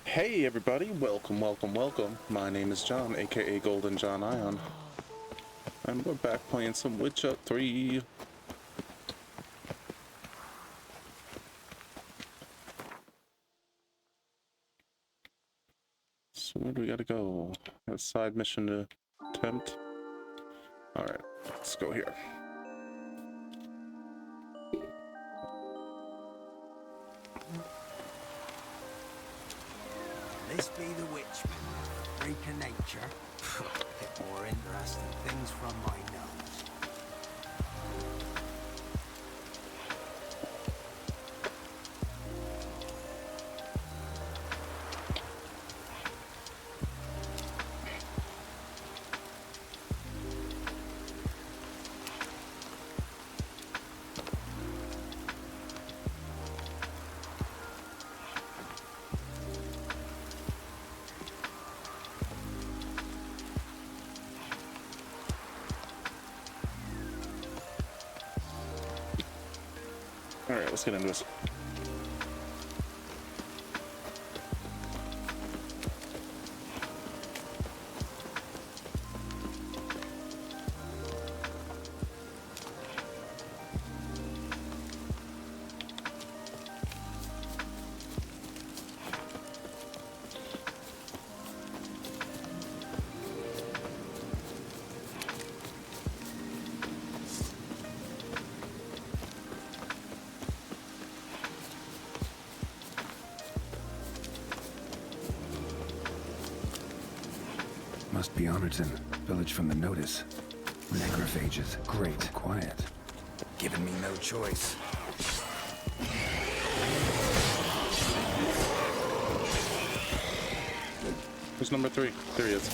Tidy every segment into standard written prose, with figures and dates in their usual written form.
Hey everybody, welcome, welcome, welcome. My name is John, aka Golden John Ion, and we're back playing some Witcher 3. So where do we gotta go? A side mission to attempt. Alright, let's go here. This be the Witchman, freak of nature. Bit more interesting things from my nose. Alright, let's get into this. Must be Honorton, village from the notice. Necrophages, great, quiet. Giving me no choice. Who's number 3? There he is.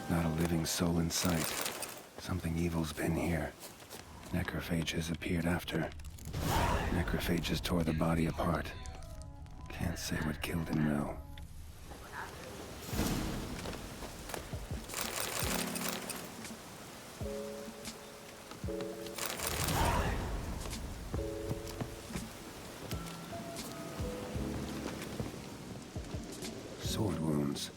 Not a living soul in sight. Something evil's been here. Necrophages appeared after. Necrophages tore the body apart. Can't say what killed him, though. Sword wounds.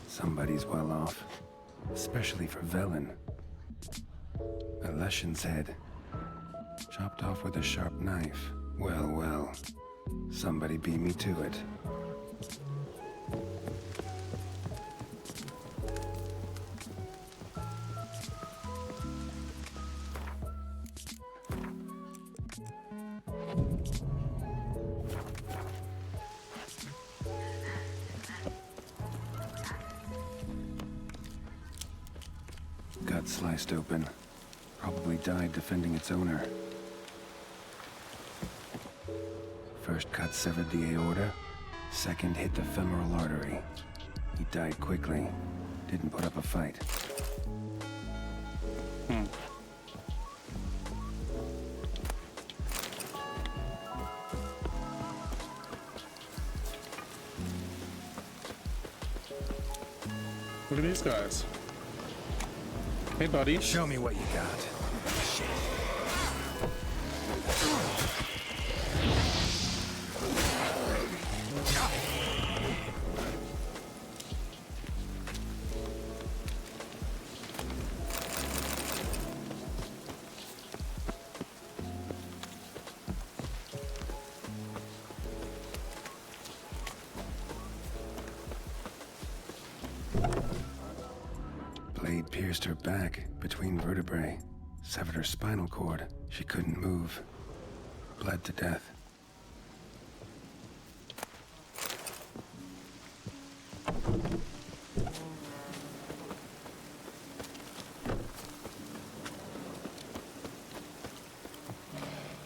Somebody's well off, especially for Velen. A Leshen's head, chopped off with a sharp knife. Well, well, somebody beat me to it. Gut sliced open. Probably died defending its owner. First cut severed the aorta. Second hit the femoral artery. He died quickly. Didn't put up a fight. Look at these guys. Hey, buddy. Show me what you got. Shit. Blade pierced her back between vertebrae, severed her spinal cord. She couldn't move. Bled to death.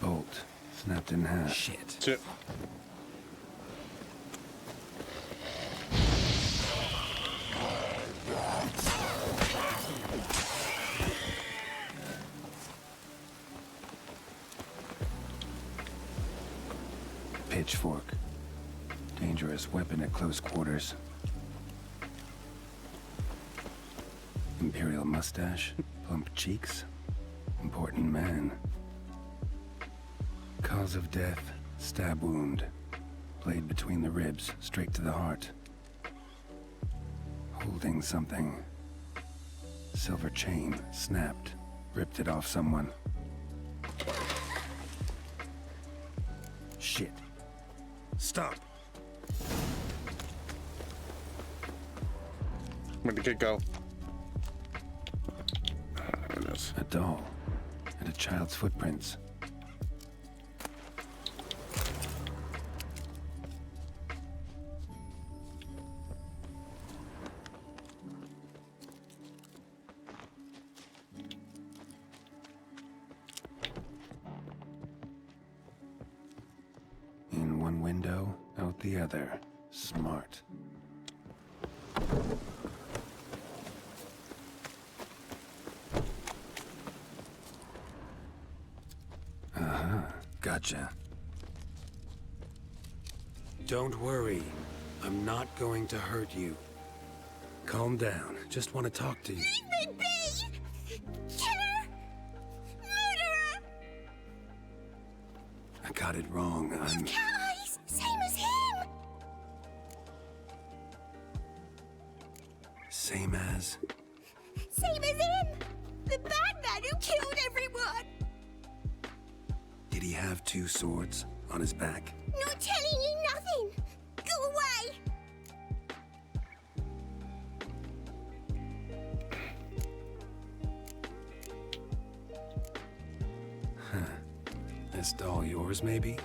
Bolt snapped in half. Shit. Shit. Pitchfork. Dangerous weapon at close quarters. Imperial mustache, plump cheeks. Important man. Cause of death, stab wound. Blade between the ribs, straight to the heart. Holding something. Silver chain, snapped. Ripped it off someone. Shit. Stop. Where'd the kid go? There it is. A doll. And a child's footprints. In one window, out the other. Smart. Gotcha. Don't worry. I'm not going to hurt you. Calm down. Just want to talk to you. Leave me be! Killer! Murderer! I got it wrong. I'm... Cat eyes! Same as him! Same as... Same as him! The bad man who killed everyone! Did he have two swords on his back? Not telling you nothing! Go away! This doll yours, maybe?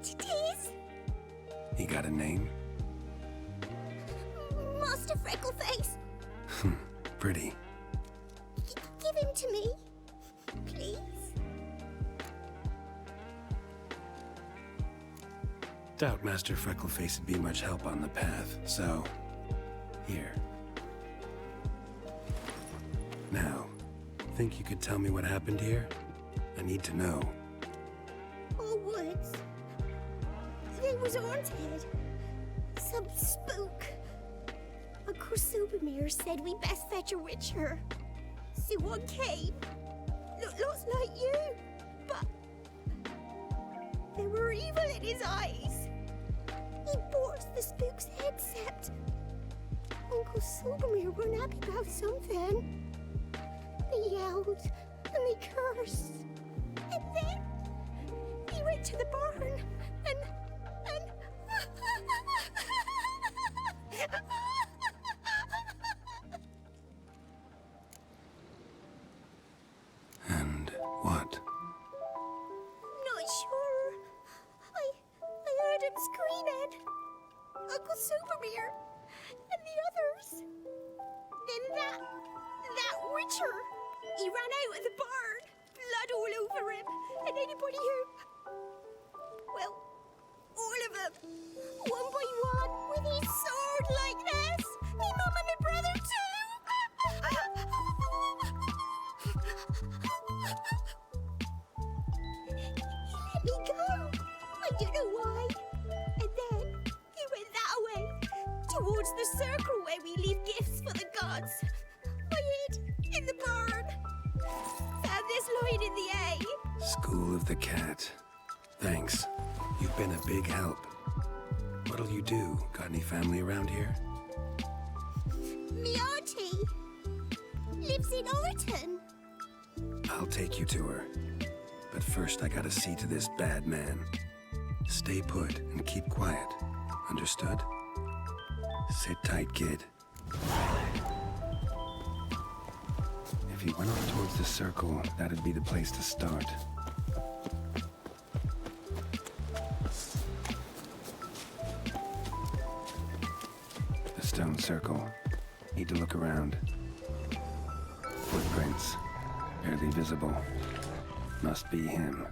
It is? He got a name? Master Freckleface! Pretty. Give him to me. Please. Doubt Master Freckleface would be much help on the path, so... Here. Now, think you could tell me what happened here? I need to know. All woods. They was haunted. Some spook. Uncle Supermere said we best fetch a witcher. So one came. Looks like you. But there were evil in his eyes. He bought the spook's head sept. Uncle Supermere weren't happy about something. They yelled and they cursed. And then he went to the barn and And what? not sure. I heard him screaming. Uncle Supermere and the others. Then that witcher. He ran out of the barn, blood all over him, and anybody who, well, all of them, one by one, with his sword like this. Me mum and my brother too. He let me go. I don't know why. And then he went that way, towards the circle where we leave gifts for the gods. I hid in the barn. Found this line in the A. School of the Cat. Thanks. You've been a big help. What'll you do? Got any family around here? Me auntie lives in Orton. I'll take you to her. But first I gotta see to this bad man. Stay put and keep quiet. Understood? Sit tight, kid. If he went off towards the circle, that'd be the place to start. The stone circle. Need to look around. Footprints. Barely visible. Must be him.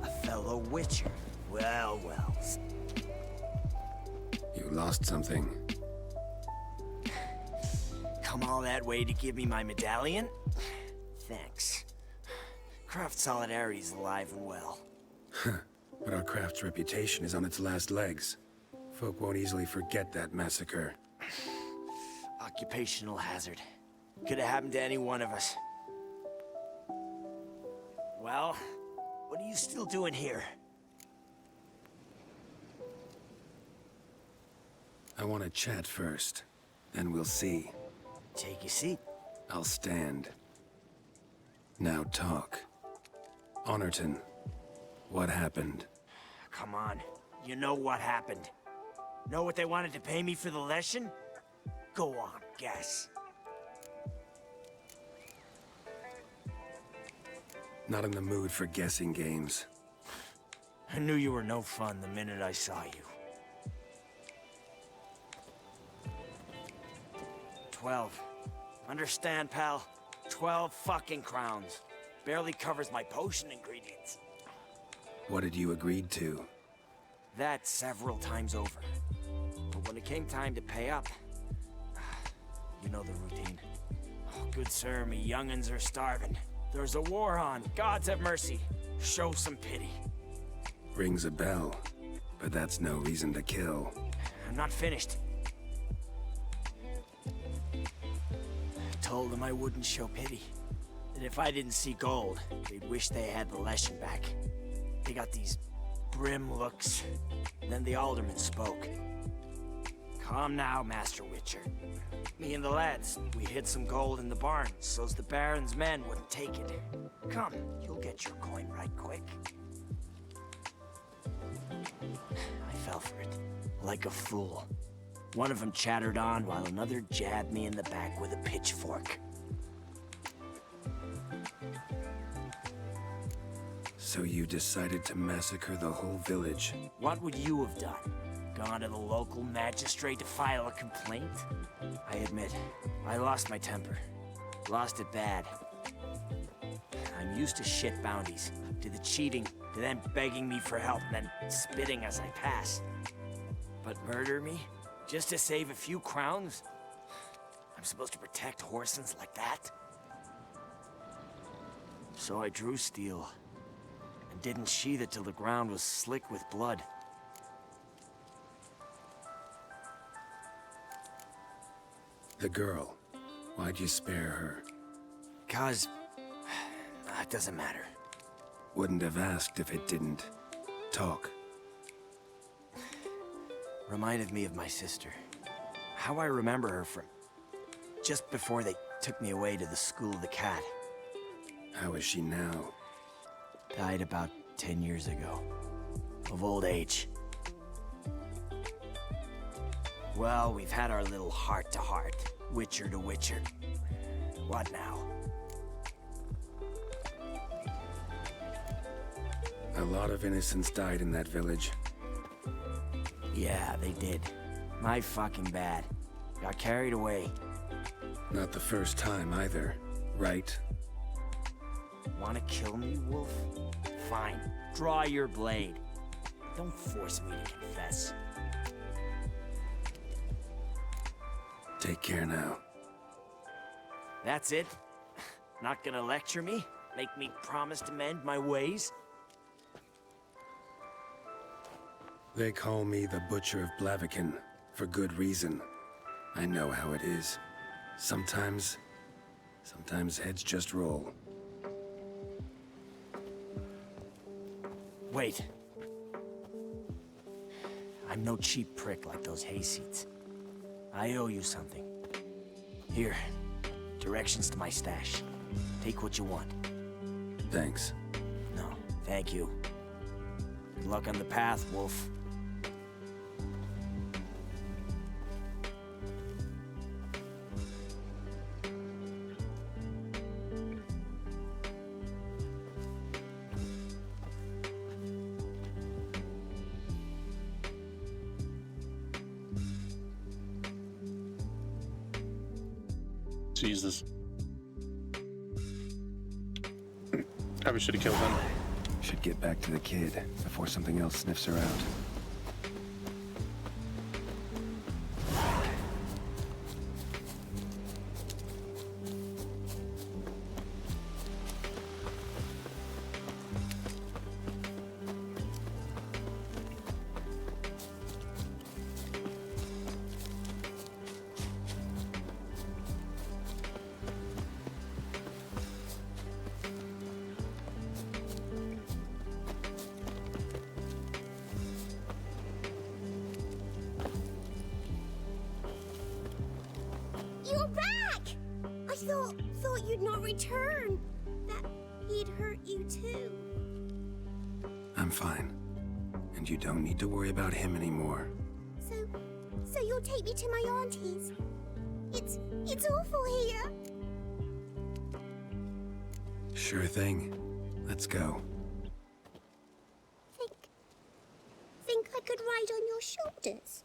A fellow witcher. Well, well. You lost something. Come all that way to give me my medallion? Thanks. Craft Solidarity's alive and well. But our craft's reputation is on its last legs. Folk won't easily forget that massacre. Occupational hazard. Could have happened to any one of us. Well, what are you still doing here? I want to chat first. Then we'll see. Take a seat. I'll stand. Now talk. Honorton, what happened? Come on. You know what happened. Know what they wanted to pay me for the lesson? Go on, guess. Not in the mood for guessing games. I knew you were no fun the minute I saw you. 12. Understand, pal? 12 fucking crowns. Barely covers my potion ingredients. What had you agreed to? That several times over. But when it came time to pay up, you know the routine. Oh, good sir, me young'uns are starving. There's a war on. Gods have mercy. Show some pity. Rings a bell, but that's no reason to kill. I'm not finished. I told them I wouldn't show pity. That if I didn't see gold, they'd wish they had the lesson back. They got these grim looks. Then the alderman spoke. Calm now, Master Witcher. Me and the lads, we hid some gold in the barn, so's the Baron's men wouldn't take it. Come, you'll get your coin right quick. I fell for it, like a fool. One of them chattered on while another jabbed me in the back with a pitchfork. So you decided to massacre the whole village? What would you have done? Gone to the local magistrate to file a complaint? I admit, I lost my temper. Lost it bad. I'm used to shit bounties, to the cheating, to them begging me for help, and then spitting as I pass. But murder me? Just to save a few crowns? I'm supposed to protect Horsens like that? So I drew steel, and didn't sheathe it till the ground was slick with blood. The girl. Why'd you spare her? 'Cause... it doesn't matter. Wouldn't have asked if it didn't. Talk. Reminded me of my sister. How I remember her from... just before they took me away to the School of the Cat. How is she now? Died about 10 years ago. Of old age. Well, we've had our little heart-to-heart. Witcher to Witcher. What now? A lot of innocents died in that village. Yeah, they did. My fucking bad. Got carried away. Not the first time either, right? Wanna kill me, Wolf? Fine. Draw your blade. Don't force me to confess. Take care now. That's it? Not gonna lecture me? Make me promise to mend my ways? They call me the Butcher of Blaviken, for good reason. I know how it is. Sometimes heads just roll. Wait. I'm no cheap prick like those hayseeds. I owe you something. Here, directions to my stash. Take what you want. Thanks. No, thank you. Good luck on the path, Wolf. Jesus. Probably should have killed him. Should get back to the kid before something else sniffs her out. You're back! I thought you'd not return. that he'd hurt you too. I'm fine. And you don't need to worry about him anymore. So you'll take me to my auntie's? It's awful here. Sure thing. Let's go. Think I could ride on your shoulders?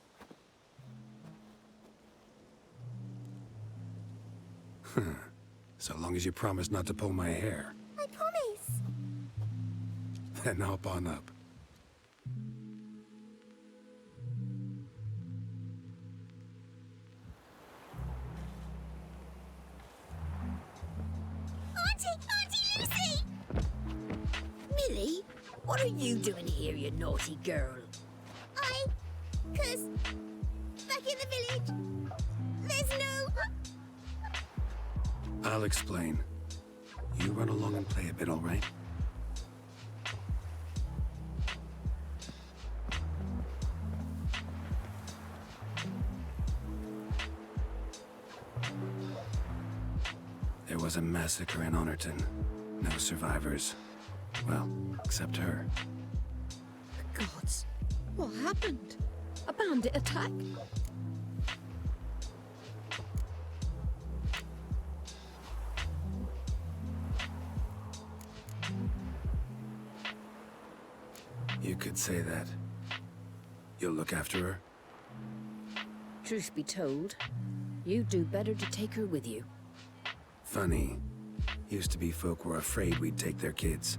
So long as you promise not to pull my hair. I promise. Then hop on up. Auntie Lucy! Millie, what are you doing here, you naughty girl? 'Cause back in the village, there's no... I'll explain. You run along and play a bit, all right? There was a massacre in Honorton. No survivors. Well, except her. The gods, what happened? A bandit attack? You could say that. You'll look after her? Truth be told, you do better to take her with you. Funny. Used to be folk were afraid we'd take their kids.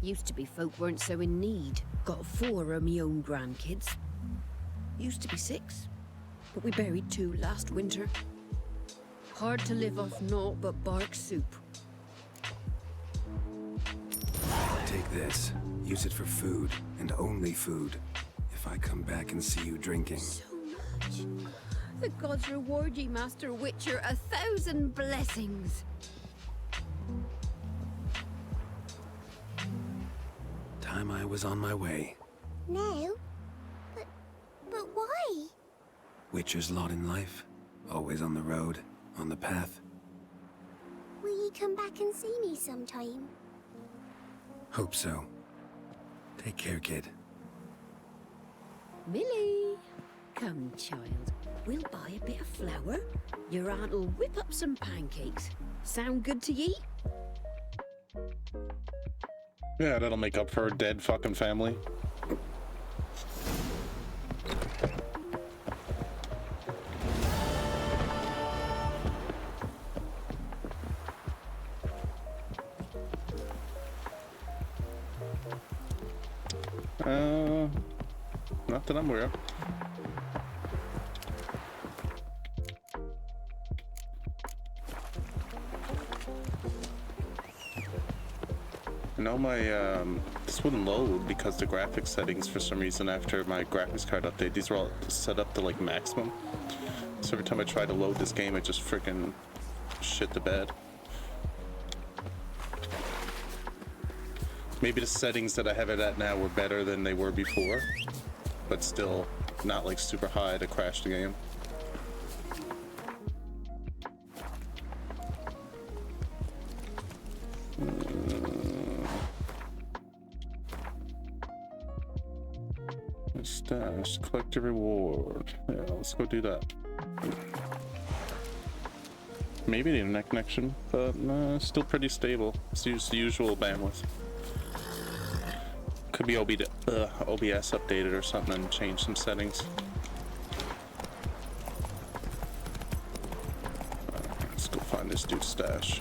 Used to be folk weren't so in need. Got 4 of me own grandkids. Used to be 6, but we buried 2 last winter. Hard to live off naught but bark soup. Take this. Use it for food, and only food. If I come back and see you drinking. So much. The gods reward ye, Master Witcher, 1,000 blessings. Time I was on my way. No? But why? Witcher's lot in life. Always on the road, on the path. Will you come back and see me sometime? Hope so. Take care, kid. Millie, come, child. We'll buy a bit of flour. Your aunt'll whip up some pancakes. Sound good to ye? Yeah, that'll make up for a dead fucking family. Not that I'm aware of. I know my, this wouldn't load because the graphics settings, for some reason, after my graphics card update, these are all set up to, like, maximum. So every time I try to load this game, it just freaking shit the bed. Maybe the settings that I have it at now were better than they were before, but still not, like, super high to crash the game. Stash, collect a reward. Yeah, let's go do that. Maybe the internet connection, but still pretty stable. Let's use the usual bandwidth. Could be OBS updated or something and change some settings. Let's go find this dude's stash.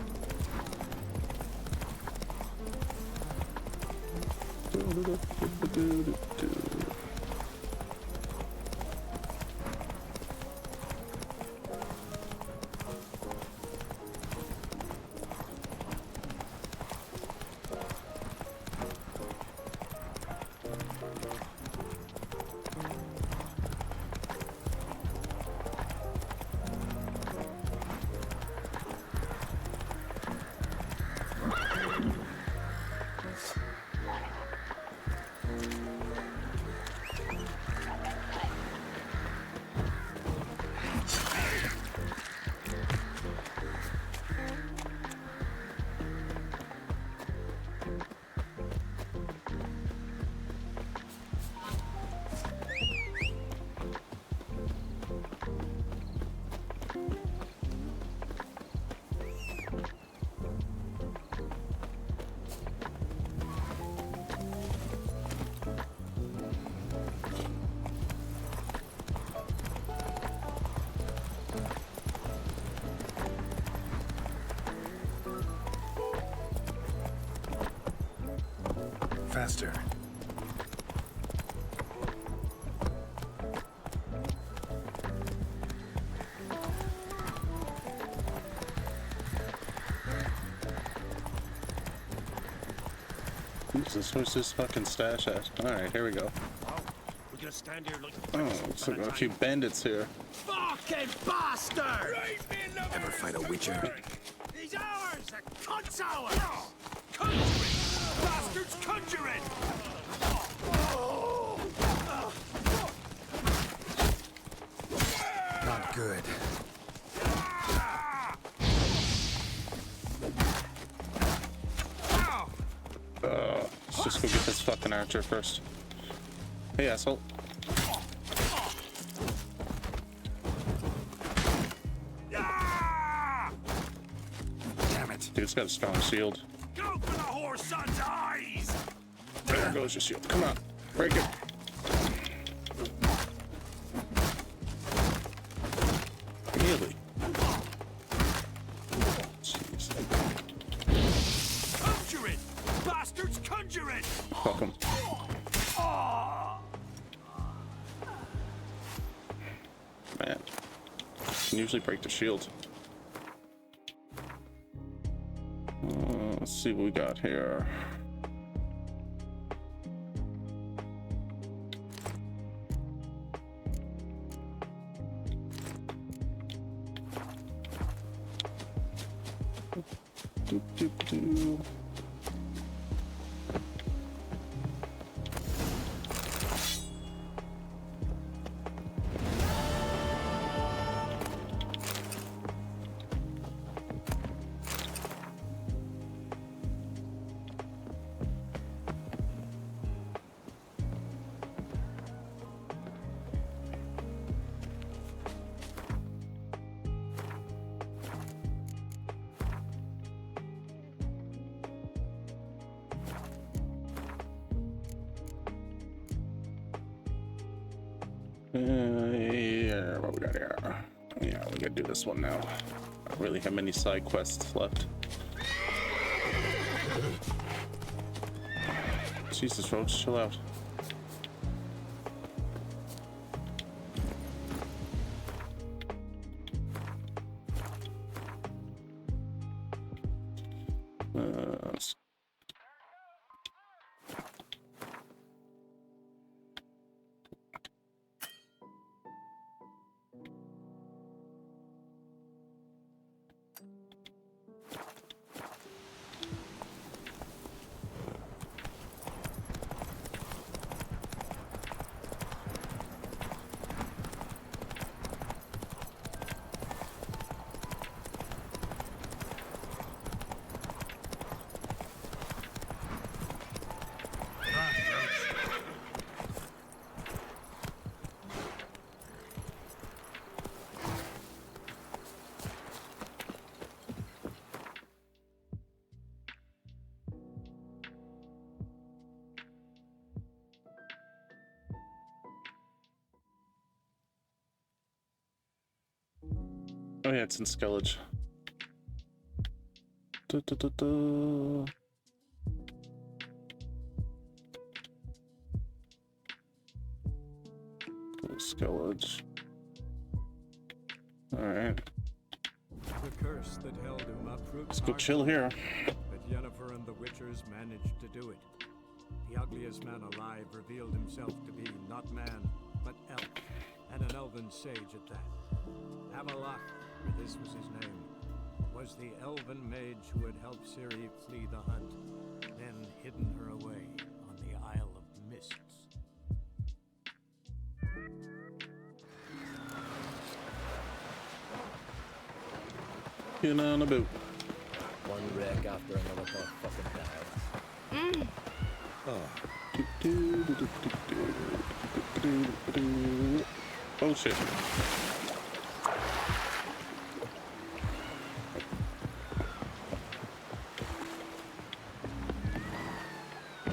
Faster. Jesus, where's this fucking stash at? Alright, here we go. We're gonna stand here like Oh, looks like a few bandits here. fucking bastard! Ever fight a witcher? He's ours! The cunt's ours! Conjuring! Bastards conjuring! Not good. Let's just go get this fucking archer first. Hey, asshole. Damn it. Dude's got a strong shield. Go for the whore son's eyes! There goes your shield. Come on, break it. Really? Jeez. Conjuring! Bastards conjuring! Fuck him. Man. Can usually break the shield. Let's see what we got here. Do. Yeah, what we got here? Yeah, we gotta do this one now. I don't really have many side quests left. Jesus, folks, chill out. Oh yeah, it's in Skellige. Skellige. Alright. The curse that held him up proved Let's go hard, chill here. but Yennefer and the Witchers managed to do it. The ugliest man alive revealed himself to be not man, but elf, and an elven sage at that. Avalok, for this was his name, was the elven mage who had helped Ciri flee the hunt, then hidden her away on the Isle of Mists. Get on a boat. One wreck after another fucking died. Oh shit.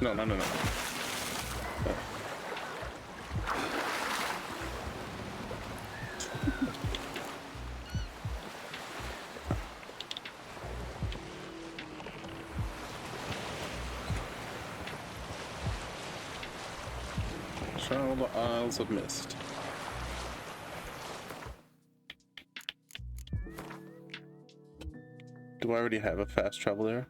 No. Travel the Isles of Mist. Do I already have a fast travel there?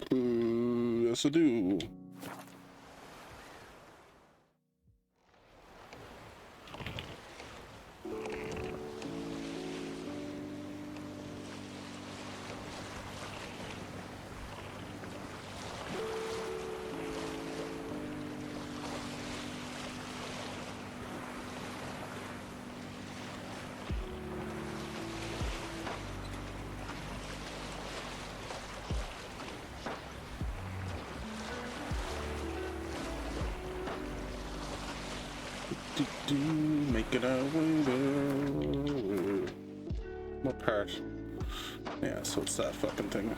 Yes I do. Make it our way there. What part? Yeah, so it's that fucking thing.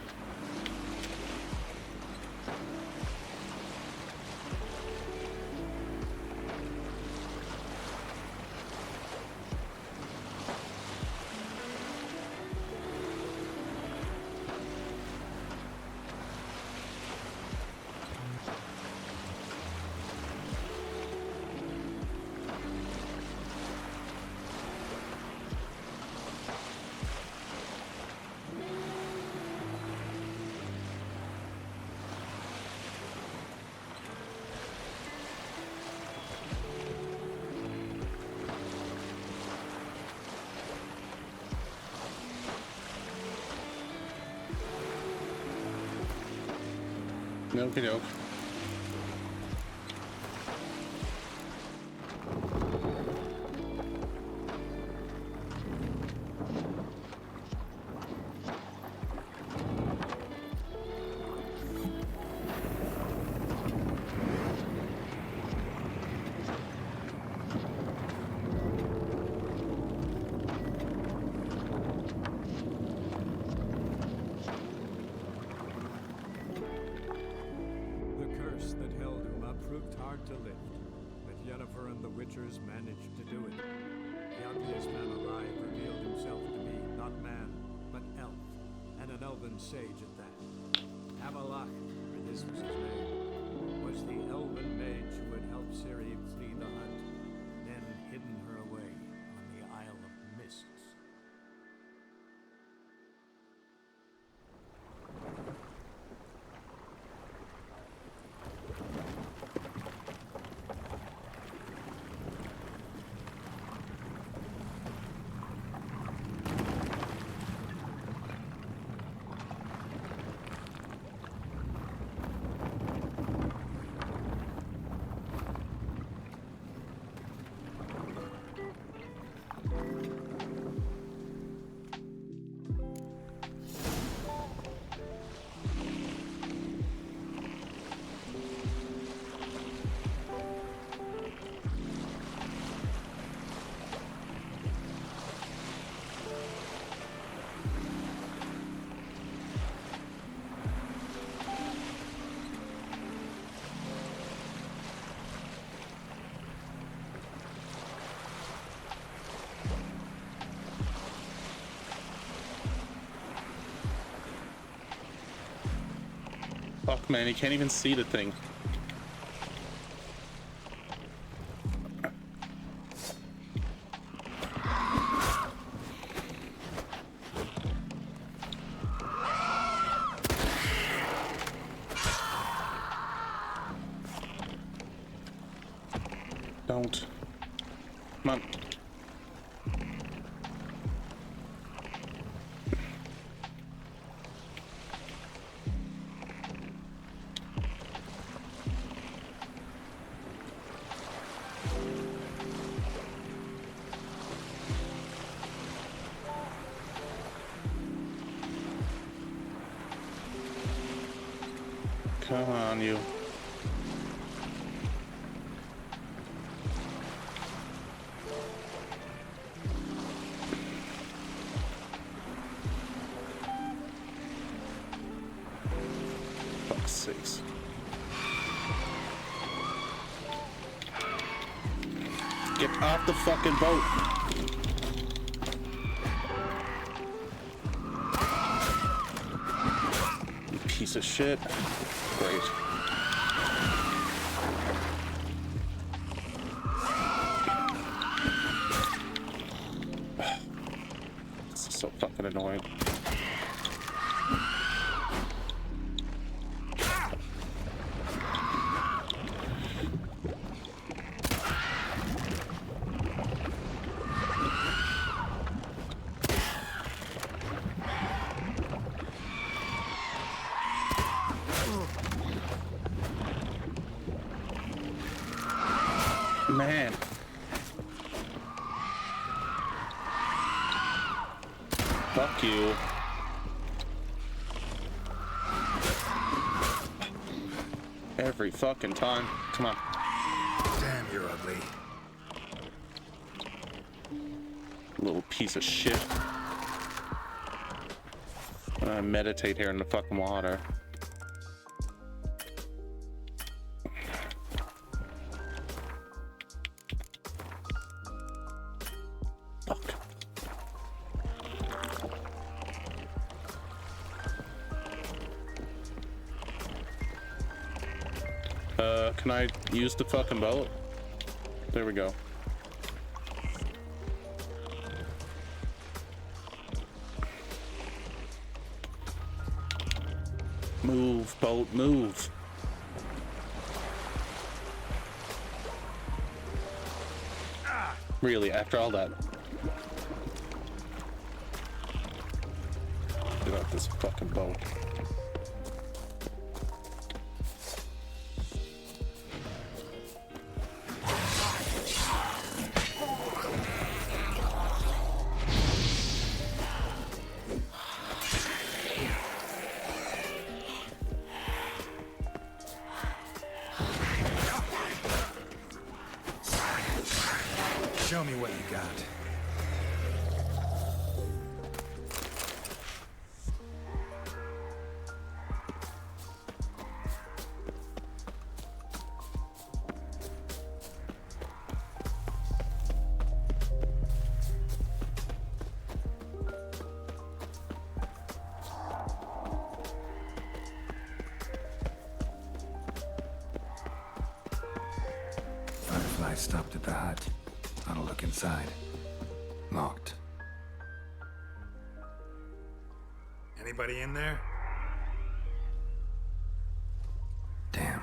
Okie doke. To lift, but Yennefer and the Witchers managed to do it. The ugliest man alive revealed himself to be not man, but elf, and an elven sage at that. Avalok, for this was his name, was the elven mage who had helped Ciri flee the hunt, then hidden her away on the Isle of Mists. Fuck, man, you can't even see the thing. Don't. Come on. Come on, you. Fuck's sakes. Get off the fucking boat. You piece of shit. Great. annoying. Man. Fuck you. Every fucking time. Come on. Damn, you're ugly. Little piece of shit. I meditate here in the fucking water. Fuck. Can I use the fucking boat? There we go. Move, boat, move. Really, after all that. Get off this fucking boat. Show me what you got. Firefly stopped at the hut. I'll look inside. Locked. Anybody in there? Damn.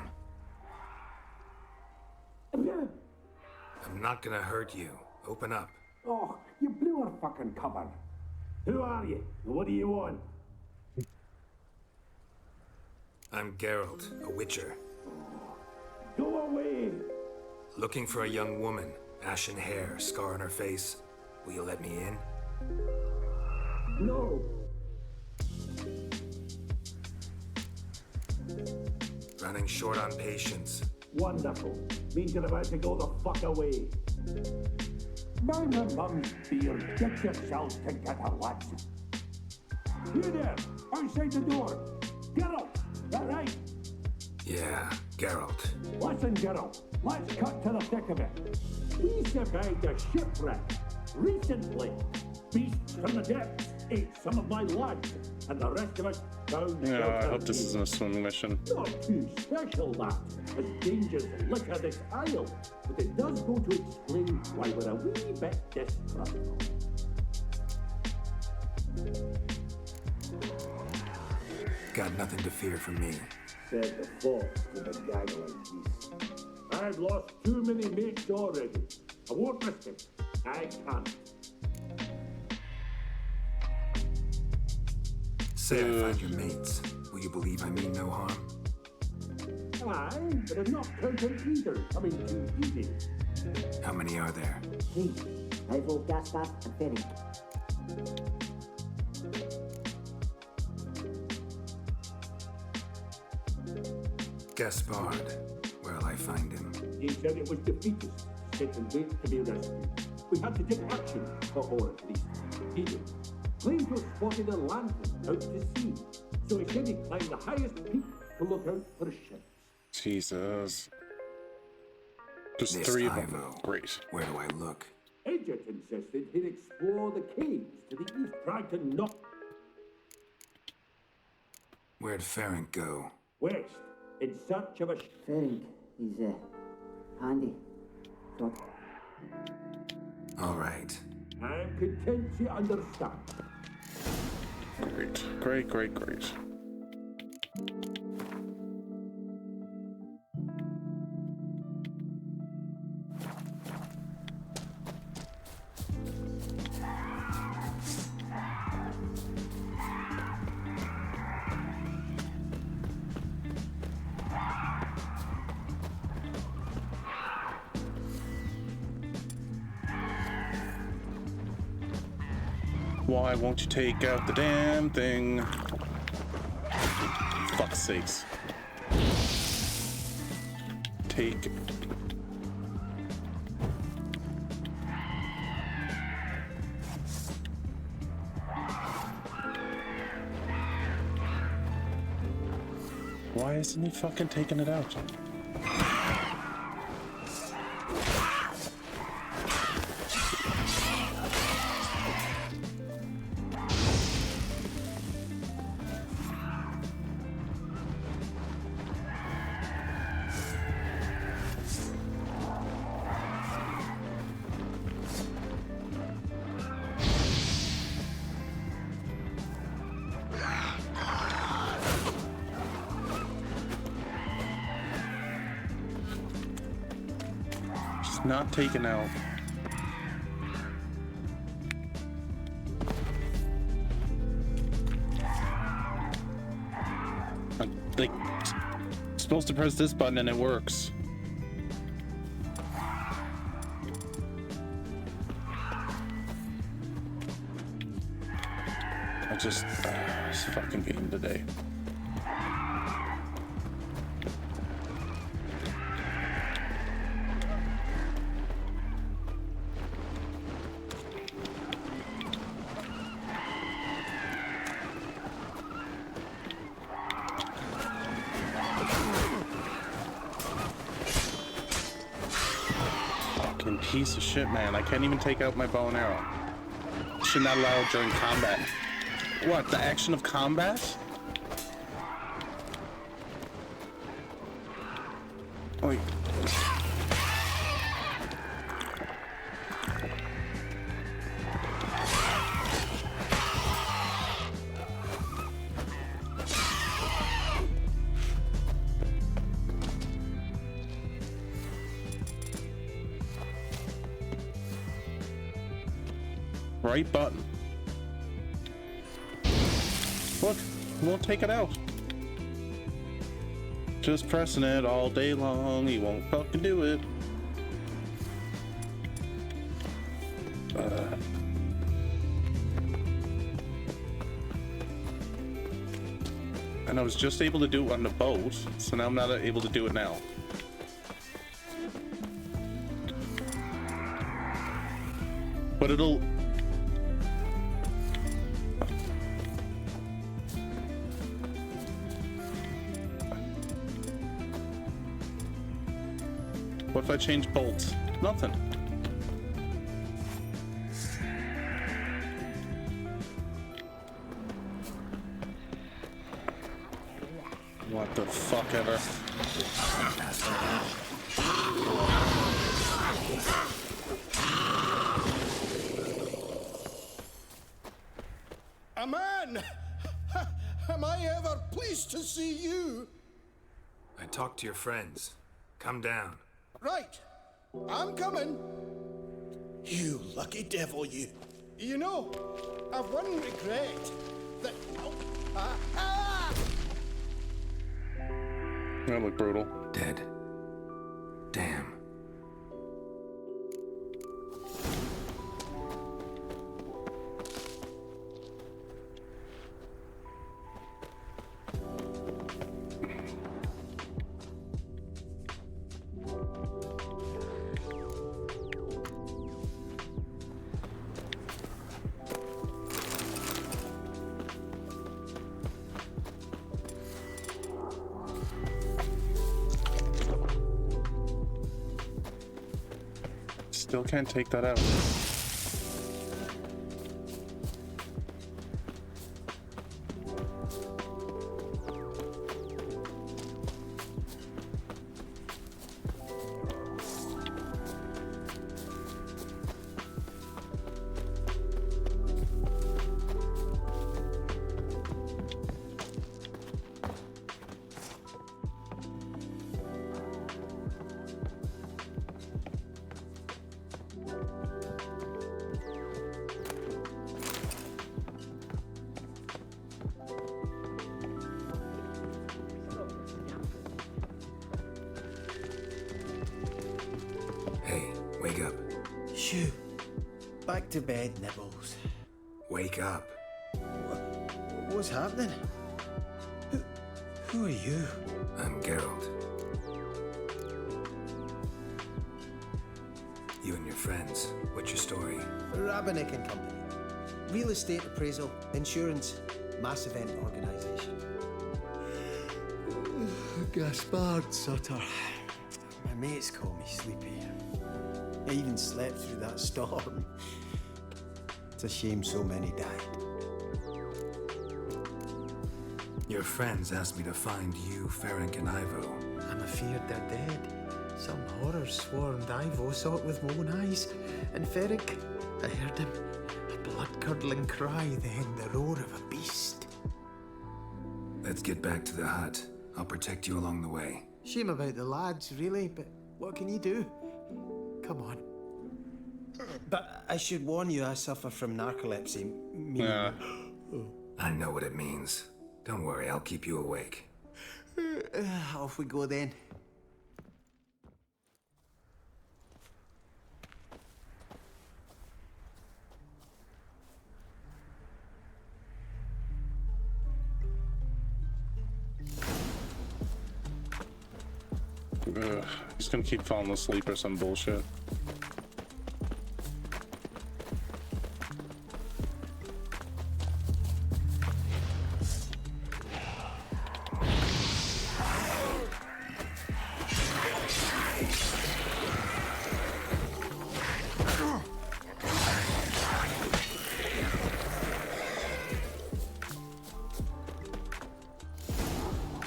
I'm not gonna hurt you. Open up. Oh, you blew our fucking cover. Who are you? What do you want? I'm Geralt, a witcher. Go away! Looking for a young woman. Ashen hair, scar on her face. Will you let me in? No! Running short on patience. Wonderful. Means you're about to go the fuck away. Mind your mum's beer. Get yourselves together, lads. You there, outside the door. Geralt, that right? Yeah, Geralt. Listen, Geralt, let's cut to the thick of it. We survived a shipwreck recently. Beasts from the depths ate some of my lads, and the rest of us found Yeah, I shelter hope this here. isn't a swimming mission. Not too special, that, as dangers litter this isle, but it does go to explain why we're a wee bit distrustful. Got nothing to fear from me. Said the fox with a gaggling beast. I've lost too many mates already. I won't risk it. I can't. Say I find your mates. Will you believe I mean no harm? Aye, but I'm not counting either. Coming too easy. How many are there? Three. Ivo, Gaspar, and Ferenc. Gaspard. Where'll I find him? He said it was defeated, sit and wait to be rescued. We had to take action, or at least he did. Claimed to have spotted a lantern out to sea, so he said he climbed the highest peak to look out for ships. Jesus. Just This three of them. Ivo. Great. Where do I look? Edget insisted he'd explore the caves to the east, tried to knock Where'd Ferenc go? west in search of a Ferenc, he's handy. Thought. All right. I'm content you understand. Great, great, great, great. Why won't you take out the damn thing? Fuck's sakes. Take. Why isn't he fucking taking it out? Not taken out. I'm like supposed to press this button and it works. I just this fucking game today. Piece of shit, man. I can't even take out my bow and arrow. Should not allow it during combat. What, the action of combat? Wait. Right button. Look, won't take it out. Just pressing it all day long, he won't fucking do it. And I was just able to do it on the boat, so now I'm not able to do it now. But it'll... What if I change bolts? Nothing. What the fuck ever. A man! Am I ever pleased to see you? I talked to your friends. Come down. Right. I'm coming. You lucky devil, you. You know, I've one regret. That... That looked brutal. Dead. Damn. Still can't take that out. Phew. Back to bed, Nibbles. Wake up. What's happening? Who are you? I'm Geralt. You and your friends. What's your story? Rabenik and Company. Real estate appraisal, insurance, mass event organisation. Gaspard Sutter. My mates call me Sleepy. I even slept through that storm. It's a shame so many died. Your friends asked me to find you, Ferenc, and Ivo. I'm afeard they're dead. Some horror swarmed Ivo, saw it with my own eyes. And Ferenc, I heard him. A blood-curdling cry, then the roar of a beast. Let's get back to the hut. I'll protect you along the way. Shame about the lads, really, but what can you do? Come on. But I should warn you, I suffer from narcolepsy. I know what it means. Don't worry, I'll keep you awake. Off we go then. He's gonna keep falling asleep or some bullshit.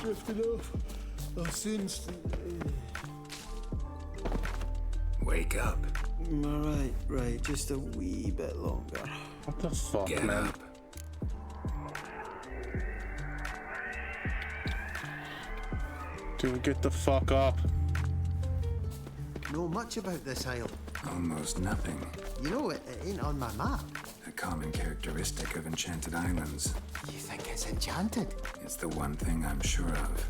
Drifting off. I'll soon. Wake up. Right. Just a wee bit longer. What the fuck, Get man? up. Dude, get the fuck up. Know much about this isle? Almost nothing. You know, it ain't on my map. A common characteristic of enchanted islands. You think it's enchanted? It's the one thing I'm sure of.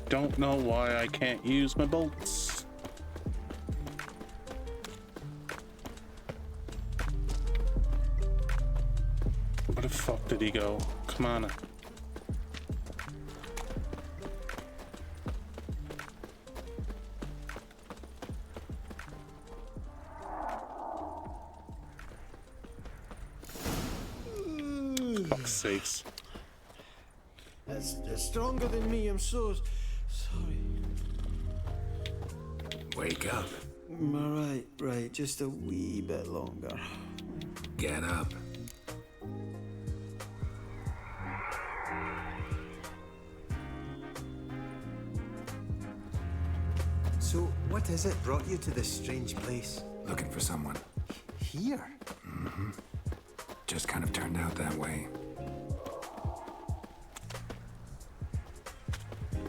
Don't know why I can't use my bolts. Where the fuck did he go? Come on. Fuck's sakes. That's stronger than me, I'm so sorry. Wake up. Right, just a wee bit longer. Get up. So, what is it brought you to this strange place? Looking for someone. Here? Mm-hmm. Just kind of turned out that way.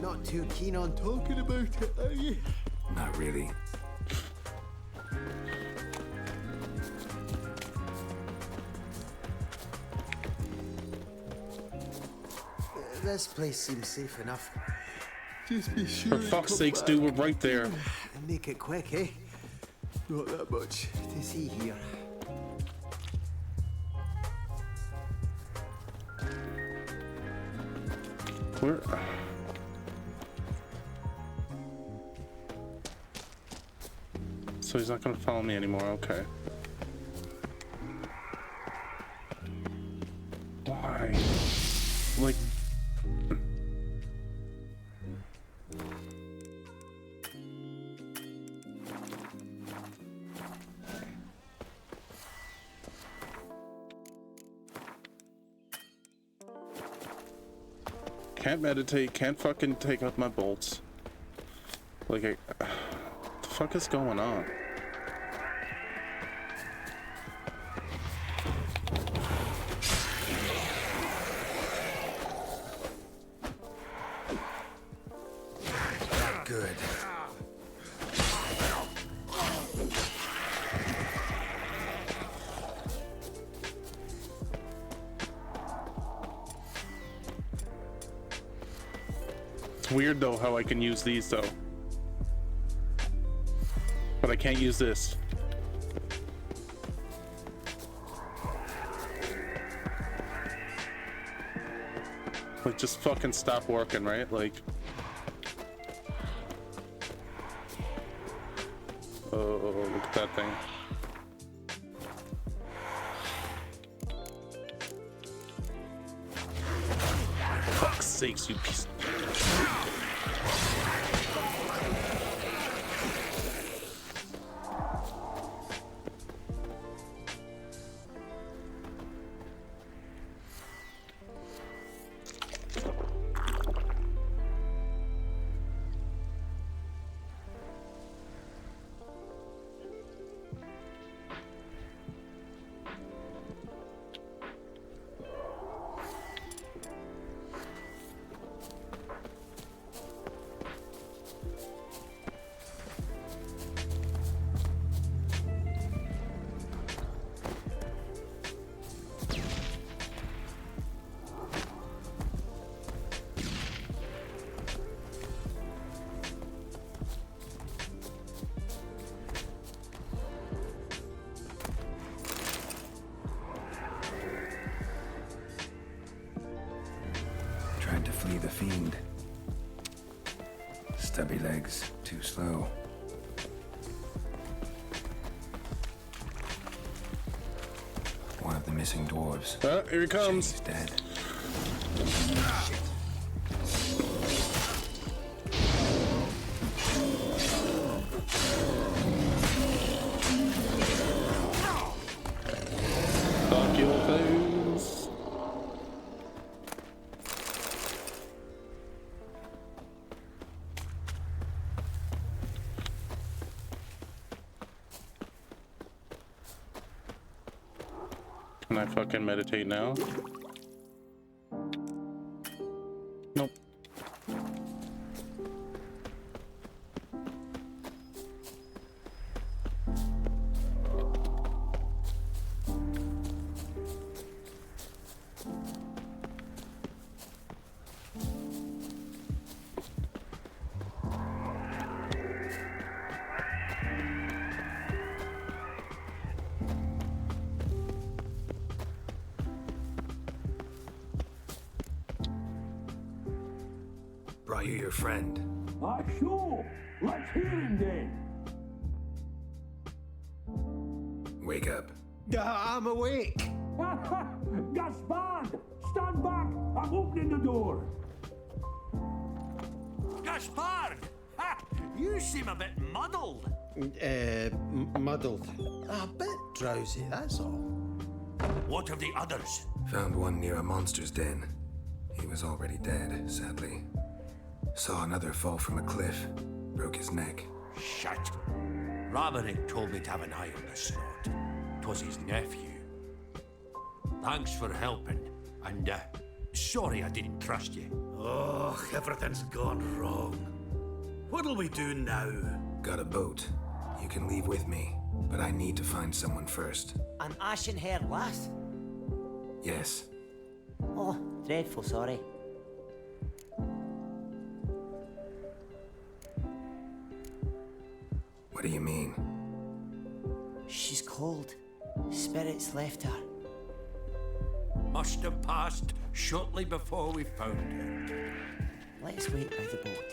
Not too keen on talking about it, are you? Not really. This place seems safe enough. Just be sure. For fuck's sakes, dude, we're right there. And make it quick, eh? Not that much to see here. Where? So he's not gonna follow me anymore, okay. Why? Like... Can't meditate, can't fucking take out my bolts. Like, what the fuck is going on? good. It's weird though how I can use these though. But I can't use this. Like, just fucking stop working, right? Like... Oh, look at that thing. Fuck's sakes, you piece... Tried to flee the fiend. Stubby legs, too slow. One of the missing dwarves. Here he comes. He's dead. Fuck your face. Can I fucking meditate now? Nope. Brought you your friend. Sure. Let's hear him then. Wake up. I'm awake. Gaspard! Stand back! I'm opening the door. Gaspard! Ha! You seem a bit muddled. Muddled. A bit drowsy, that's all. What of the others? Found one near a monster's den. He was already dead, sadly. Saw another fall from a cliff. Broke his neck. Shit. Raverick told me to have an eye on the slot. 'Twas his nephew. Thanks for helping. And, sorry I didn't trust you. Oh, everything's gone wrong. What'll we do now? Got a boat. You can leave with me, but I need to find someone first. An ashen-haired lass? Yes. Oh, dreadful sorry. What do you mean? She's cold. Spirits left her. Must have passed shortly before we found her. Let's wait by the boat.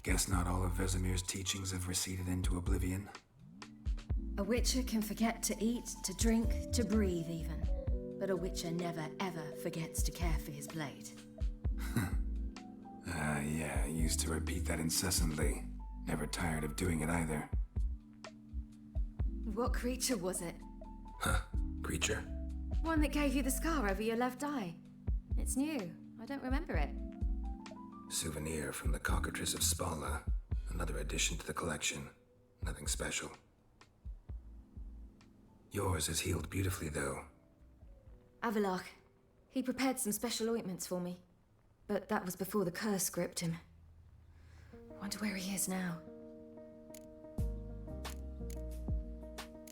Guess not all of Vesemir's teachings have receded into oblivion. A Witcher can forget to eat, to drink, to breathe even. But a Witcher never ever forgets to care for his blade. Yeah, I used to repeat that incessantly. Never tired of doing it either. What creature was it? Huh, creature? One that gave you the scar over your left eye. It's new. I don't remember it. Souvenir from the Cockatrice of Spala. Another addition to the collection. Nothing special. Yours is healed beautifully, though. Avallac'h. He prepared some special ointments for me. But that was before the curse gripped him. Wonder where he is now.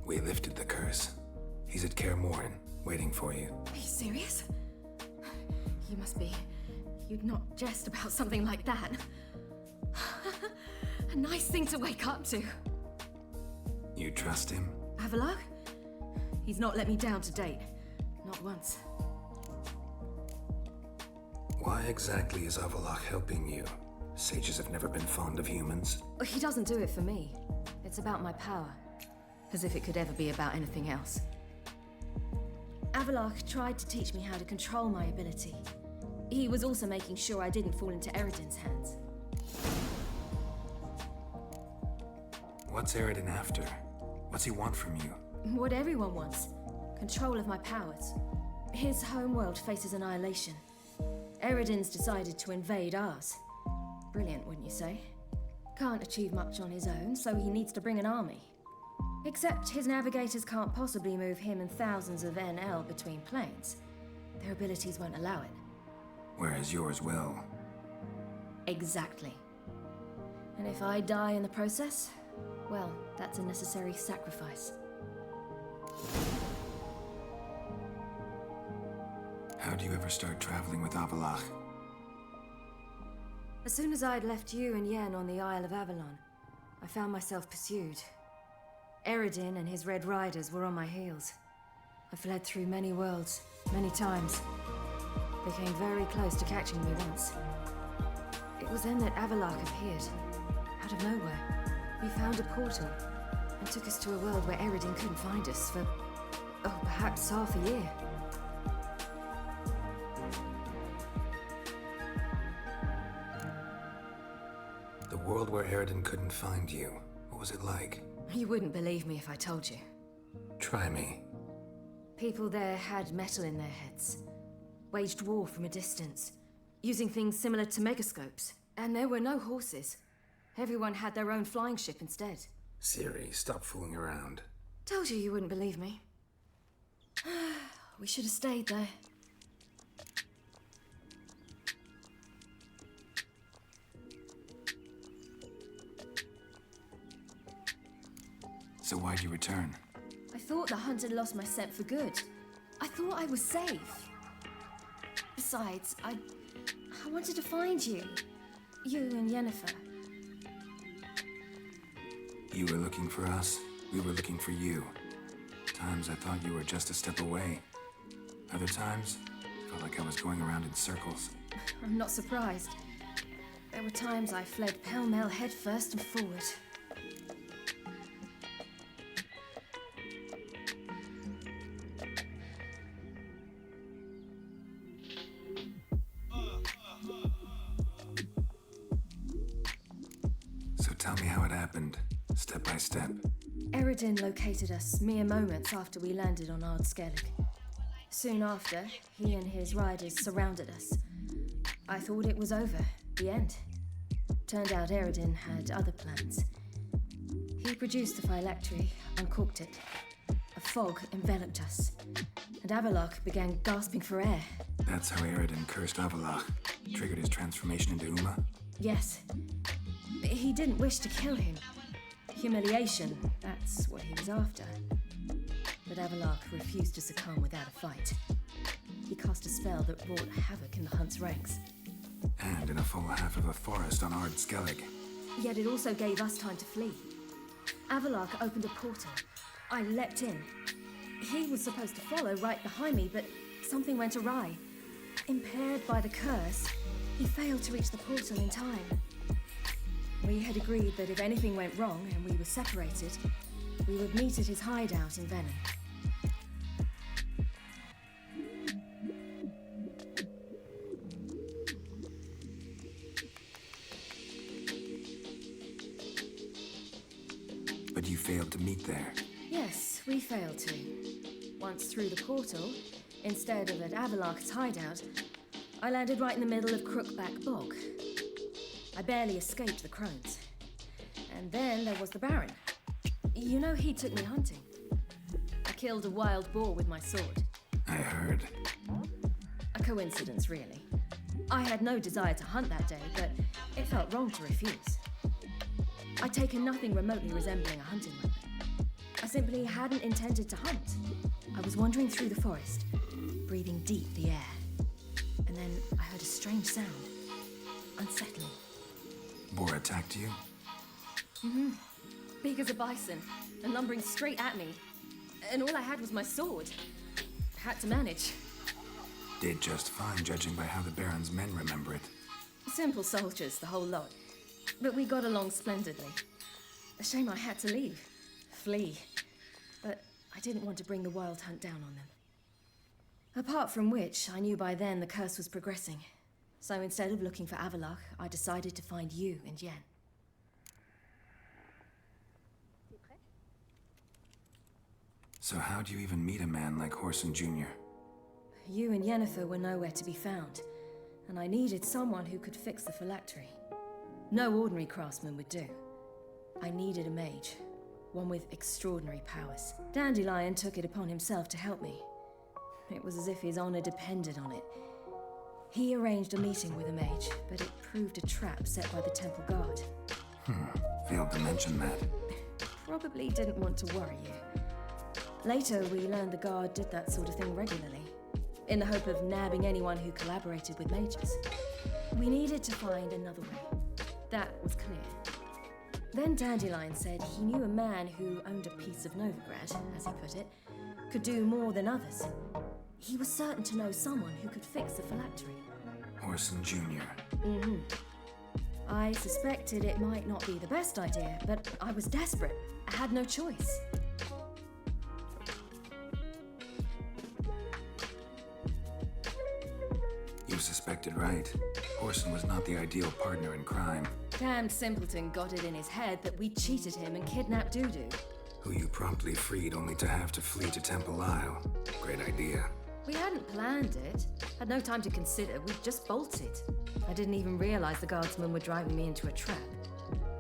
We lifted the curse. He's at Kaer Morhen, waiting for you. Are you serious? You must be. You'd not jest about something like that. A nice thing to wake up to. You trust him? Avallac'h? He's not let me down to date. Not once. Why exactly is Avallac'h helping you? Sages have never been fond of humans. He doesn't do it for me. It's about my power. As if it could ever be about anything else. Avallac'h tried to teach me how to control my ability. He was also making sure I didn't fall into Eredin's hands. What's Eredin after? What's he want from you? What everyone wants. Control of my powers. His homeworld faces annihilation. Eredin's decided to invade ours. Brilliant, wouldn't you say? Can't achieve much on his own, so he needs to bring an army. Except his navigators can't possibly move him and thousands of NL between planes. Their abilities won't allow it. Whereas yours will. Exactly. And if I die in the process, well, that's a necessary sacrifice. How do you ever start traveling with Avallac'h? As soon as I'd left you and Yen on the Isle of Avalon, I found myself pursued. Eredin and his Red Riders were on my heels. I fled through many worlds, many times. They came very close to catching me once. It was then that Avallac'h appeared, out of nowhere. He found a portal, and took us to a world where Eredin couldn't find us for, perhaps half a year. The world where Eredin couldn't find you. What was it like? You wouldn't believe me if I told you. Try me. People there had metal in their heads. Waged war from a distance, using things similar to megascopes. And there were no horses. Everyone had their own flying ship instead. Ciri, stop fooling around. Told you wouldn't believe me. We should have stayed there. So why'd you return? I thought the hunt had lost my scent for good. I thought I was safe. Besides, I wanted to find you. You and Yennefer. You were looking for us. We were looking for you. Times I thought you were just a step away. Other times, felt like I was going around in circles. I'm not surprised. There were times I fled pell-mell headfirst and forward. So tell me how it happened, step by step. Eredin located us mere moments after we landed on Ard Skellig. Soon after, he and his riders surrounded us. I thought it was over, the end. Turned out Eredin had other plans. He produced the phylactery, uncorked it. A fog enveloped us, and Avallac'h began gasping for air. That's how Eredin cursed Avallac'h, triggered his transformation into Uma? Yes. He didn't wish to kill him. Humiliation, that's what he was after. But Avallac'h refused to succumb without a fight. He cast a spell that wrought havoc in the hunt's ranks. And in a full half of a forest on Ard Skellig. Yet it also gave us time to flee. Avallac'h opened a portal. I leapt in. He was supposed to follow right behind me, but something went awry. Impaired by the curse, he failed to reach the portal in time. We had agreed that if anything went wrong and we were separated, we would meet at his hideout in Venom. But you failed to meet there. Yes, we failed to. Once through the portal, instead of at Avalok's hideout, I landed right in the middle of Crookback Bog. I barely escaped the crones. And then there was the Baron. You know, he took me hunting. I killed a wild boar with my sword. I heard. A coincidence, really. I had no desire to hunt that day, but it felt wrong to refuse. I'd taken nothing remotely resembling a hunting weapon. I simply hadn't intended to hunt. I was wandering through the forest, breathing deep the air. And then I heard a strange sound. Unsettling. Boar attacked you? Mm-hmm. Big as a bison, and lumbering straight at me. And all I had was my sword. Had to manage. Did just fine, judging by how the Baron's men remember it. Simple soldiers, the whole lot. But we got along splendidly. A shame I had to leave. Flee. But I didn't want to bring the wild hunt down on them. Apart from which, I knew by then the curse was progressing. So instead of looking for Avalok, I decided to find you and Yen. So how'd you even meet a man like Horson Jr.? You and Yennefer were nowhere to be found, and I needed someone who could fix the phylactery. No ordinary craftsman would do. I needed a mage, one with extraordinary powers. Dandelion took it upon himself to help me. It was as if his honor depended on it. He arranged a meeting with a mage, but it proved a trap set by the temple guard. Failed to mention that. Probably didn't want to worry you. Later, we learned the guard did that sort of thing regularly, in the hope of nabbing anyone who collaborated with mages. We needed to find another way. That was clear. Then Dandelion said he knew a man who owned a piece of Novigrad, as he put it, could do more than others. He was certain to know someone who could fix the phylactery. Horson Jr. Mm-hmm. I suspected it might not be the best idea, but I was desperate. I had no choice. You suspected right. Horson was not the ideal partner in crime. Damned simpleton got it in his head that we cheated him and kidnapped Dudu. Who you promptly freed only to have to flee to Temple Isle. Great idea. We hadn't planned it. Had no time to consider. We just bolted. I didn't even realize the guardsmen were driving me into a trap.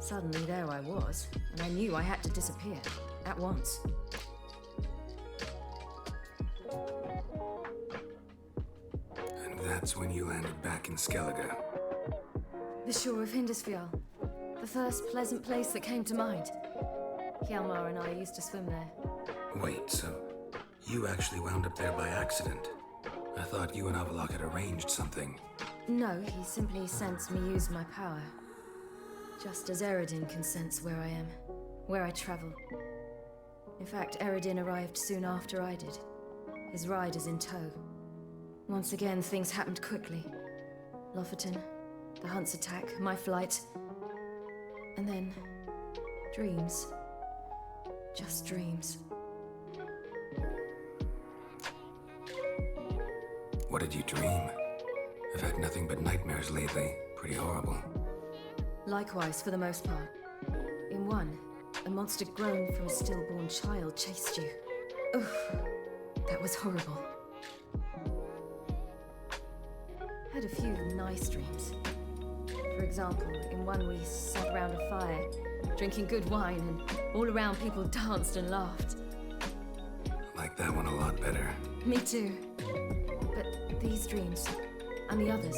Suddenly there I was, and I knew I had to disappear. At once. And that's when you landed back in Skellige. The shore of Hindisfjall. The first pleasant place that came to mind. Hjalmar and I used to swim there. Wait, so you actually wound up there by accident? I thought you and Avalok had arranged something. No, he simply sensed me use my power. Just as Eredin can sense where I am, where I travel. In fact, Eredin arrived soon after I did, his riders in tow. Once again, things happened quickly. Lofoten, the hunt's attack, my flight, and then dreams. Just dreams. What did you dream? I've had nothing but nightmares lately. Pretty horrible. Likewise, for the most part. In one, a monster grown from a stillborn child chased you. Oof, that was horrible. Had a few nice dreams. For example, in one we sat around a fire, drinking good wine, and all around people danced and laughed. Like that one a lot better. Me too. But these dreams, and the others,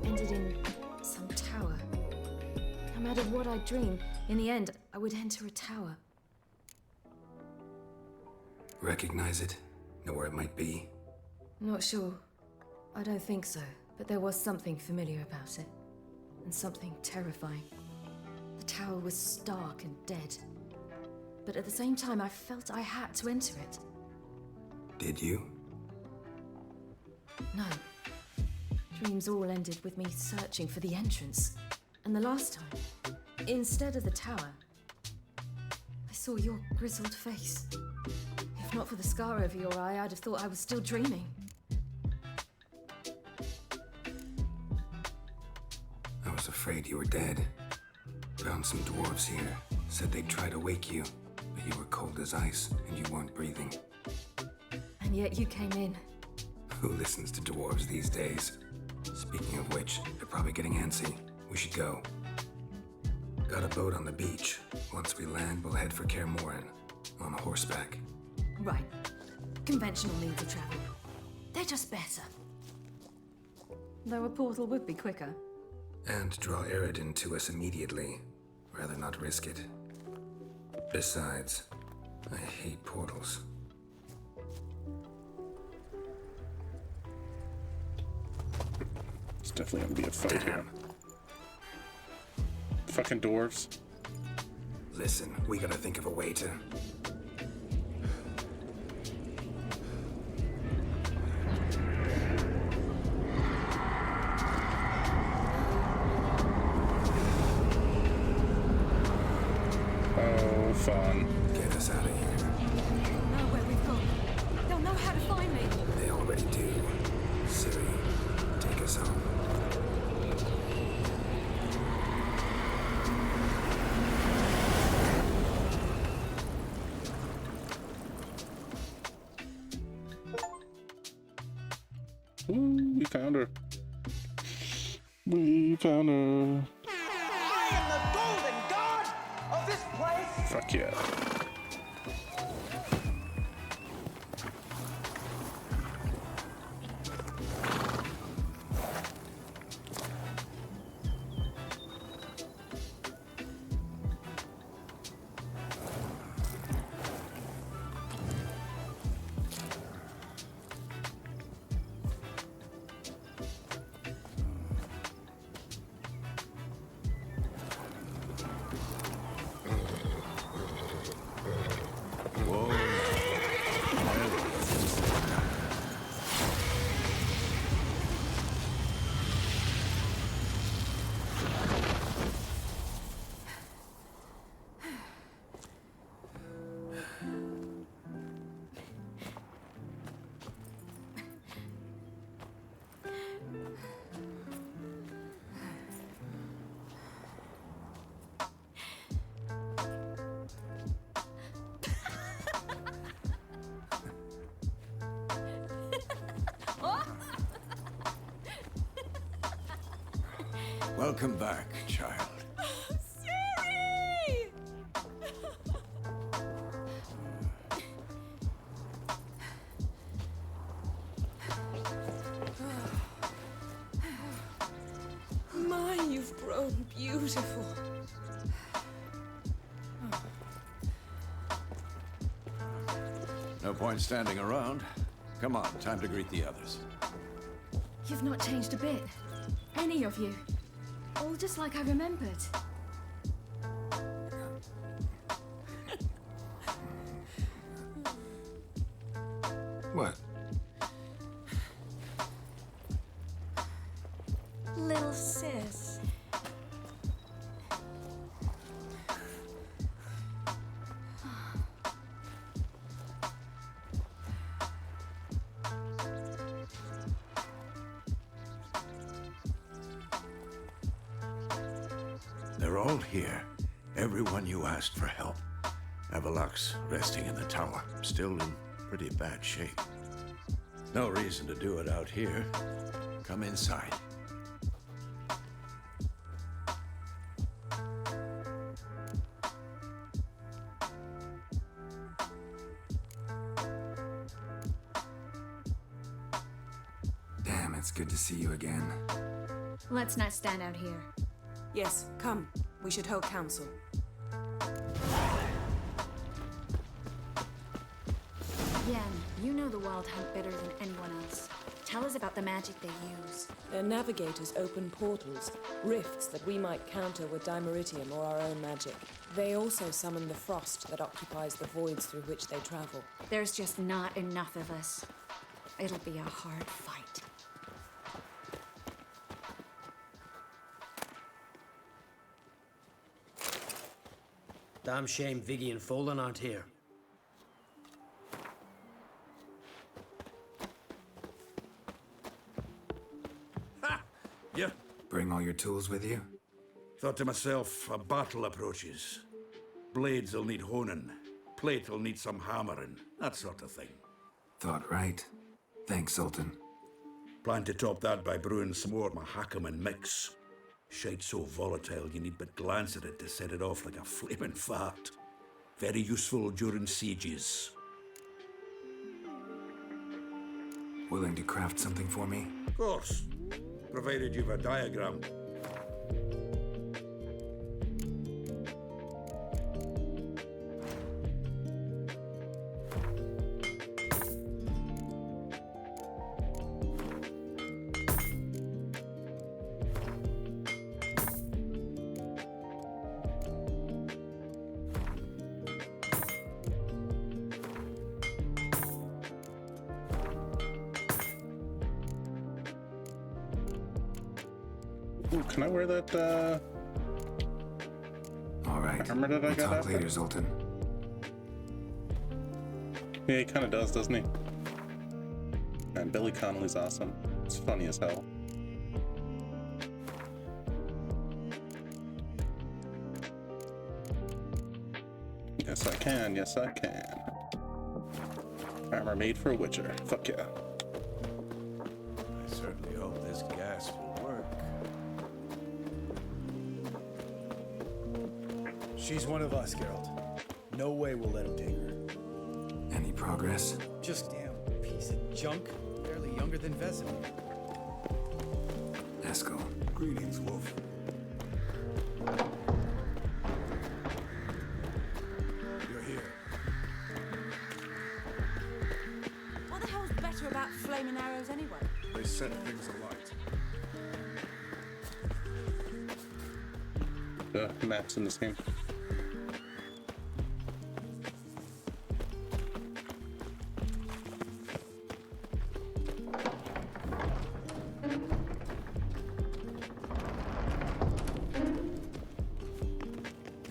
ended in some tower. No matter what I dreamed, in the end, I would enter a tower. Recognize it? Know where it might be? Not sure. I don't think so, but there was something familiar about it. And something terrifying. The tower was stark and dead. But at the same time, I felt I had to enter it. Did you? No. Dreams all ended with me searching for the entrance. And the last time, Instead of the tower, I saw your grizzled face. If not for the scar over your eye, I'd have thought I was still dreaming. I was afraid you were dead. Found some dwarves here. Said they'd try to wake you, but you were cold as ice and you weren't breathing. And yet you came in. Who listens to dwarves these days? Speaking of which, they're probably getting antsy. We should go. Got a boat on the beach. Once we land, we'll head for Kaer Morhen. On horseback. Right. Conventional means of travel. They're just better. Though a portal would be quicker. And draw Eredin to us immediately. Rather not risk it. Besides, I hate portals. It's definitely gonna be a fight here. Fucking dwarves. Listen, we gotta think of a way to... Oh, fun. Get us out of here. They'll know where we've gone. They'll know how to find me. They already do. Ciri, take us home. Ooh, we found her. We found her. I am the golden god of this place! Fuck yeah. Welcome back, child. Ciri! My, you've grown beautiful. No point standing around. Come on, time to greet the others. You've not changed a bit. Any of you. All just like I remembered. What? Little sis. They're all here. Everyone you asked for help. Avalok's resting in the tower, still in pretty bad shape. No reason to do it out here. Come inside. Damn, it's good to see you again. Let's not stand out here. Yes, come. We should hold council. Yen, you know the Wild Hunt better than anyone else. Tell us about the magic they use. Their navigators open portals, rifts that we might counter with Dimeritium or our own magic. They also summon the frost that occupies the voids through which they travel. There's just not enough of us. It'll be a hard fight. Damn shame Viggy and Folan aren't here. Yeah. Bring all your tools with you? Thought to myself, a battle approaches. Blades will need honing. Plate will need some hammering. That sort of thing. Thought right. Thanks, Sultan. Plan to top that by brewing some more Mahakaman mix. Shite so volatile you need but glance at it to set it off like a flaming fart. Very useful during sieges. Willing to craft something for me? Of course. Provided you've a diagram. Ooh, can I wear that, All right. armor that I We'll got talk after? later, Zoltan. Yeah, he kind of does, doesn't he? And Billy Connolly's awesome. It's funny as hell. Yes, I can. Yes, I can. Armor made for a Witcher. Fuck yeah. I certainly hope this gas will work. She's one of us, Geralt. No way we'll let him take her. Any progress? Just damn piece of junk. Barely younger than Vesemir. Eskel. Greetings, Wolf. You're here. What the hell's better about flaming arrows anyway? They set things alight. The maps in this game.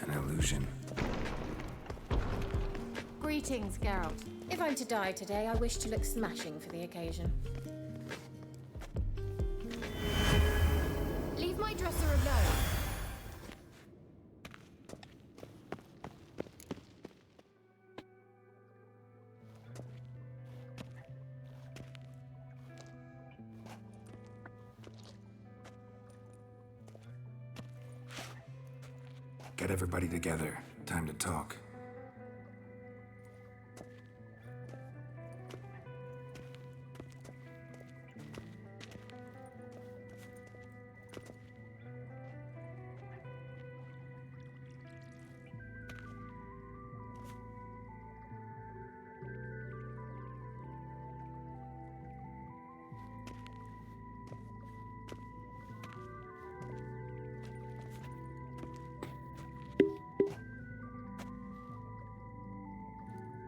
An illusion. Greetings, Geralt. If I'm to die today, I wish to look smashing for the occasion. Leave my dresser alone. Get everybody together. Time to talk.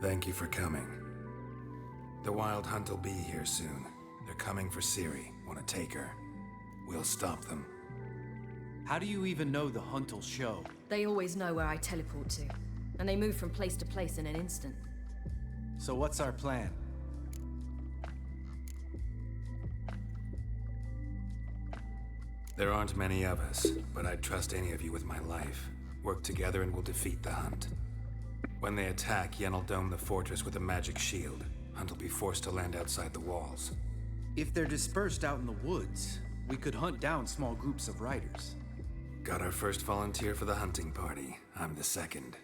Thank you for coming. The Wild Hunt will be here soon. They're coming for Ciri. Want to take her? We'll stop them. How do you even know the hunt will show? They always know where I teleport to, and they move from place to place in an instant. So what's our plan? There aren't many of us, but I'd trust any of you with my life. Work together and we'll defeat the Hunt. When they attack, Yen will dome the fortress with a magic shield. Hunt will be forced to land outside the walls. If they're dispersed out in the woods, we could hunt down small groups of riders. Got our first volunteer for the hunting party. I'm the second.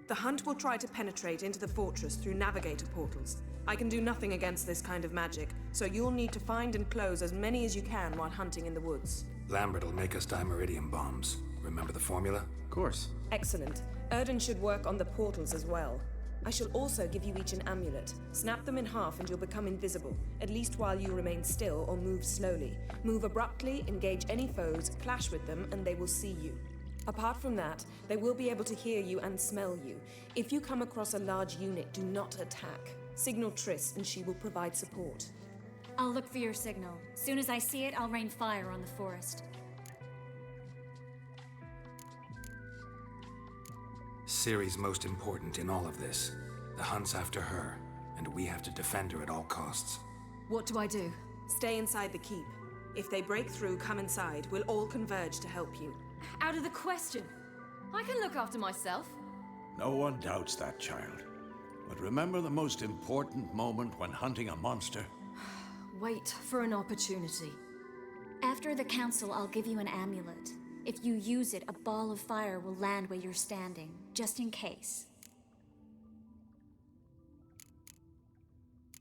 The Hunt will try to penetrate into the fortress through navigator portals. I can do nothing against this kind of magic, so you'll need to find and close as many as you can while hunting in the woods. Lambert will make us dimeridium bombs. Remember the formula? Of course. Excellent. Erden should work on the portals as well. I shall also give you each an amulet. Snap them in half and you'll become invisible, at least while you remain still or move slowly. Move abruptly, engage any foes, clash with them, and they will see you. Apart from that, they will be able to hear you and smell you. If you come across a large unit, do not attack. Signal Triss and she will provide support. I'll look for your signal. Soon as I see it, I'll rain fire on the forest. Ciri's most important in all of this. The hunt's after her, and we have to defend her at all costs. What do I do? Stay inside the keep. If they break through, come inside. We'll all converge to help you. Out of the question. I can look after myself. No one doubts that, child. But remember the most important moment when hunting a monster? Wait for an opportunity. After the council, I'll give you an amulet. If you use it, a ball of fire will land where you're standing, just in case.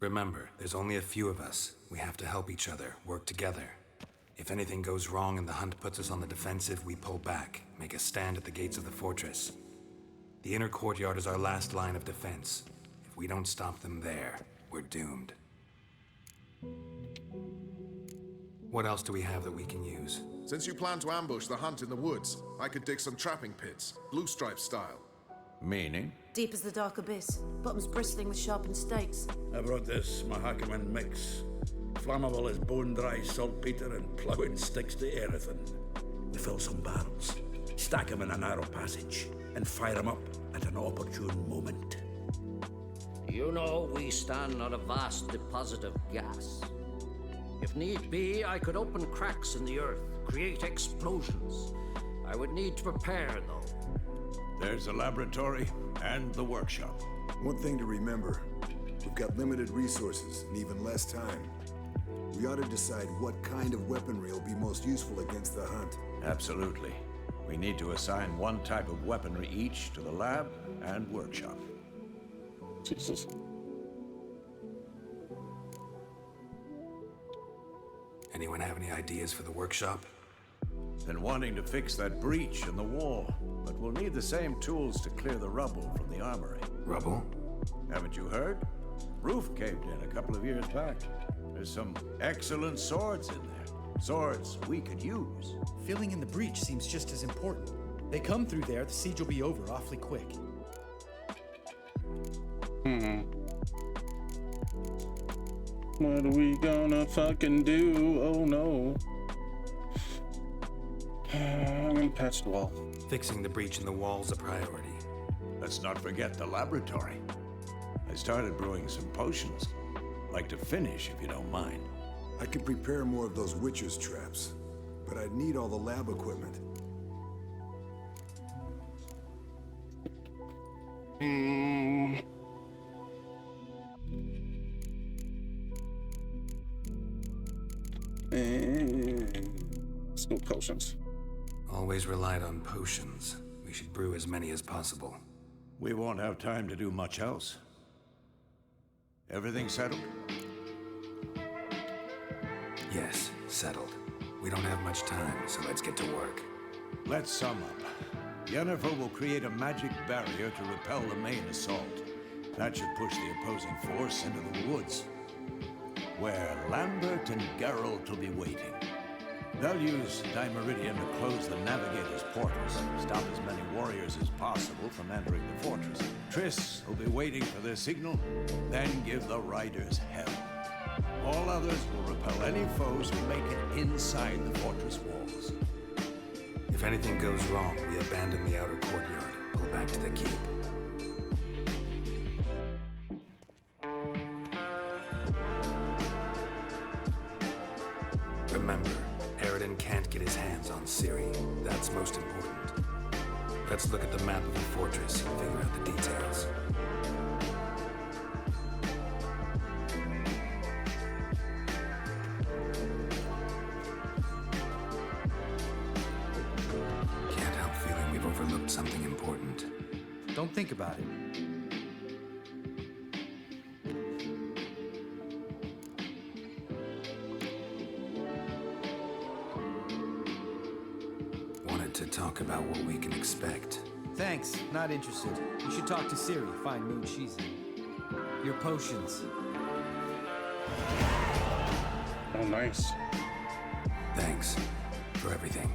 Remember, there's only a few of us. We have to help each other, work together. If anything goes wrong and the hunt puts us on the defensive, we pull back, make a stand at the gates of the fortress. The inner courtyard is our last line of defense. If we don't stop them there, we're doomed. What else do we have that we can use? Since you plan to ambush the hunt in the woods, I could dig some trapping pits, blue stripe style. Meaning? Deep as the dark abyss, bottoms bristling with sharpened stakes. I brought this Mahakaman mix. Flammable as bone-dry saltpeter and ploughing sticks to anything. We fill some barrels, stack them in a narrow passage, and fire them up at an opportune moment. You know, we stand on a vast deposit of gas. If need be, I could open cracks in the earth, create explosions. I would need to prepare, though. There's the laboratory and the workshop. One thing to remember, we've got limited resources and even less time. We ought to decide what kind of weaponry will be most useful against the hunt. Absolutely. We need to assign one type of weaponry each to the lab and workshop. Jesus. Anyone have any ideas for the workshop? Been wanting to fix that breach in the wall, but we'll need the same tools to clear the rubble from the armory. Rubble? Haven't you heard? Roof caved in a couple of years back. There's some excellent swords in there. Swords we could use. Filling in the breach seems just as important. They come through there, the siege will be over awfully quick. What are we gonna fucking do? Oh no. I'm gonna patch the wall. Fixing the breach in the wall's a priority. Let's not forget the laboratory. I started brewing some potions. Like to finish, if you don't mind. I could prepare more of those Witcher's traps, but I'd need all the lab equipment. Let's go potions. Always relied on potions. We should brew as many as possible. We won't have time to do much else. Everything settled? Yes, settled. We don't have much time, so let's get to work. Let's sum up. Yennefer will create a magic barrier to repel the main assault. That should push the opposing force into the woods, where Lambert and Geralt will be waiting. They'll use Dimeridian to close the Navigator's portals, stop as many warriors as possible from entering the fortress. Triss will be waiting for their signal, then give the riders hell. All others will repel any foes who make it inside the fortress walls. If anything goes wrong, we abandon the outer courtyard, go back to the keep. Remember, Eredin can't get his hands on Ciri. That's most important. Let's look at the map of the fortress and figure out the details. Can't help feeling we've overlooked something important. Don't think about it. Wanted to talk about what we can expect. Thanks, not interested. You should talk to Ciri, find mood she's in. Your potions. Oh, nice. Thanks for everything.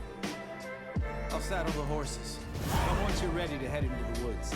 I'll saddle the horses. Come once you're ready to head into the woods.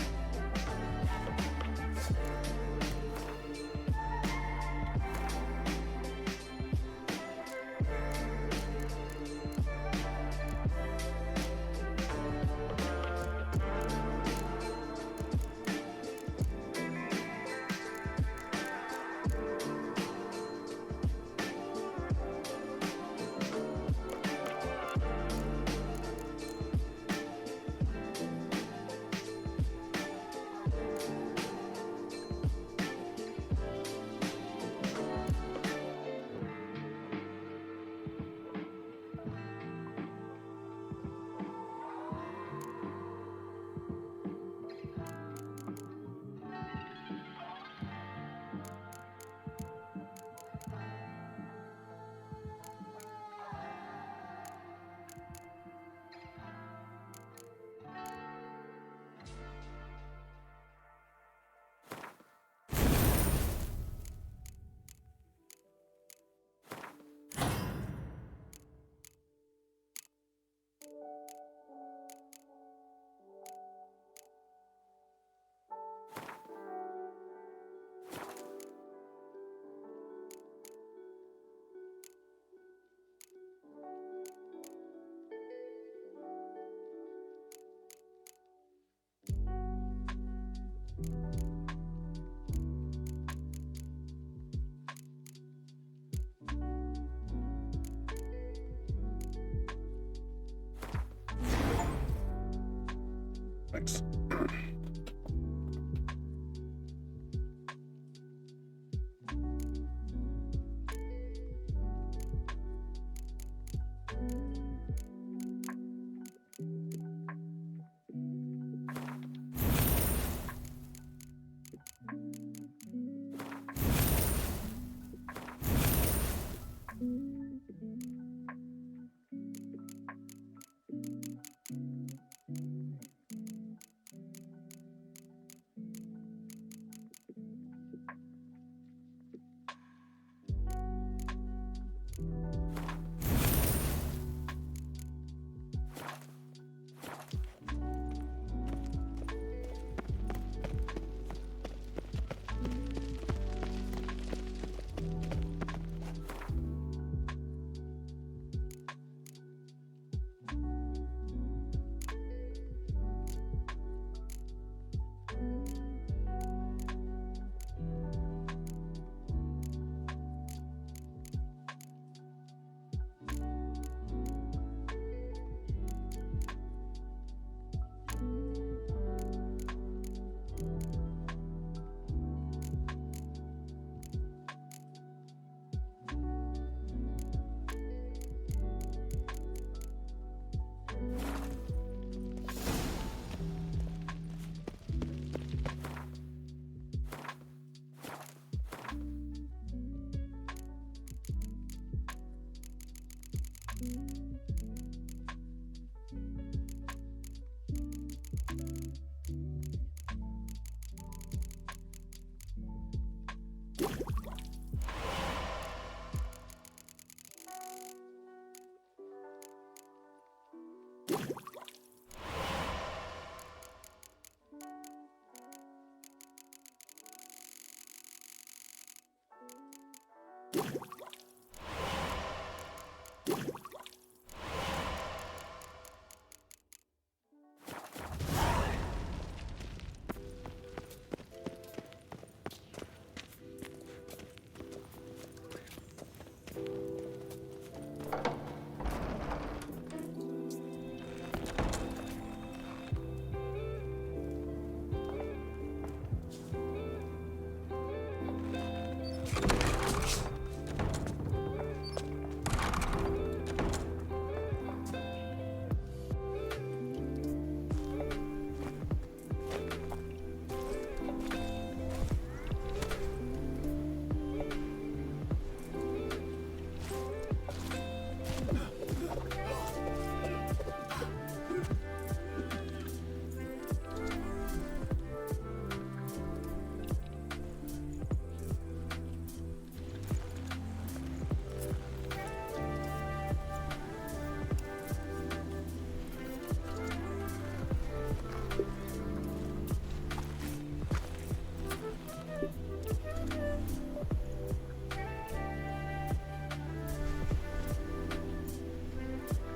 Thanks.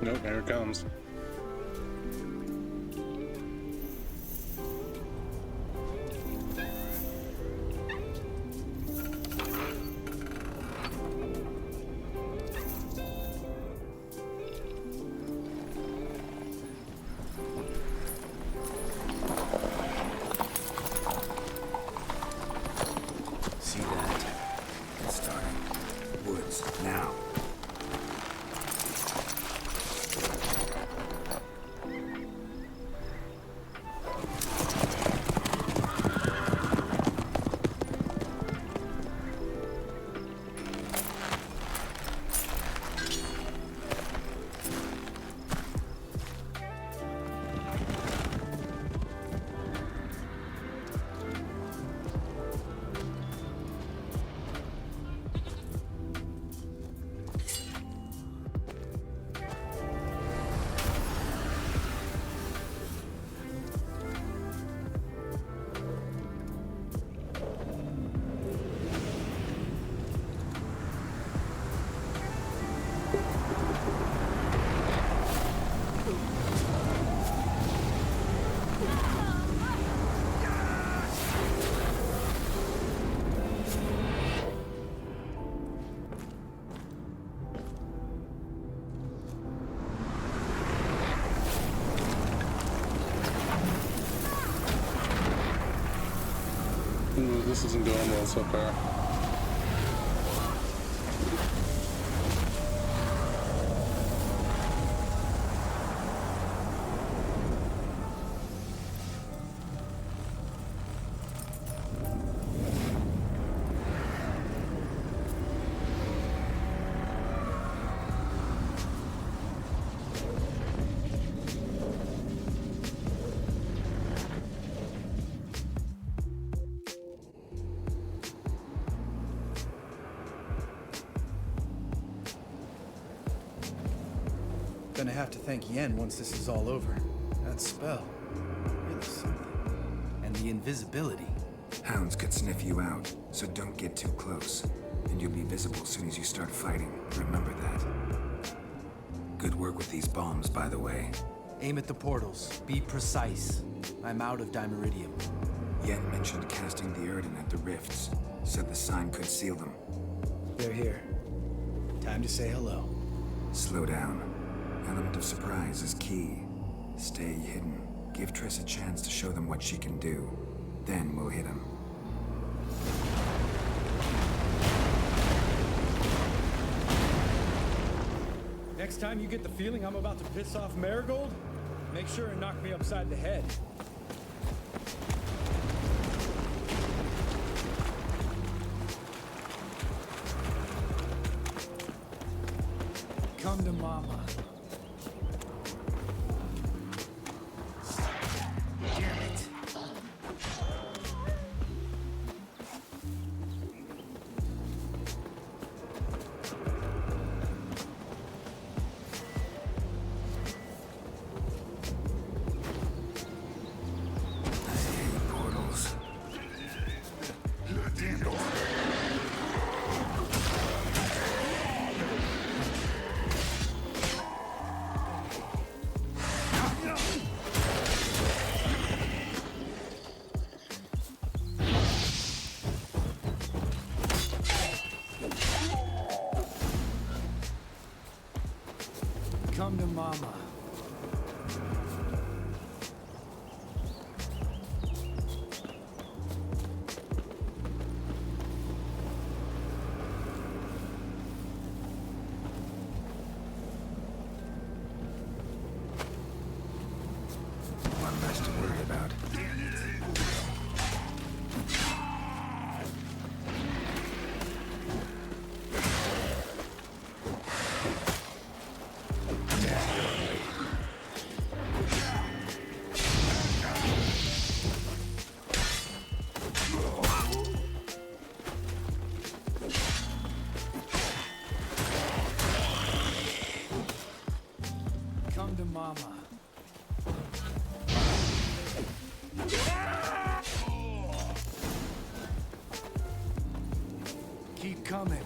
Nope, here it comes. See that? It's starting. Woods, now. this isn't going well so far. Gonna have to thank Yen once this is all over. That spell, really something. And the invisibility. Hounds could sniff you out, so don't get too close. And you'll be visible as soon as you start fighting. Remember that. Good work with these bombs, by the way. Aim at the portals. Be precise. I'm out of Dimeridium. Yen mentioned casting the Erden at the rifts. Said the sign could seal them. They're here. Time to say hello. Slow down. Element of surprise is key. Stay hidden. Give Triss a chance to show them what she can do. Then we'll hit them. Next time you get the feeling I'm about to piss off Marigold, make sure and knock me upside the head. Come to mama. Damn it. Portals. Damn it. Come to mama. One less to worry about. Come to mama. Keep coming.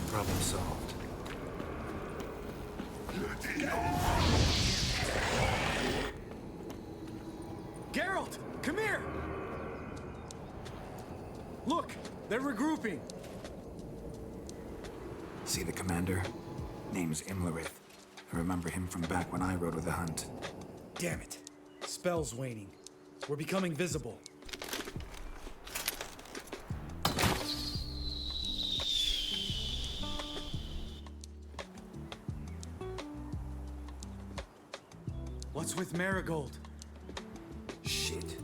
Problem solved. Geralt, come here! Look, they're regrouping. See the commander? Name's Imlerith. I remember him from back when I rode with the hunt. Damn it. Spell's waning. We're becoming visible. What's with Marigold? Shit.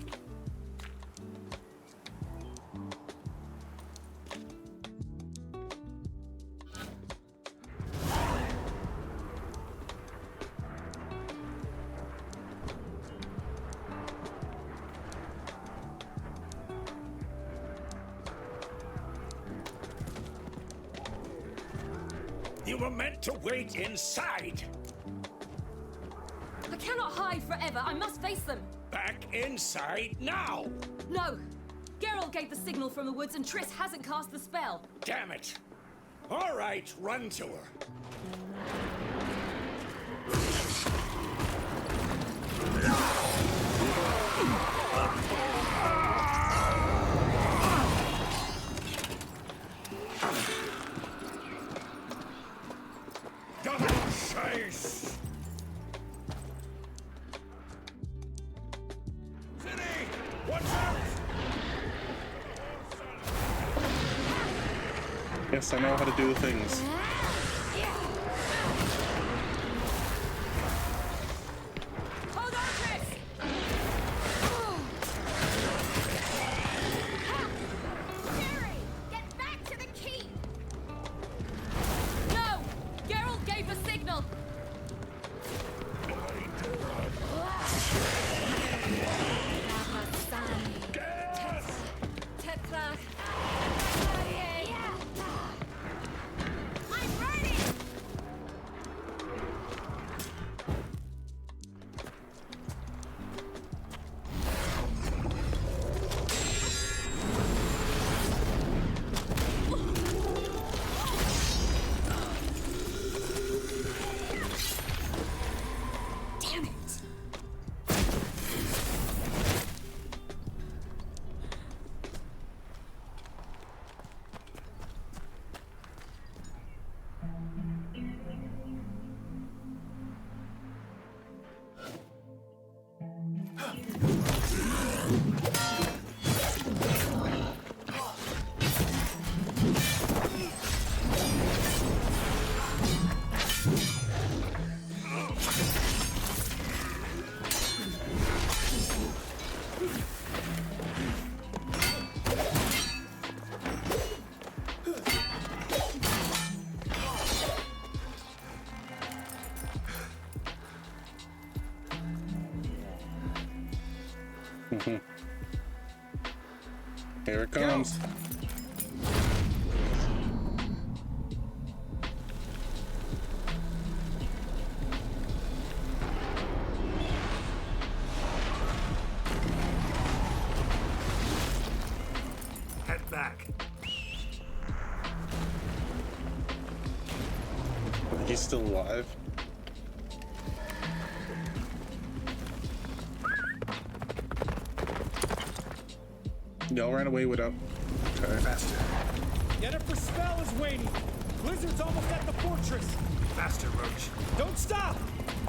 You were meant to wait inside. I cannot hide forever. I must face them. Back inside now. No. Geralt gave the signal from the woods and Triss hasn't cast the spell. Damn it. All right, run to her. Double chase! Yes, I know how to do things. Hold on, Chris! Jerry, get back to the keep! No! Geralt gave a signal! Tetra. I'm ready! Damn it! Here it comes. Head back. He's still alive. Y'all ran away without. Okay. Faster. Yennefer's spell is waning. Blizzard's almost at the fortress. Faster, Roach. Don't stop!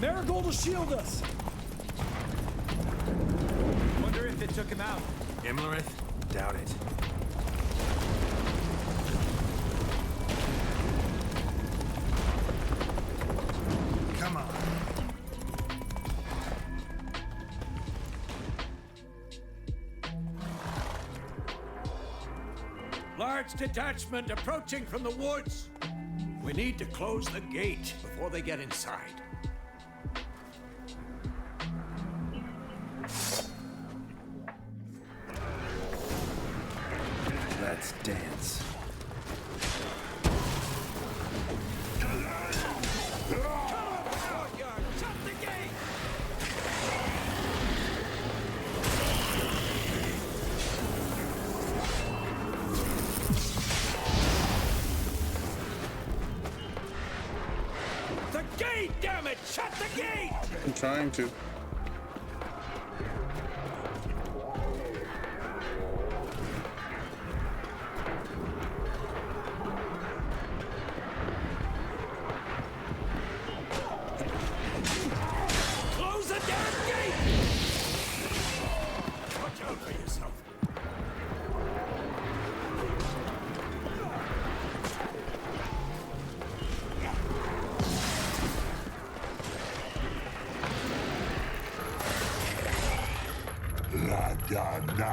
Marigold will shield us. Wonder if it took him out. Imlerith? Doubt it. Come on. Large detachment approaching from the woods. We need to close the gate before they get inside. Let's dance. The gate, damn it! Shut the gate! I'm trying to. Close the damn gate! Watch out for yourself. La Dana.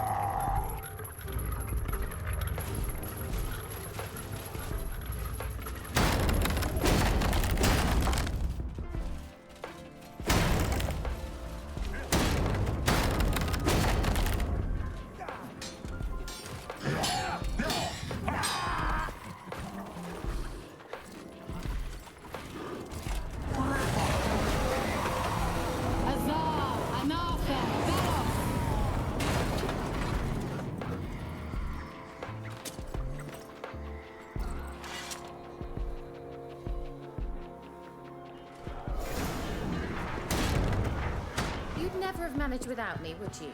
You'd never have managed without me, would you?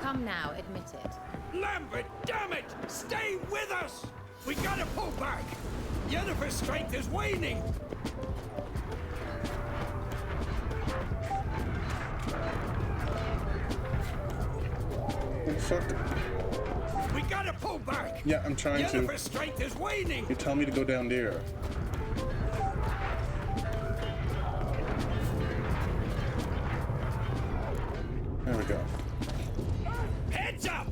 Come now, admit it. Lambert, damn it! Stay with us! We gotta pull back! Yennefer's strength is waning! fuck? We gotta pull back. Yeah, I'm trying to. Yennefer's strength is waning. You tell me to go down there. There we go. Heads up.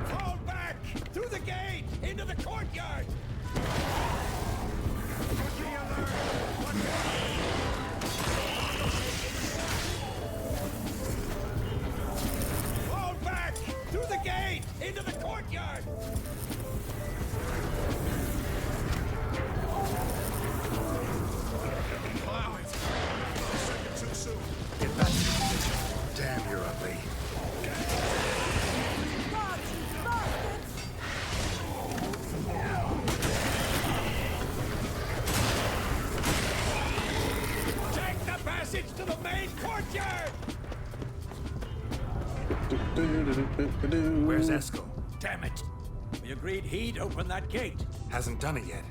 Fall back through the gate into the courtyard. Fall back through the gate into the courtyard. Too soon. Get back to your position. Damn, you're ugly. Take the passage to the main courtyard. Where's Eskel? Damn it. We agreed he'd open that gate. Hasn't done it yet.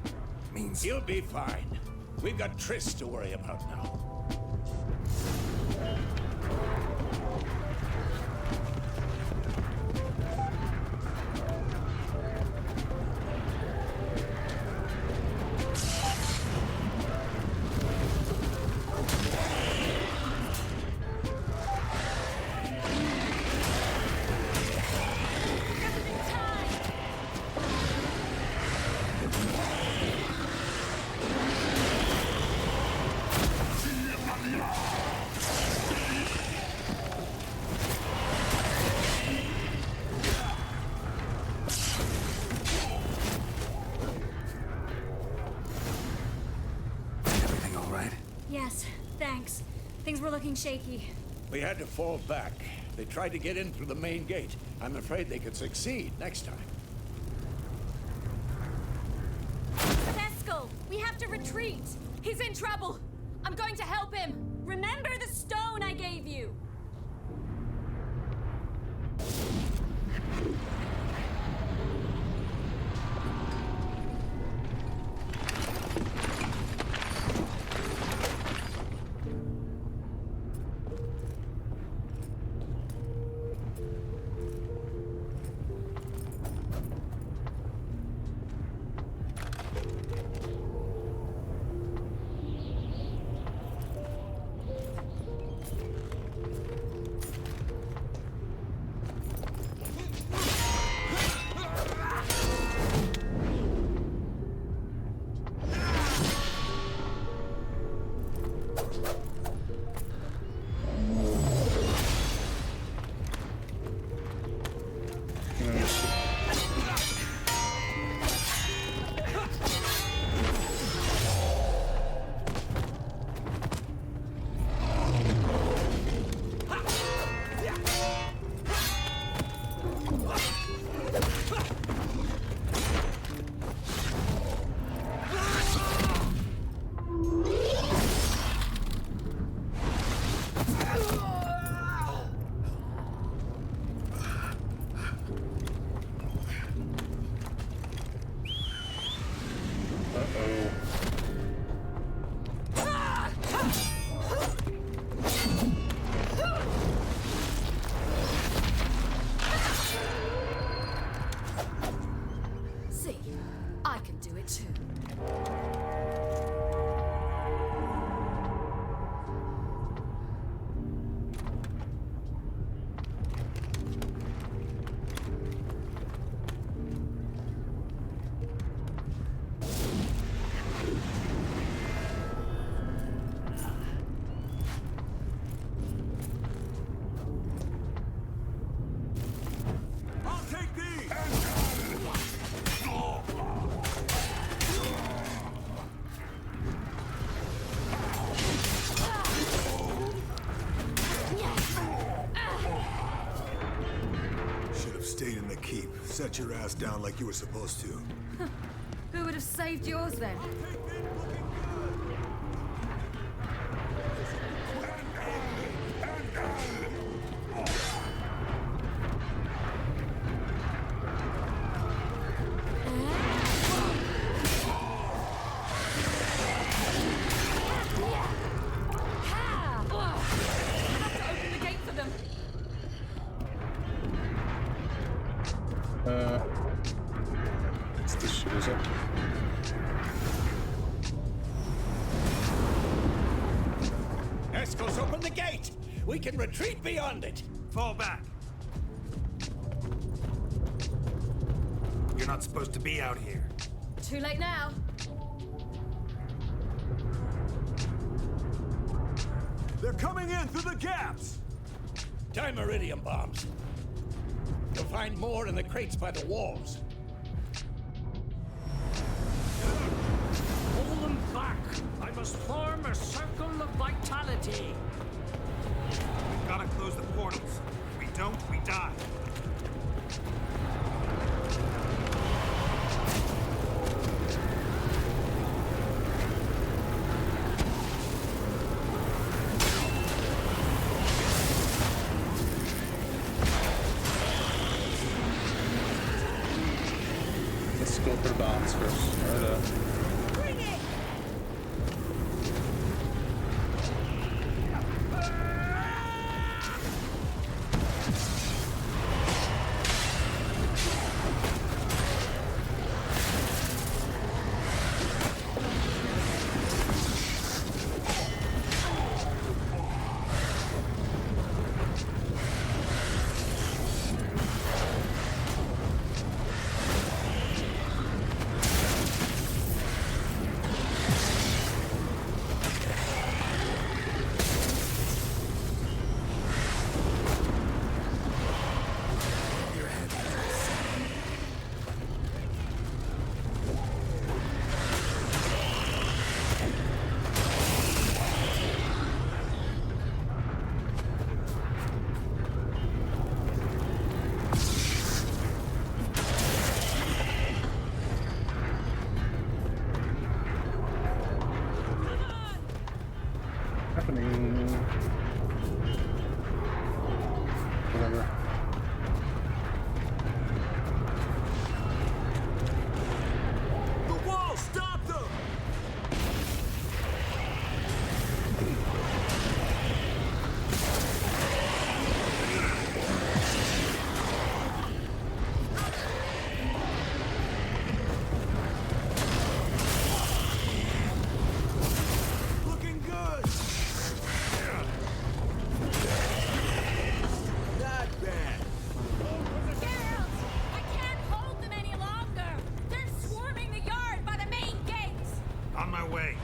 Means He'll be fine. We've got Triss to worry about now. everything all right? Yes, thanks. Things were looking shaky. We had to fall back. They tried to get in through the main gate. I'm afraid they could succeed next time. Eskel, we have to retreat. He's in trouble. I'm going to help him. Remember the stone I gave you. See, I can do it too. I'll take these! Should have stayed in the keep. Set your ass down like you were supposed to. Who would have saved yours then? This shit is up. Escos, open the gate! We can retreat beyond it! Fall back. You're not supposed to be out here. Too late now. They're coming in through the gaps! Time iridium bombs. You'll find more in the crates by the walls. Hold them back! I must form a circle of vitality! We've gotta close the portals. If we don't, we die. Let's go for the bombs first. Bring it! Happening. Whatever. The wall! Stop them! Looking good! Not bad. Geralt! I can't hold them any longer! They're swarming the yard by the main gates! On my way.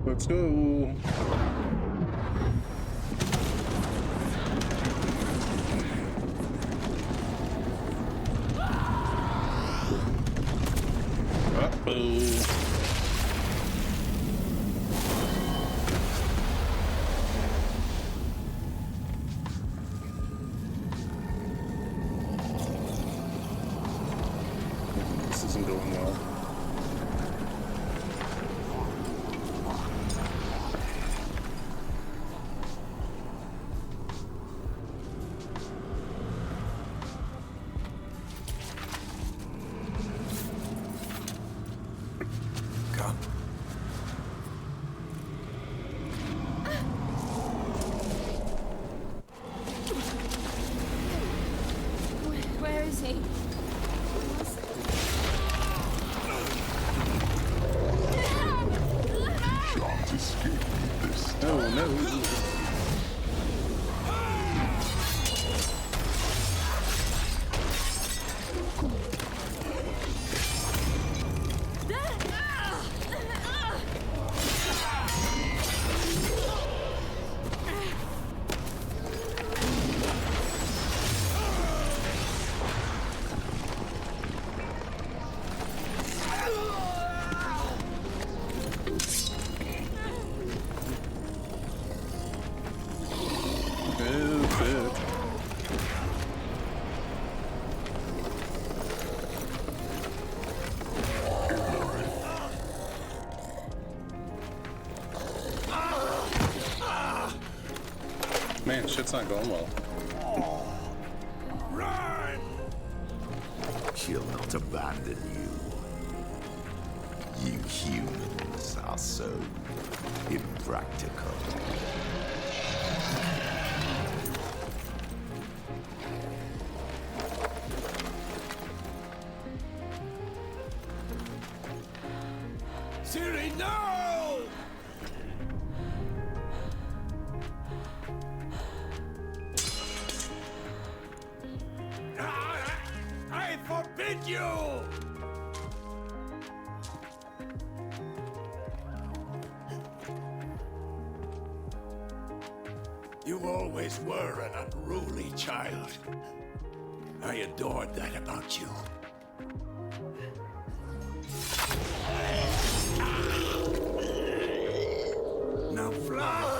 Let's go. Uh-oh. This isn't going well. Come. Where is he? Shan't escape me this time. Oh no. Man, shit's not going well. Run! She'll not abandon you. You humans are so impractical. Ciri, no! I forbid you! You always were an unruly child. I adored that about you. Now fly!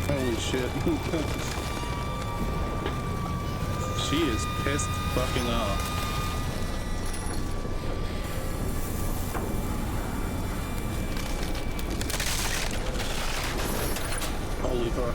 Holy shit. She is pissed fucking off. Holy fuck.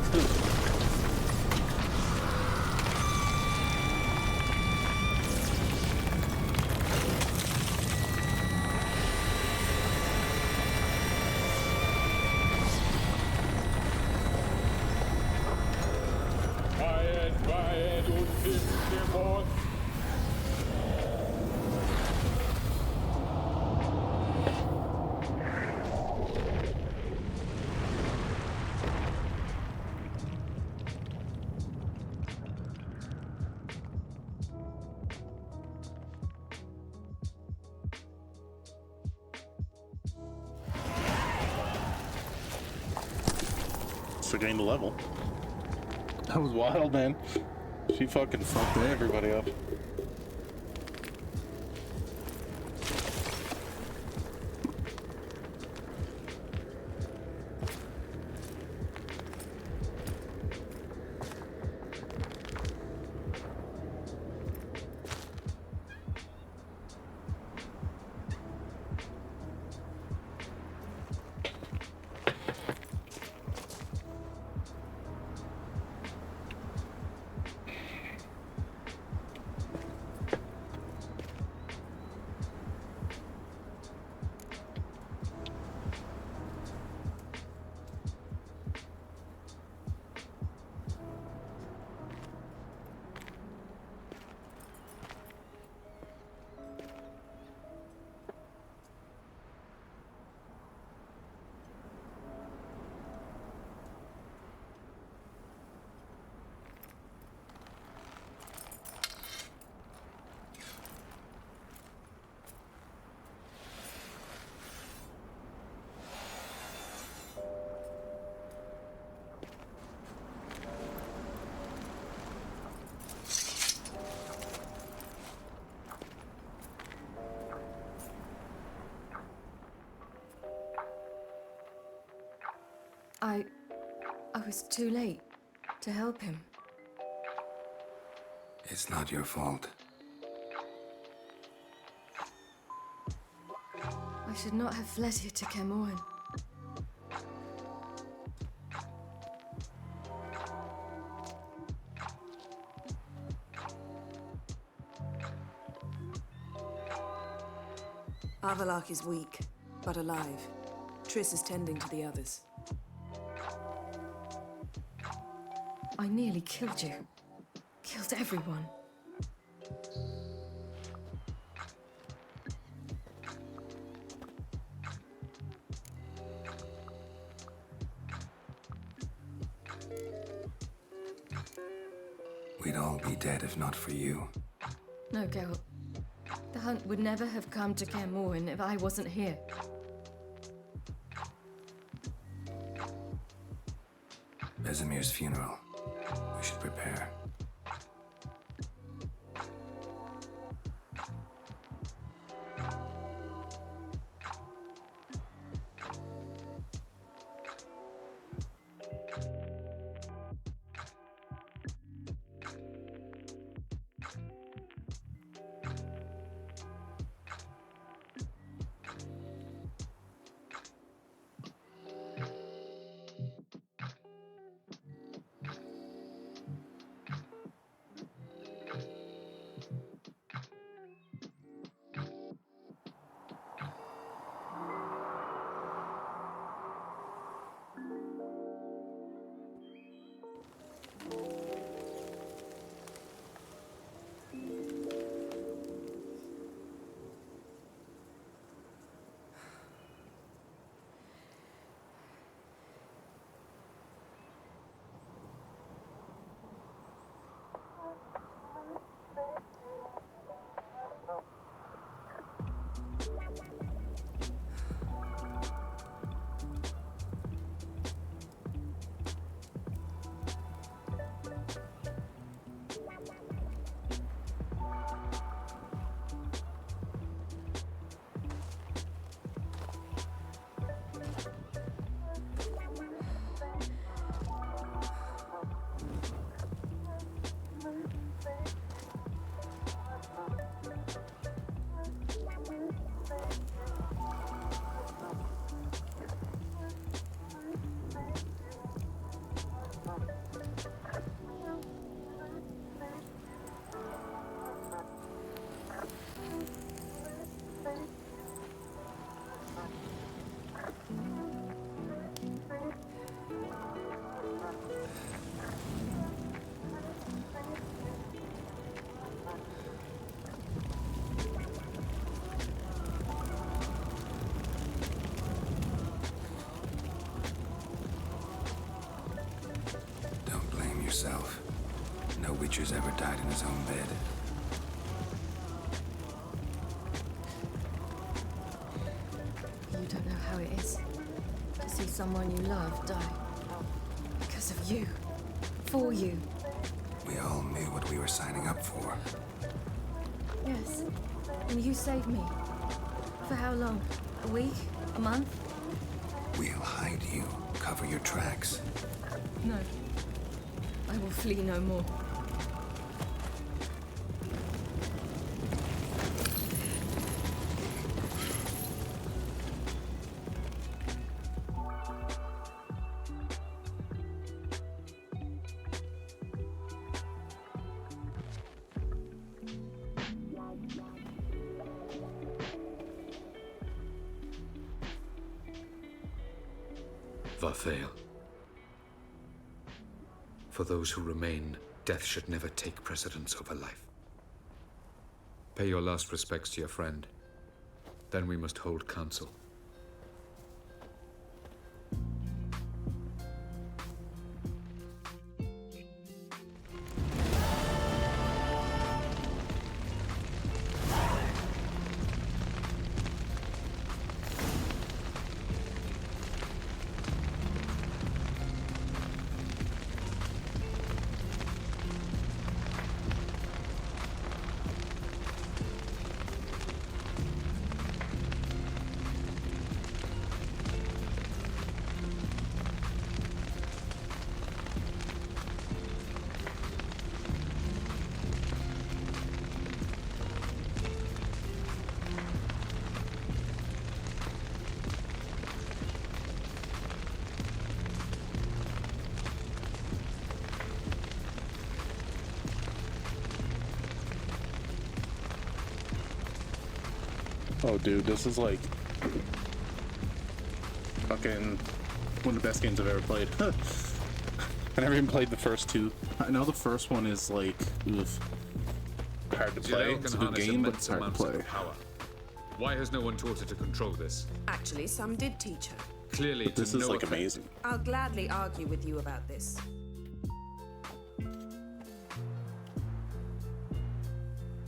To gain the level. That was wild, man. She fucking fucked everybody up. I was too late to help him. It's not your fault. I should not have fled here to Kermoran. Avallac'h is weak. but alive. Triss is tending to the others. I nearly killed you. Killed everyone. We'd all be dead if not for you. No, Geralt. The hunt would never have come to Kaer Morhen if I wasn't here. Vesemir's funeral. We should prepare. Yourself. No Witcher's ever died in his own bed. You don't know how it is to see someone you love die. Because of you. For you. We all knew what we were signing up for. Yes. And you saved me. For how long? A week? A month? We'll hide you. Cover your tracks. No. I will flee no more. Varthael. For those who remain, death should never take precedence over life. Pay your last respects to your friend. Then we must hold council. Oh, dude, this is like Fucking one of the best games I've ever played. I never even played the first two. I know the first one is like, oof, hard to play. It's a good game, but it's hard to play. Why has no one taught her to control this? Actually, some did teach her. Clearly, but this is like amazing. I'll gladly argue with you about this.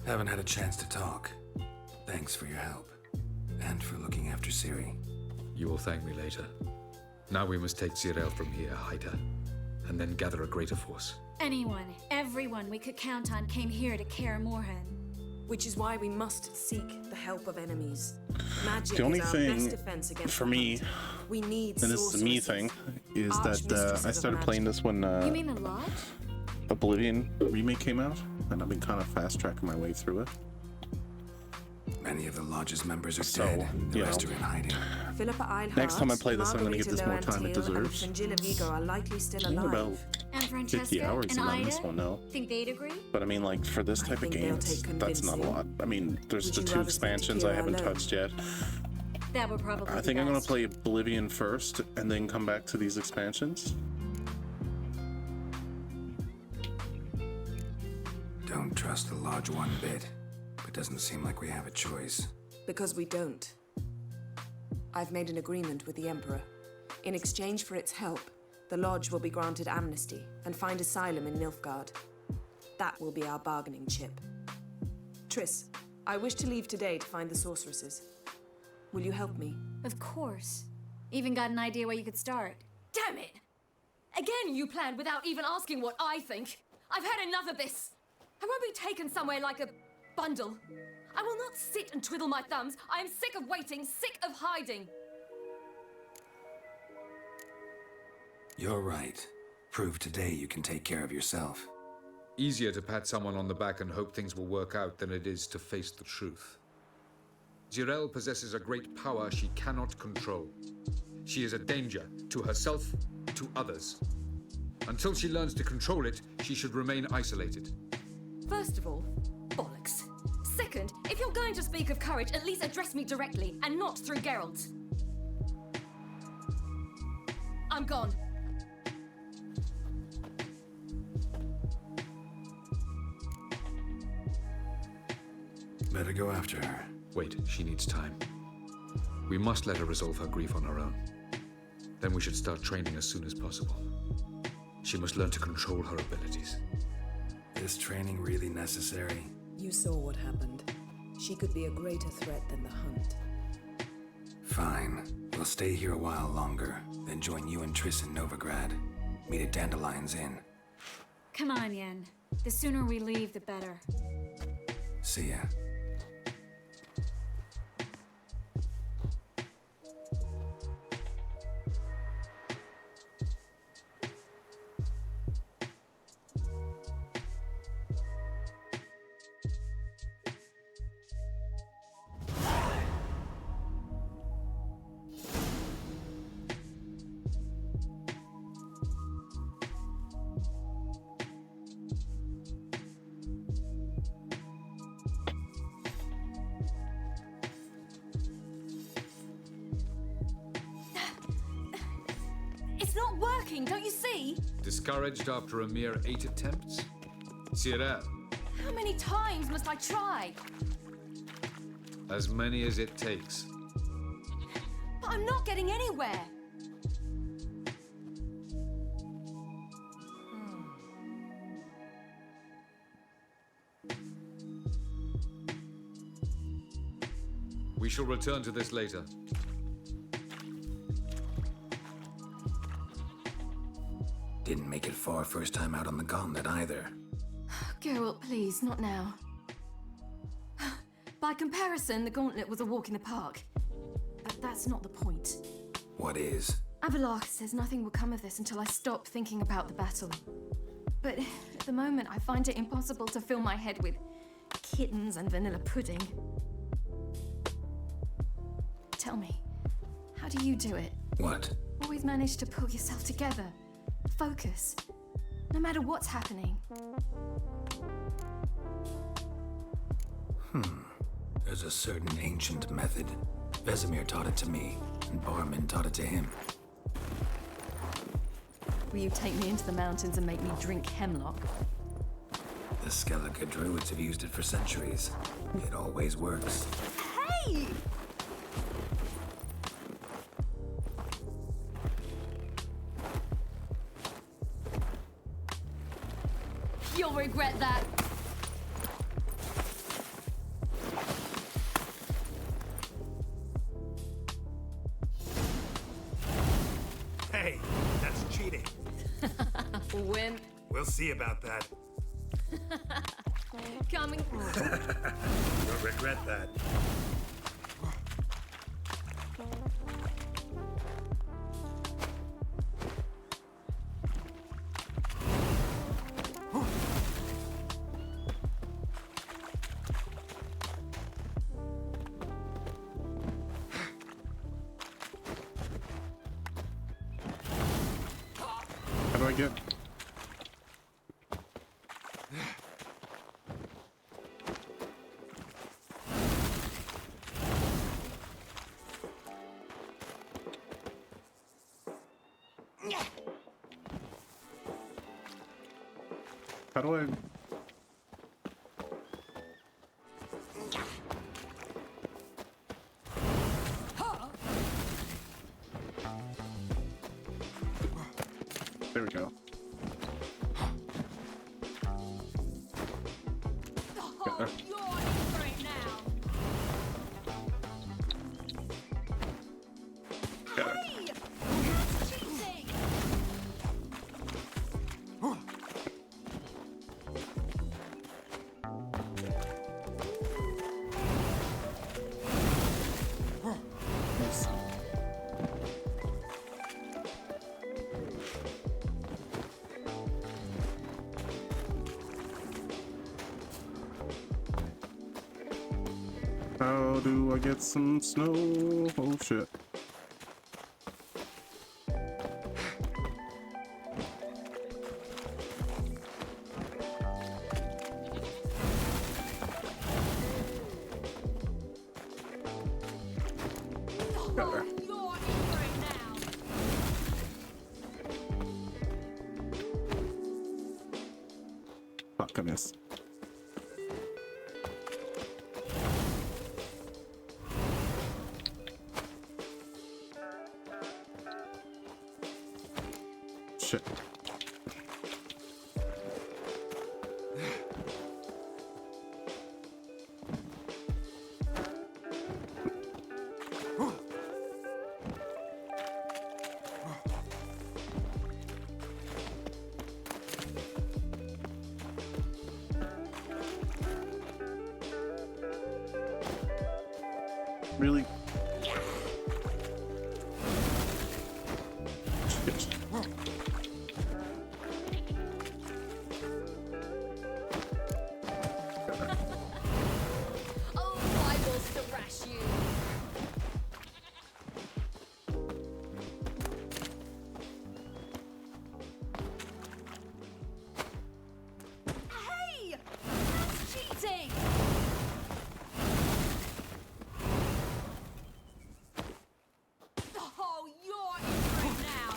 Haven't had a chance to talk. Thanks for your help. And for looking after Ciri. You will thank me later. Now we must take Zirael from here, hide her, and then gather a greater force. Anyone, everyone we could count on came here to Kaer Morhen. Which is why we must seek the help of enemies. Magic the only is our thing best defense against for me, we need and this is a me thing, is that I started playing this when You mean the Lodge? Oblivion remake came out, and I've been kind of fast-tracking my way through it. Many of the Lodge's members are dead. The rest are in hiding. Philippa Eilhart, Next time I play this, I'm going to give this more time it Margarita deserves. and Fringilla Vigo are likely still About alive. And 50 Francesca hours and on Ida? this one now. Think they'd agree? But I mean, like, for this type of game, that's not a lot. I mean, there's the 2 expansions I haven't touched yet. That would probably I think be I'm going to best. play Oblivion first, and then come back to these expansions. Don't trust the Lodge one bit. It doesn't seem like we have a choice. Because we don't. I've made an agreement with the Emperor. In exchange for its help, the Lodge will be granted amnesty and find asylum in Nilfgaard. That will be our bargaining chip. Triss, I wish to leave today to find the sorceresses. Will you help me? Of course. Even got an idea where you could start. Damn it! Again, you planned without even asking what I think. I've had enough of this. I won't be taken somewhere like a bundle. I will not sit and twiddle my thumbs. I am sick of waiting, sick of hiding. You're right. Prove today you can take care of yourself. Easier to pat someone on the back and hope things will work out than it is to face the truth. Zirael possesses a great power she cannot control. She is a danger to herself, to others. Until she learns to control it, she should remain isolated. First of all, bollocks. Second, if you're going to speak of courage, at least address me directly and not through Geralt. I'm gone. Better go after her. Wait, she needs time. We must let her resolve her grief on her own. Then we should start training as soon as possible. She must learn to control her abilities. Is training really necessary? You saw what happened. She could be a greater threat than the Hunt. Fine. We'll stay here a while longer, then join you and Triss in Novigrad. Meet at Dandelion's Inn. Come on, Yen. The sooner we leave, the better. See ya. It's not working, don't you see? Discouraged after a mere 8 attempts? Zirael, How many times must I try? as many as it takes. But I'm not getting anywhere. We shall return to this later. Didn't make it far first time out on the gauntlet either. Geralt, please, not now. By comparison, the gauntlet was a walk in the park. But that's not the point. What is? Avallac'h says nothing will come of this until I stop thinking about the battle. But at the moment, I find it impossible to fill my head with kittens and vanilla pudding. Tell me, how do you do it? What? Always manage to pull yourself together. Focus. No matter what's happening. There's a certain ancient method. Vesemir taught it to me. and Barman taught it to him. Will you take me into the mountains and make me drink hemlock? The Skellige druids have used it for centuries. It always works. Hey! You'll regret that. Hey, that's cheating. Wimp. We'll see about that. Coming. You'll regret that. How do I get? How do I? There we go. Got her. Got her. Nice. How do I get some snow? Oh shit. Got her. Fuck, I missed. Shit. Really? Shit. Oh, I will thrash you. Hey! That's cheating! Oh, you're in for it now.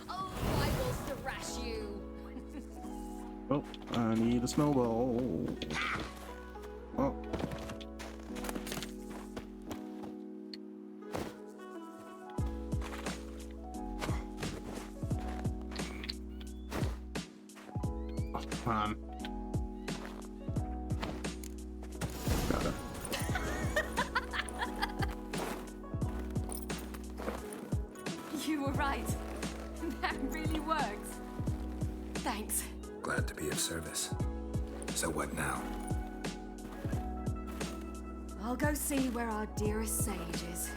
Oh, I will thrash you. Oh, I need a snowball. Oh. Oh, come on. Got it. You were right. That really worked. Thanks. Glad to be of service. So what now? I'll go see where our dearest sage is.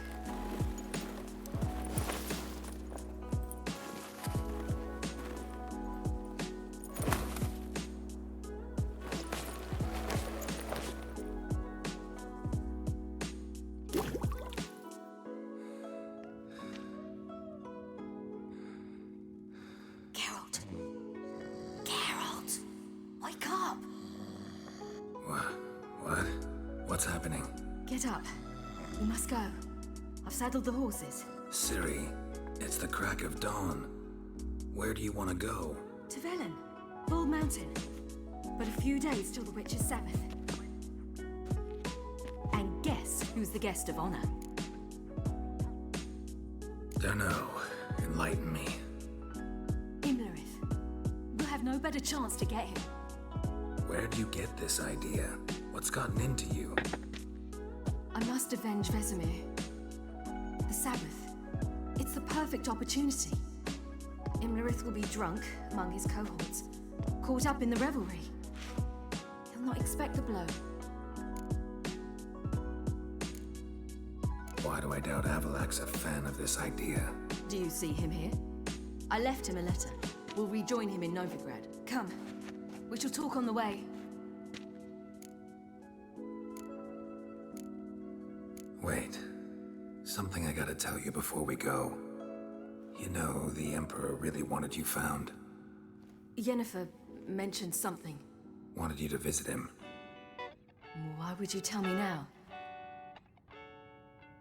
Geralt. Geralt. Wake what? What's happening? Get up. We must go. I've saddled the horses. Ciri, it's the crack of dawn. Where do you want to go? To Velen. Bull Mountain. But a few days till the Witch's Sabbath. And guess who's the guest of honor? Dunno. Enlighten me. Imlerith. We'll have no better chance to get him. Where do you get this idea? What's gotten into you? I must avenge Vesemir. The Sabbath. It's the perfect opportunity. Imlerith will be drunk among his cohorts, caught up in the revelry. He'll not expect the blow. Why do I doubt Avalak's a fan of this idea? Do you see him here? I left him a letter. We'll rejoin him in Novigrad. Come. We shall talk on the way. Wait. Something I gotta tell you before we go. You know, the Emperor really wanted you found. Yennefer mentioned something. Wanted you to visit him. Why would you tell me now?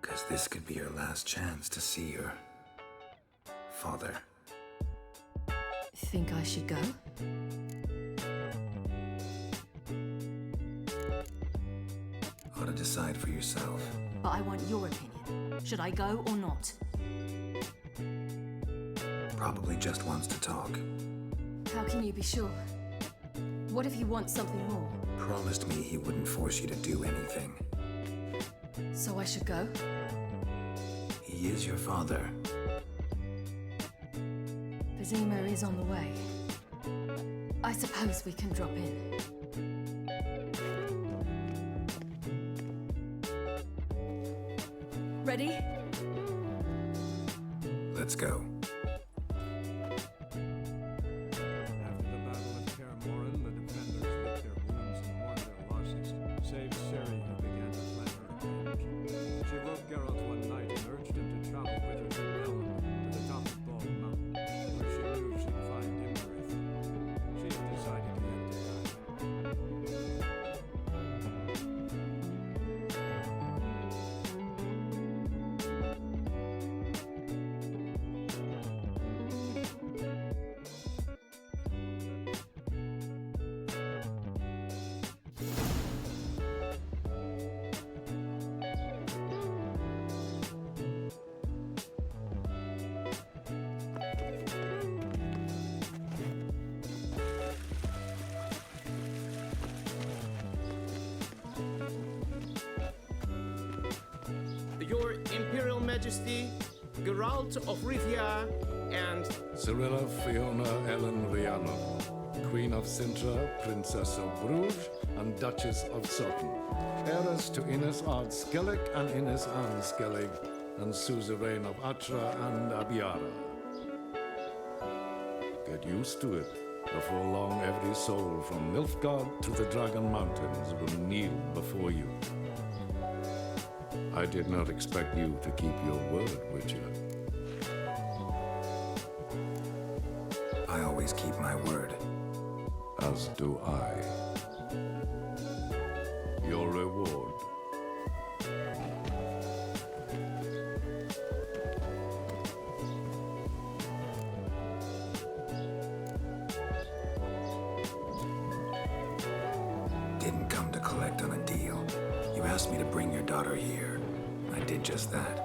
Because this could be your last chance to see your father. Think I should go? Ought to decide for yourself. But I want your opinion. Should I go or not? Probably just wants to talk. How can you be sure? What if he wants something more? Promised me he wouldn't force you to do anything. So I should go? He is your father. Vizima is on the way. I suppose we can drop in. Ready? Let's go. After the Battle of Kaer Morhen, the defenders licked their wounds and mourned their losses, save Ciri, who began to plan her revenge. She woke Geralt one night and urged him to travel with her to Velen, to the top of Bald Mountain, where she knew she'd find Imlerith. She had decided he had to die. Your Imperial Majesty, Geralt of Rivia, and Cirilla Fiona Ellen Rhiannon, Queen of Sintra, Princess of Bruges, and Duchess of Sutton, heiress to Innes Ard Skellig and Innes Anne Skellig, and suzerain of Atra and Abiara. Get used to it. Before long, every soul from Nilfgaard to the Dragon Mountains will kneel before you. I did not expect you to keep your word, Witcher. I always keep my word. As do I. Your reward. Didn't come to collect on a deal. You asked me to bring your daughter here. I did just that.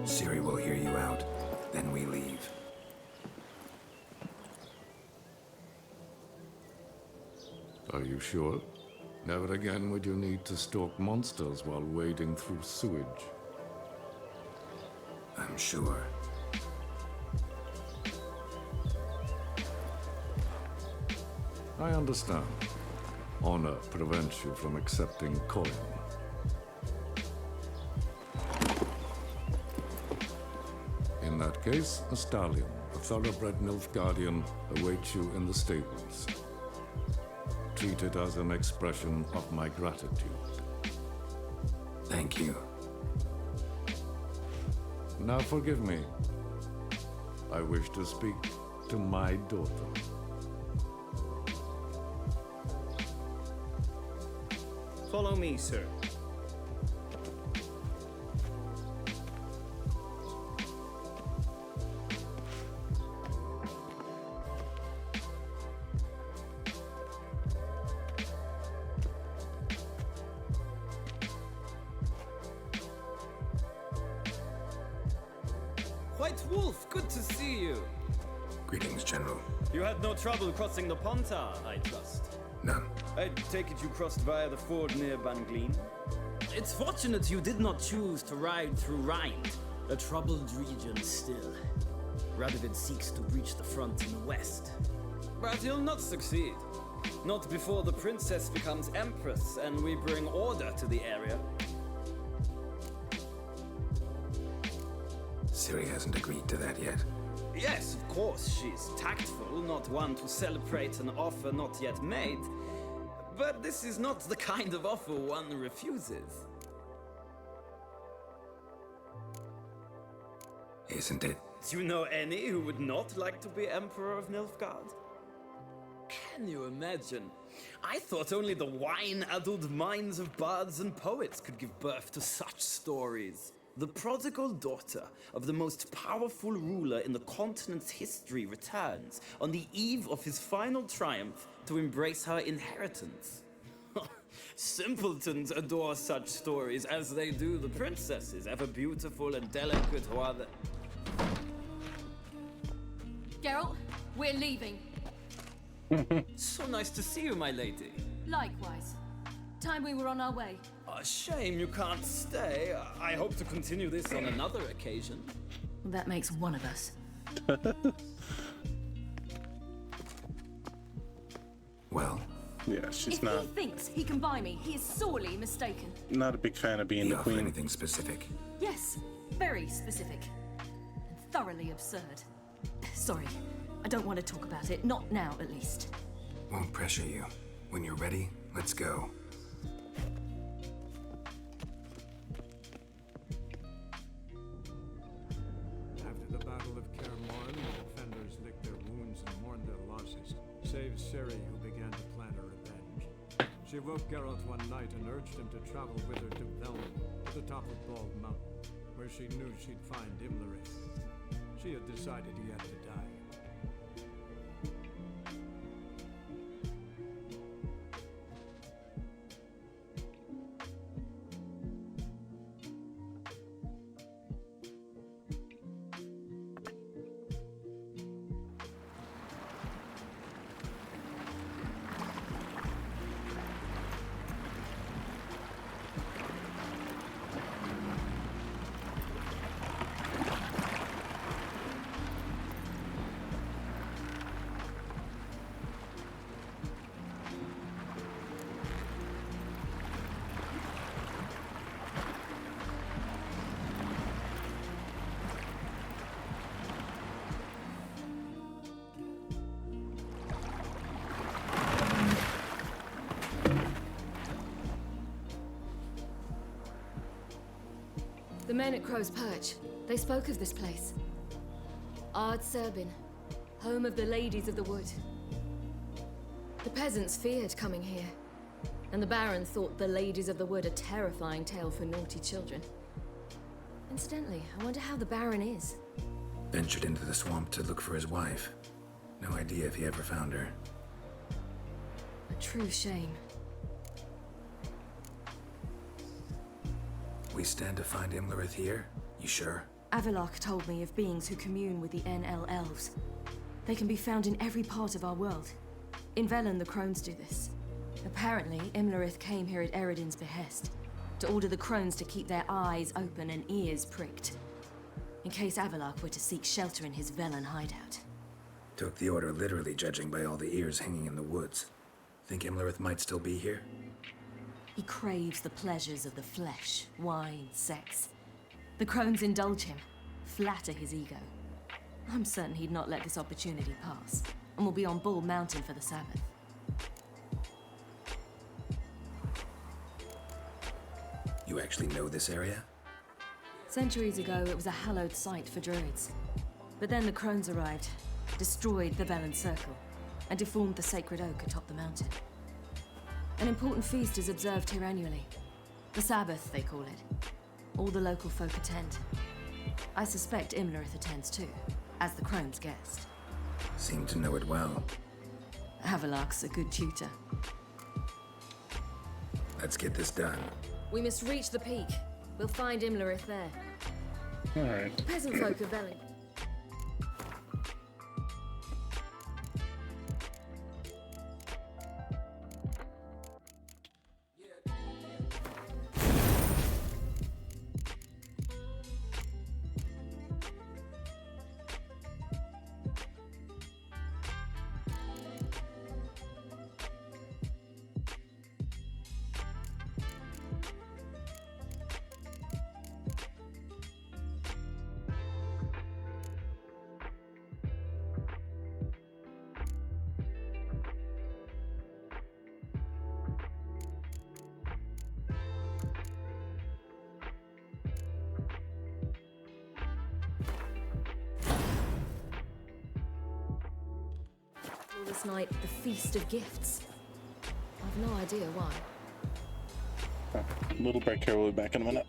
Ciri will hear you out, then we leave. Are you sure? Never again would you need to stalk monsters while wading through sewage. I'm sure. I understand. Honor prevents you from accepting coin. In that case, a stallion, a thoroughbred Nilfgaardian, awaits you in the stables. Treat it as an expression of my gratitude. Thank you. Now forgive me. I wish to speak to my daughter. Follow me, sir. White Wolf, good to see you. Greetings, General. You had no trouble crossing the Pontar, I trust. None. I take it you crossed via the ford near Banglin? It's fortunate you did not choose to ride through Rind, a troubled region still. Radovid seeks to breach the front in the west. But he'll not succeed. Not before the princess becomes empress and we bring order to the area. Ciri hasn't agreed to that yet. Yes, of course, she's tactful, not one to celebrate an offer not yet made. But this is not the kind of offer one refuses. Isn't it? Do you know any who would not like to be Emperor of Nilfgaard? Can you imagine? I thought only the wine-addled minds of bards and poets could give birth to such stories. The prodigal daughter of the most powerful ruler in the continent's history returns on the eve of his final triumph to embrace her inheritance. Simpletons adore such stories as they do the princesses, ever beautiful and delicate who are the... Geralt, we're leaving. So nice to see you, my lady. Likewise. Time we were on our way. A shame you can't stay. I hope to continue this on another occasion. That makes one of us. Well? Yeah, she's if not. he thinks he can buy me, he is sorely mistaken. Not a big fan of being the queen. Anything specific? Yes, very specific. And thoroughly absurd. Sorry, I don't want to talk about it. Not now, at least. Won't pressure you. When you're ready, let's go. After the Battle of Kaer Morhen, the defenders licked their wounds and mourned their losses, save Ciri, who began to plan a revenge. She woke Geralt one night and urged him to travel with her to Velden, to the top of Bald Mountain, where she knew she'd find Imlerith. She had decided he had to die. The men at Crow's Perch, they spoke of this place. Ard Serbin, home of the Ladies of the Wood. The peasants feared coming here, and the Baron thought the Ladies of the Wood a terrifying tale for naughty children. Incidentally, I wonder how the Baron is. Ventured into the swamp to look for his wife. No idea if he ever found her. A true shame. We stand to find Imlerith here? You sure? Avalok told me of beings who commune with the NL Elves. They can be found in every part of our world. In Velen, the Crones do this. Apparently, Imlerith came here at Eredin's behest, to order the Crones to keep their eyes open and ears pricked, in case Avalok were to seek shelter in his Velen hideout. Took the order literally, judging by all the ears hanging in the woods. Think Imlerith might still be here? He craves the pleasures of the flesh, wine, sex. The Crones indulge him, flatter his ego. I'm certain he'd not let this opportunity pass, and will be on Bull Mountain for the Sabbath. You actually know this area? Centuries ago, it was a hallowed site for druids. But then the Crones arrived, destroyed the Velen Circle, and deformed the sacred oak atop the mountain. An important feast is observed here annually. The Sabbath, they call it. All the local folk attend. I suspect Imlerith attends too, as the Chrome's guest. Seem to know it well. Havelark's a good tutor. Let's get this done. We must reach the peak. We'll find Imlerith there. Alright. The peasant folk are Velling. This night, the Feast of Gifts. I've no idea why. Little break here, we'll be back in a minute.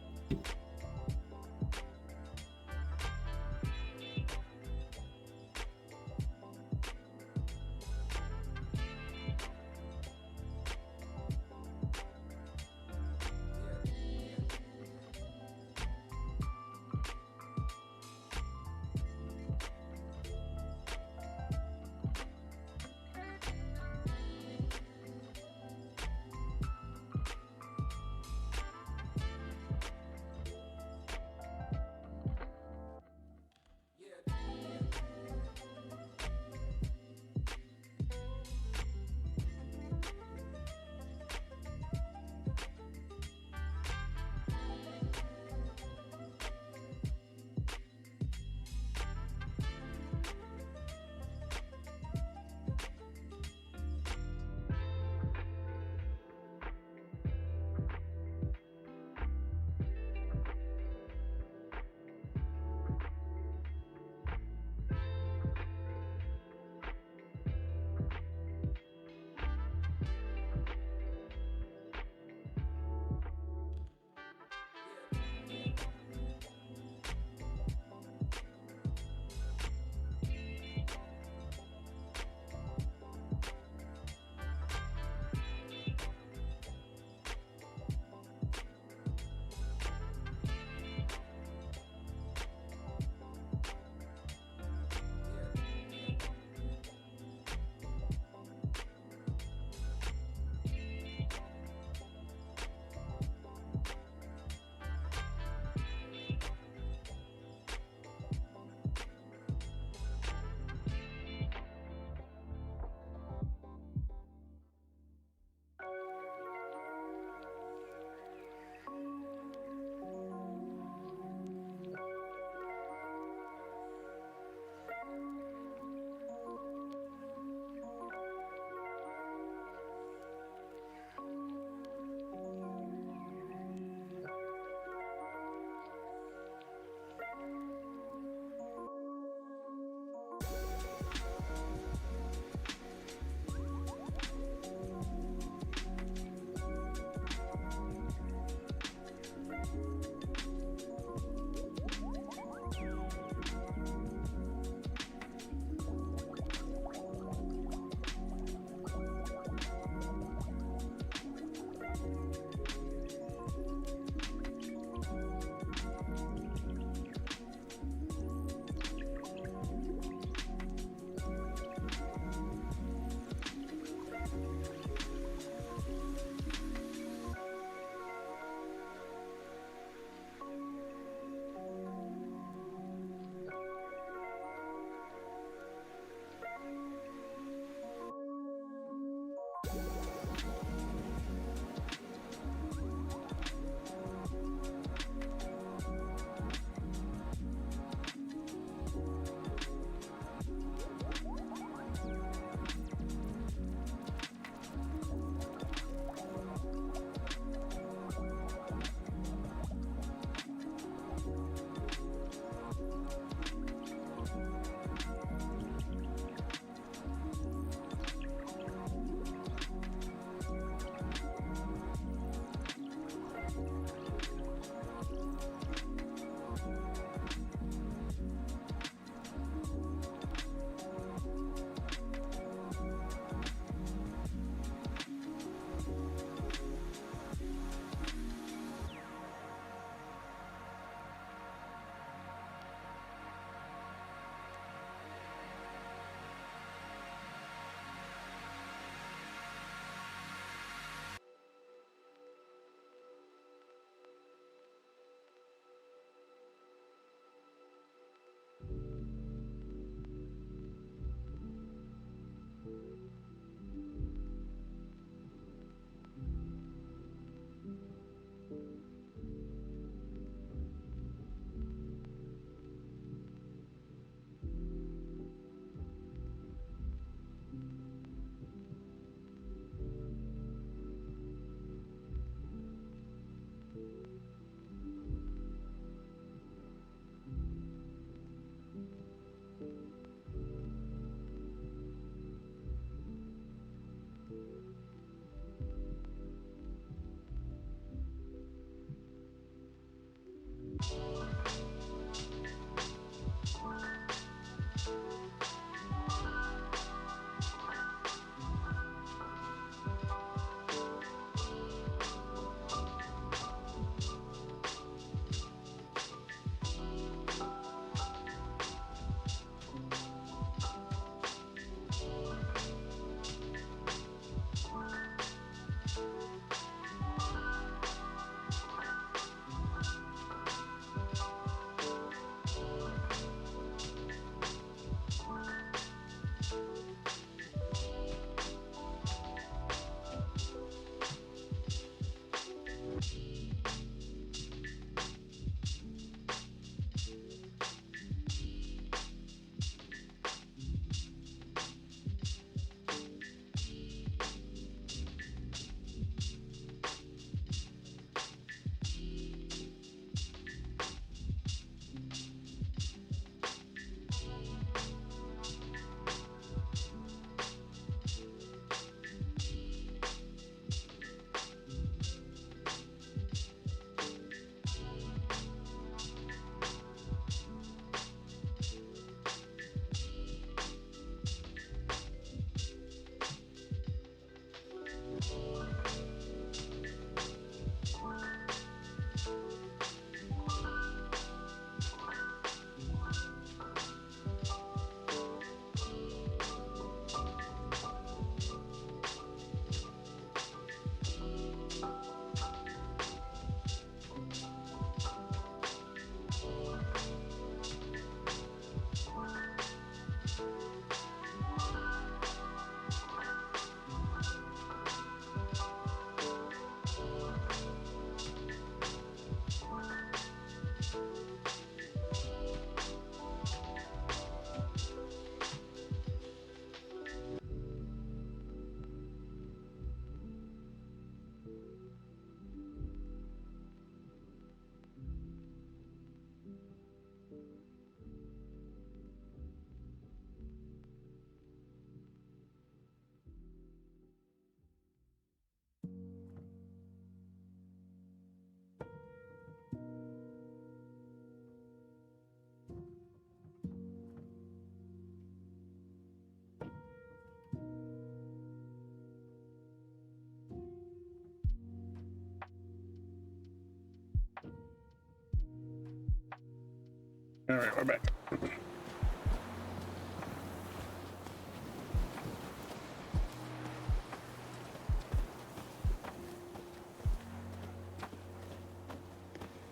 Alright, we're back.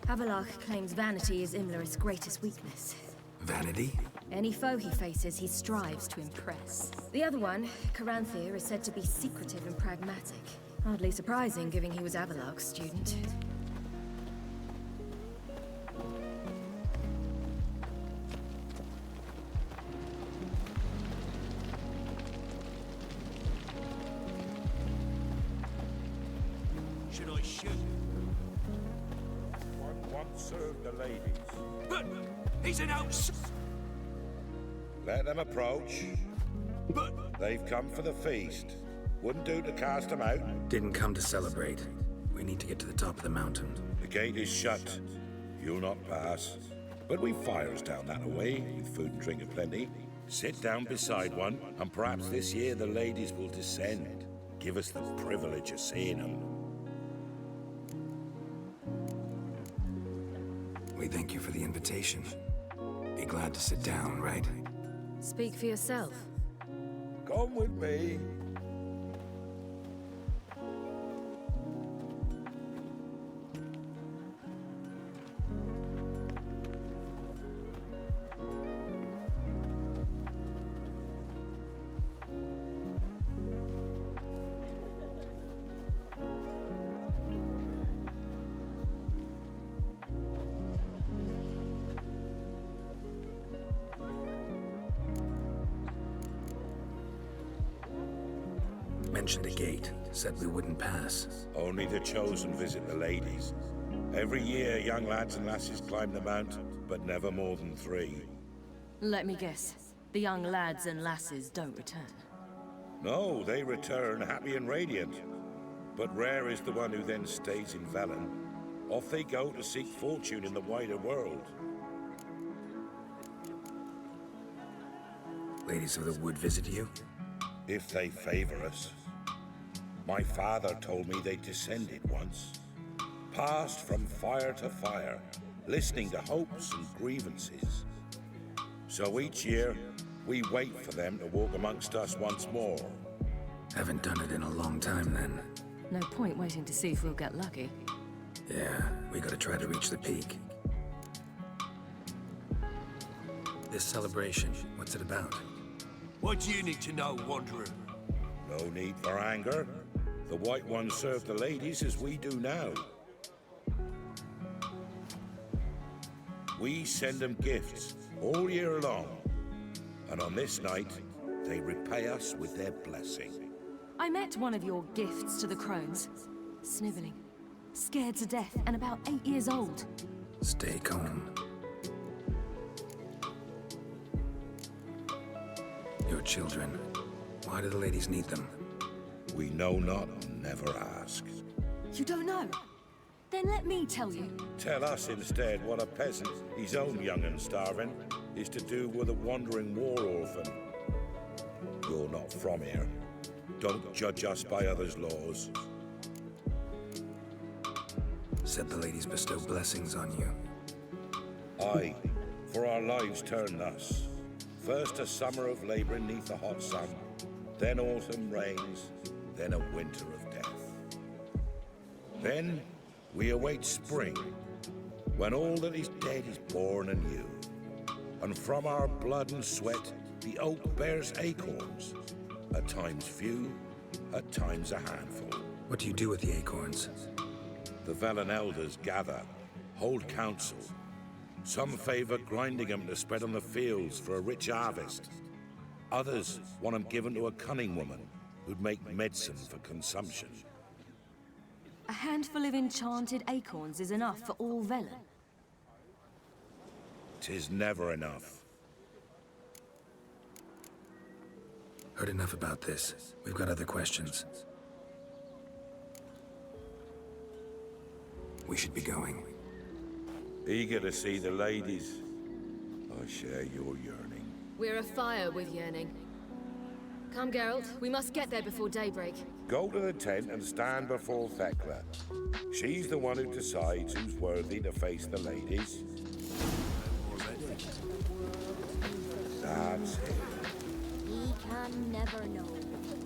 Havelock claims vanity is Imlerith's greatest weakness. Vanity? Any foe he faces, he strives to impress. The other one, Caranthir, is said to be secretive and pragmatic. Hardly surprising, given he was Havelock's student. Should I shoot? One serve the ladies. But he's an outs. Let them approach. But They've come for the feast. Wouldn't do to cast them out. Didn't come to celebrate. We need to get to the top of the mountain. The gate is shut. You'll not pass. But we've fires down that way, with food and drink aplenty. Sit down beside one, and perhaps this year the ladies will descend. Give us the privilege of seeing them. We thank you for the invitation. Be glad to sit down, right? Speak for yourself. Come with me. Mentioned a gate. Said we wouldn't pass. Only the chosen visit the ladies. Every year, young lads and lasses climb the mount, but never more than 3. Let me guess. The young lads and lasses don't return. No, they return happy and radiant. But rare is the one who then stays in Velen. Off they go to seek fortune in the wider world. Ladies of the Wood visit you? If they favor us. My father told me they descended once. Passed from fire to fire, listening to hopes and grievances. So each year, we wait for them to walk amongst us once more. Haven't done it in a long time, then. No point waiting to see if we'll get lucky. Yeah, we gotta try to reach the peak. This celebration, what's it about? What do you need to know, Wanderer? No need for anger. The White Ones serve the ladies as we do now. We send them gifts all year long. And on this night, they repay us with their blessing. I met one of your gifts to the crones. Sniveling. Scared to death and about 8 years old. Stay calm. Your children. Why do the ladies need them? We know not and never ask. You don't know? Then let me tell you. Tell us instead what a peasant, his own young and starving, is to do with a wandering war orphan. You're not from here. Don't judge us by others' laws. Said the ladies bestow blessings on you. Aye, for our lives turn thus. First a summer of labouring neath the hot sun, then autumn rains, then a winter of death. Then we await spring, when all that is dead is born anew. And from our blood and sweat, the oak bears acorns, at times few, at times a handful. What do you do with the acorns? The Velen elders gather, hold council. Some favor grinding them to spread on the fields for a rich harvest. Others want them given to a cunning woman who'd make medicine for consumption. A handful of enchanted acorns is enough for all Velen. 'Tis never enough. Heard enough about this. We've got other questions. We should be going. Eager to see the ladies. I share your yearning. We're afire with yearning. Come, Geralt. We must get there before daybreak. Go to the tent and stand before Thekla. She's the one who decides who's worthy to face the ladies. Already. That's it. We can never know.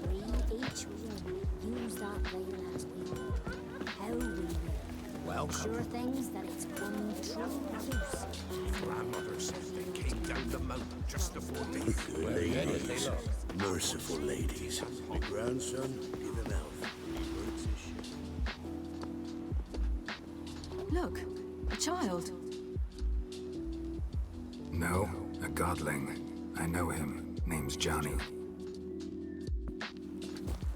We each one use that veil as we will. How we will. Welcome. Sure things that it's one true use. Grandmother says they came down the mountain just before they... Ladies, merciful ladies. My grandson is an elf. Look, a child. No, a godling. I know him. Name's Johnny.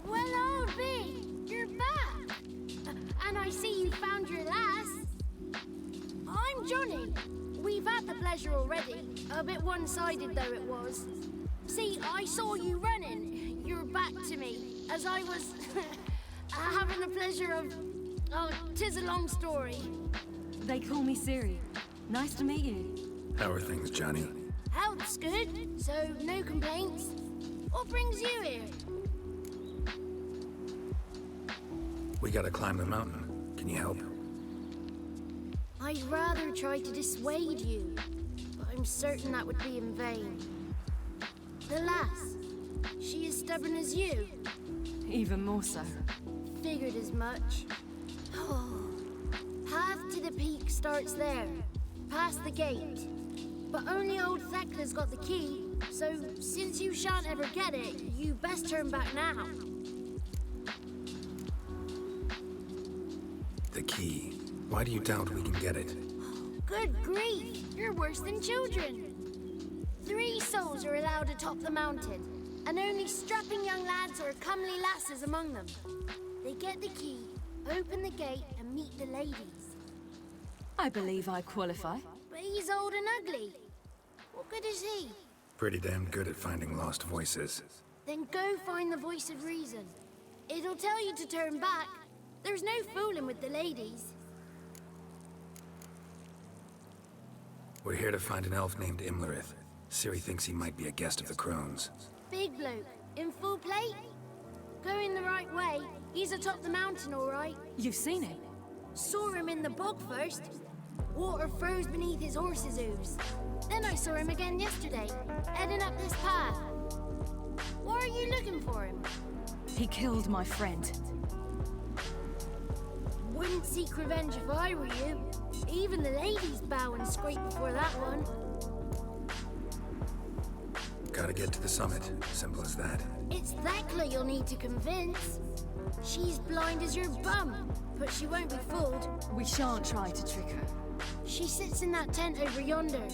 Well, old B, you're back. And I see you found your lass. I'm Johnny. We've had the pleasure already. A bit one-sided though it was. See, I saw you running. Your back to me. As I was having the pleasure of... Oh, 'tis a long story. They call me Siri. Nice to meet you. How are things, Johnny? Health's good, so no complaints. What brings you here? We gotta climb the mountain. Can you help? I'd rather try to dissuade you, but I'm certain that would be in vain. The lass, she as stubborn as you. Even more so. Figured as much. Oh. Path to the peak starts there, past the gate. But only old Thekla's got the key, so since you shan't ever get it, you best turn back now. The key. Why do you doubt we can get it? Good grief, you're worse than children. 3 souls are allowed atop the mountain, and only strapping young lads or comely lasses among them. They get the key, open the gate, and meet the ladies. I believe I qualify. But he's old and ugly. What good is he? Pretty damn good at finding lost voices. Then go find the voice of reason. It'll tell you to turn back. There's no fooling with the ladies. We're here to find an elf named Imlerith. Ciri thinks he might be a guest of the Crones. Big bloke, in full plate? Going the right way. He's atop the mountain, all right. You've seen him? Saw him in the bog first. Water froze beneath his horse's hooves. Then I saw him again yesterday, heading up this path. Why are you looking for him? He killed my friend. Wouldn't seek revenge if I were you. Even the ladies bow and scrape before that one. Gotta get to the summit. Simple as that. It's Thekla you'll need to convince. She's blind as your bum, but she won't be fooled. We shan't try to trick her. She sits in that tent over yonder.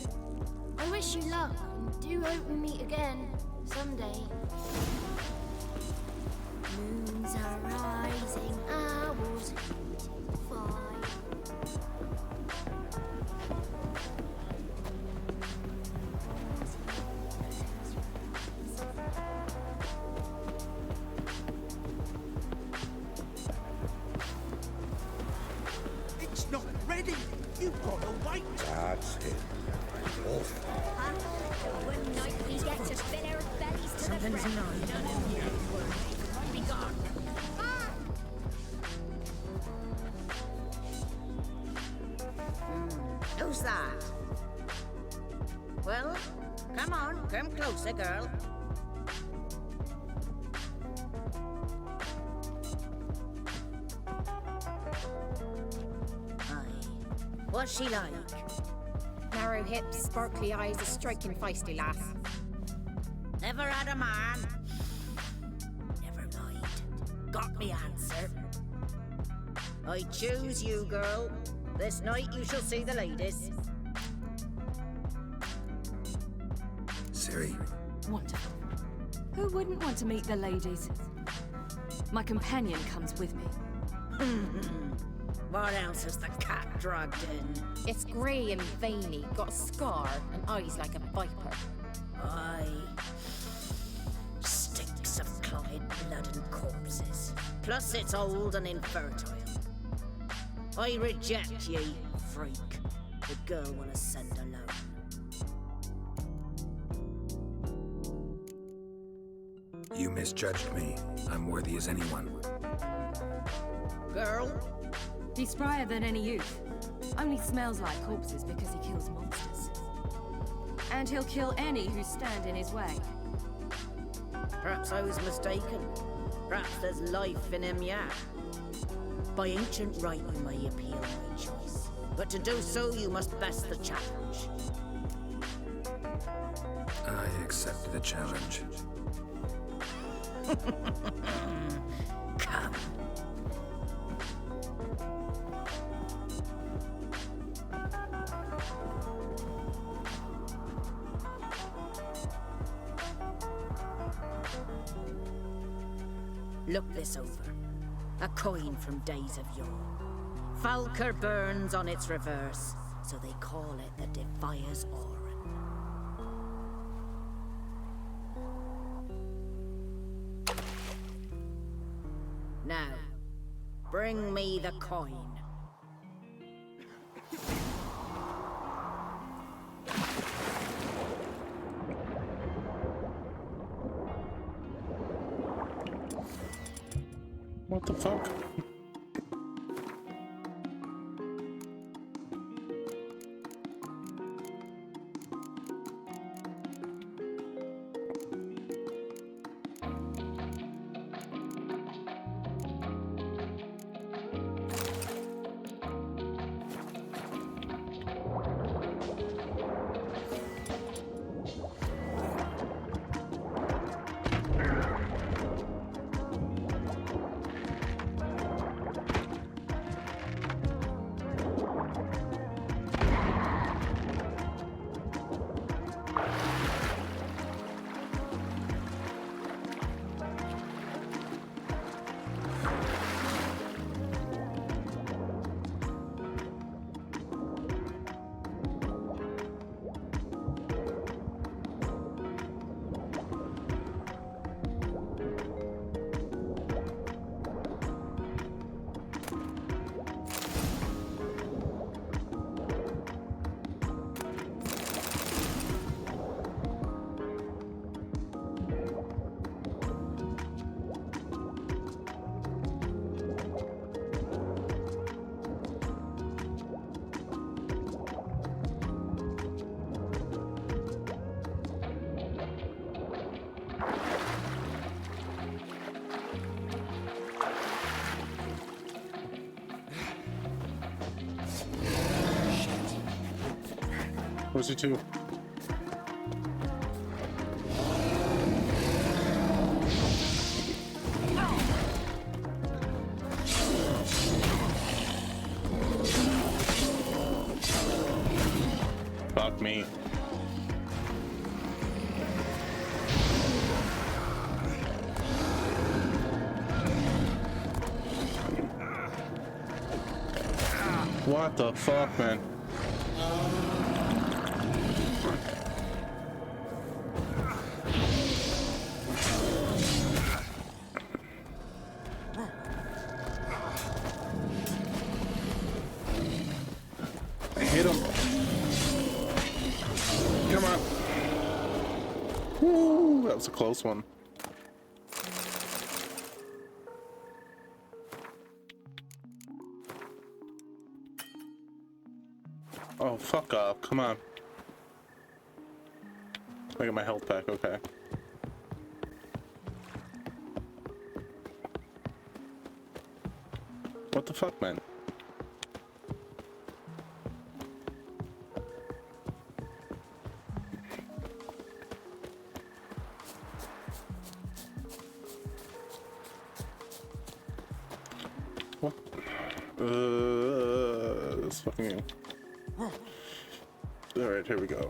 I wish you luck, and do hope we meet again, someday. Moons are rising, owls fly. It's not ready. You've got to wait. That's it. Off. One night we get to fill our bellies to the brim. Be gone. Who's that? Well, come on, come closer, girl. What's she like? Narrow hips, sparkly eyes, a striking feisty lass. Never had a man. Never mind. Got me answer. I choose you, girl. This night you shall see the ladies. Ciri. Wonderful. Who wouldn't want to meet the ladies? My companion comes with me. What else has the cat dragged in? It's grey and veiny, got a scar and eyes like a viper. Aye. Stinks of clotted blood and corpses. Plus it's old and infertile. I reject ye, freak. The girl wanna send alone. You misjudged me. I'm worthy as anyone. Girl? He's sprier than any youth. Only smells like corpses because he kills monsters. And he'll kill any who stand in his way. Perhaps I was mistaken. Perhaps there's life in him yet. By ancient right, you may appeal my choice. But to do so, you must best the challenge. I accept the challenge. Come. Look this over. A coin from days of yore. Falker burns on its reverse, so they call it the Defier's Oran. Now, bring me the coin. What the fuck? Where's he to? Fuck me. What the fuck, man? I hit him. Come on. Woo, that was a close one. Oh, fuck off. Come on. I got my health back, okay. What the fuck, man? What? This fucking... Alright, here we go.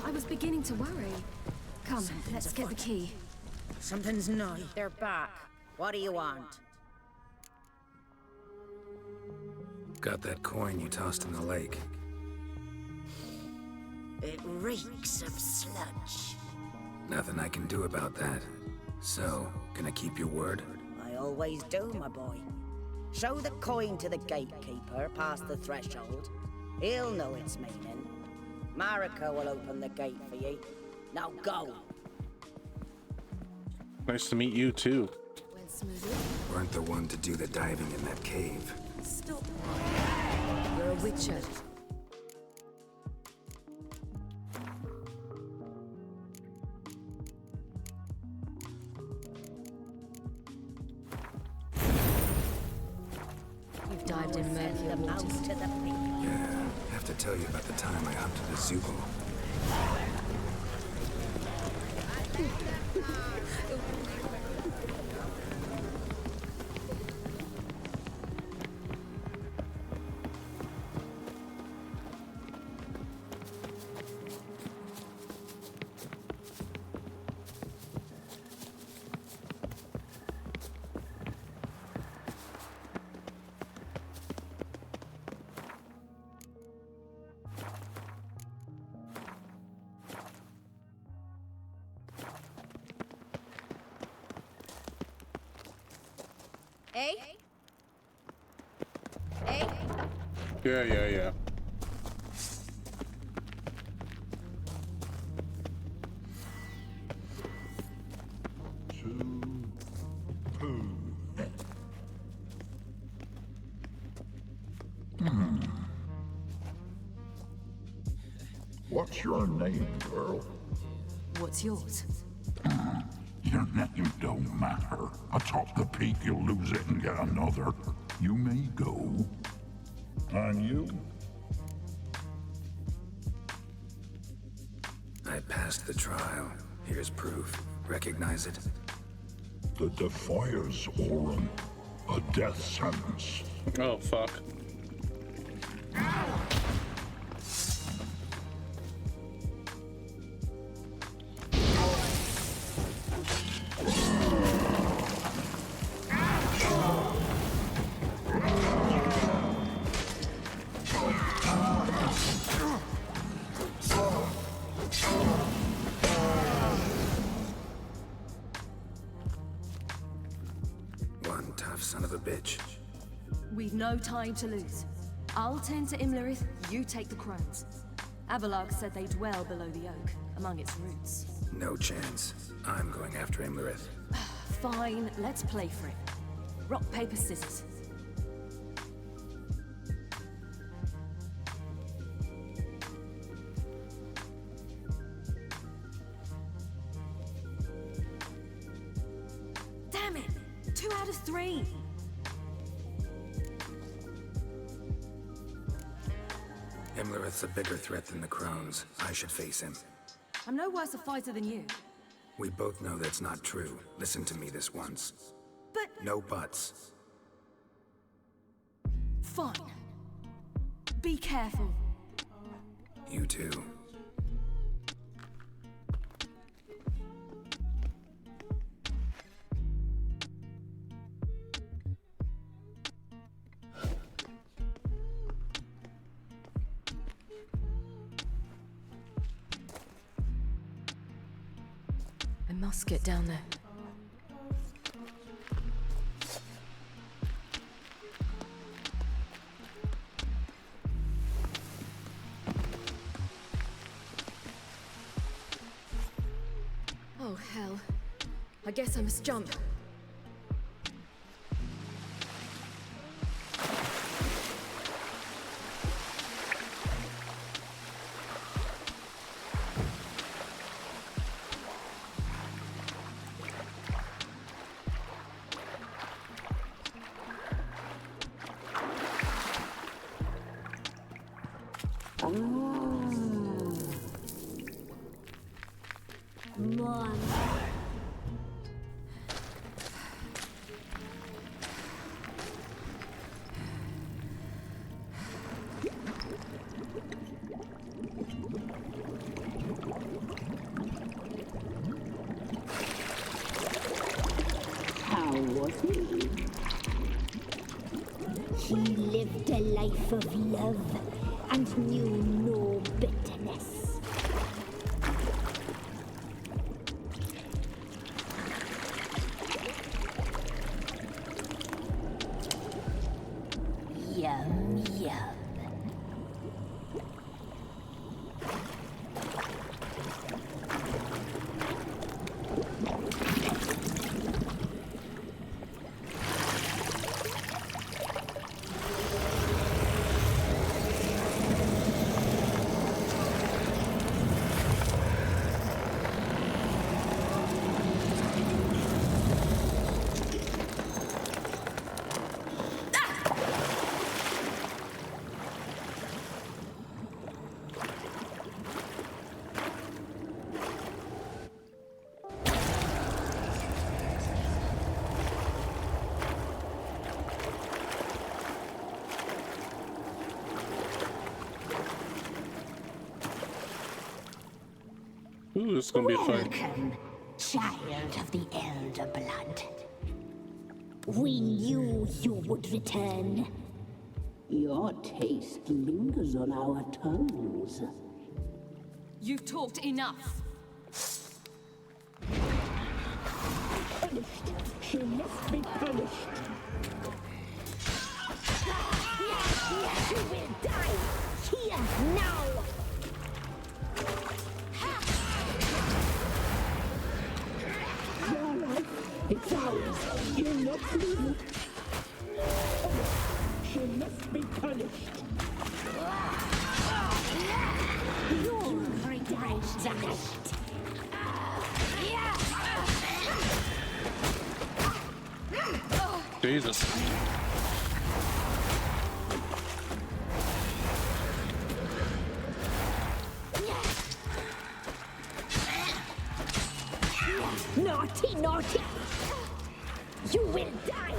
I was beginning to worry. Come, let's get the key. Something's nigh. They're back. What do you want? Got that coin you tossed in the lake. It reeks of sludge. Nothing I can do about that. So, gonna keep your word? I always do, my boy. Show the coin to the gatekeeper past the threshold. He'll know its meaning. Marika will open the gate for you. Now go. Nice to meet you too. Went smoothly. Weren't the one to do the diving in that cave. Stop. You're a witcher. You've dived in murkier waters. Yeah, have to tell you about the time I hunted a Zubul. Eh? Eh? Yeah. What's your name, girl? What's yours? Your name don't matter. Atop the peak, you'll lose it and get another. You may go. And you? I passed the trial. Here's proof. Recognize it? The Defier's Orin. A death sentence. Oh, fuck. One tough son of a bitch. We've no time to lose. I'll tend to Imlerith, you take the crones. Avalok said they dwell below the oak, among its roots. No chance. I'm going after Imlerith. Fine, let's play for it. Rock, paper, scissors. Damn it! 2 out of 3! Imlerith's a bigger threat than the crones. I should face him. I'm no worse a fighter than you. We both know that's not true. Listen to me this once. But... No buts. Fine. Be careful. You too. I must get down there. Oh, hell. I guess I must jump. Mom. How was he? He lived a life of love and knew no bitterness. Yum, yum. Ooh, this is gonna be fun. Welcome, child of the Elder Blood. We knew you would return. Your taste lingers on our tongues. You've talked enough. Punished. She must be punished. You will die here now. Your life, it's ours. You're not leaving. She must be punished. You'll regret that. Jesus. Naughty, naughty! You will die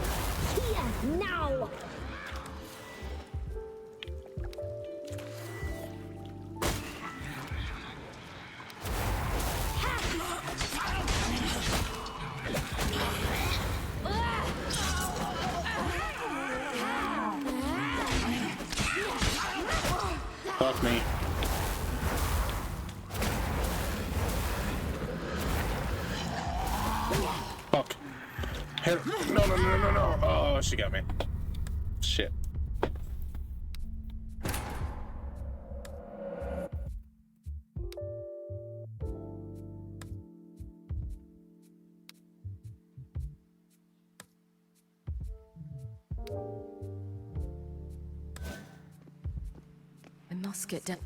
here now! Fuck me. Fuck. Hit her. No, no, no, no, no. Oh, she got me. Shit. I must get down.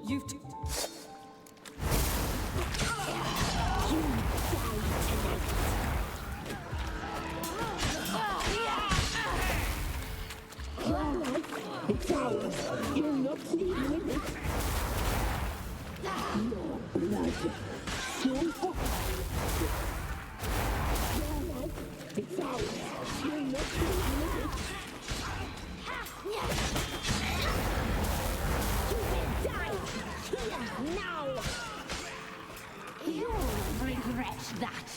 You've It's ours. You're not leaving it. Your blood. So hot. Your life. It's ours. You're not leaving it. You will die here now! You'll regret that.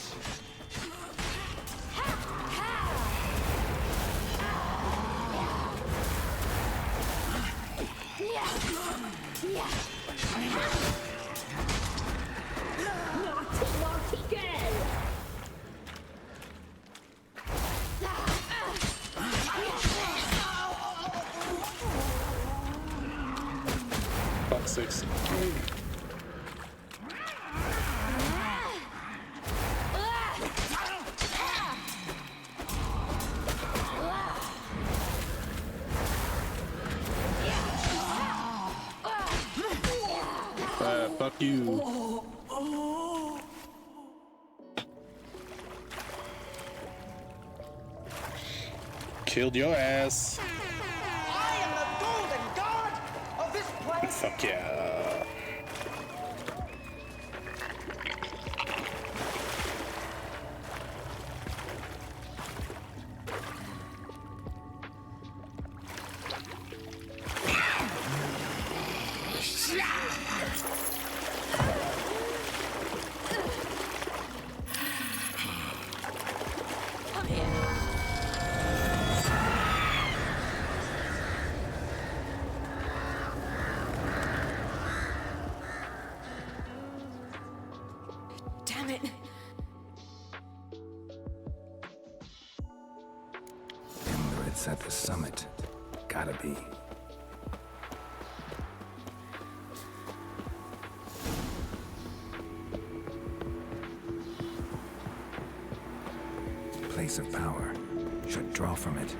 Naughty, naughty girl! Fuck 6. Fuck you. Killed your ass. I am the golden god of this place. Fuck yeah. Damn it! It's at the summit. Gotta be. source of power. Should draw from it.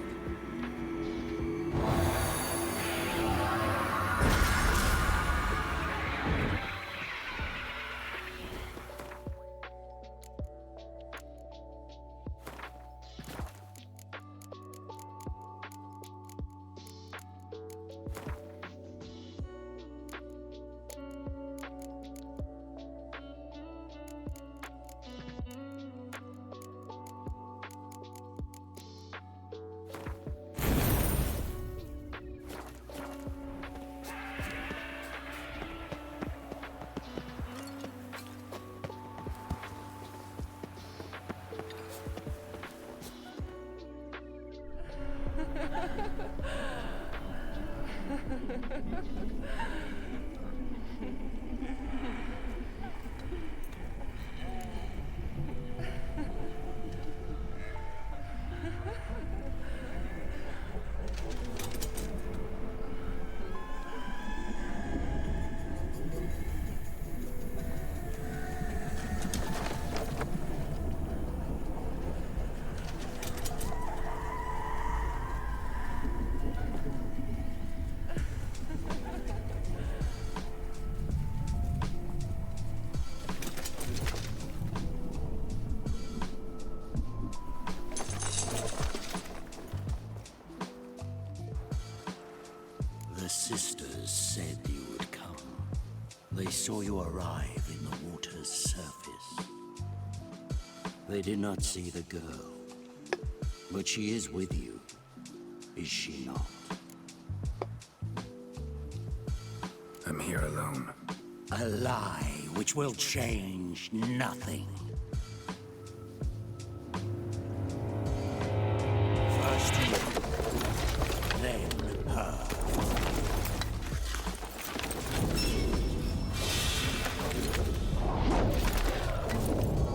The sisters said you would come. They saw you arrive in the water's surface. They did not see the girl, but she is with you, is she not? I'm here alone. A lie which will change nothing. First you, then her.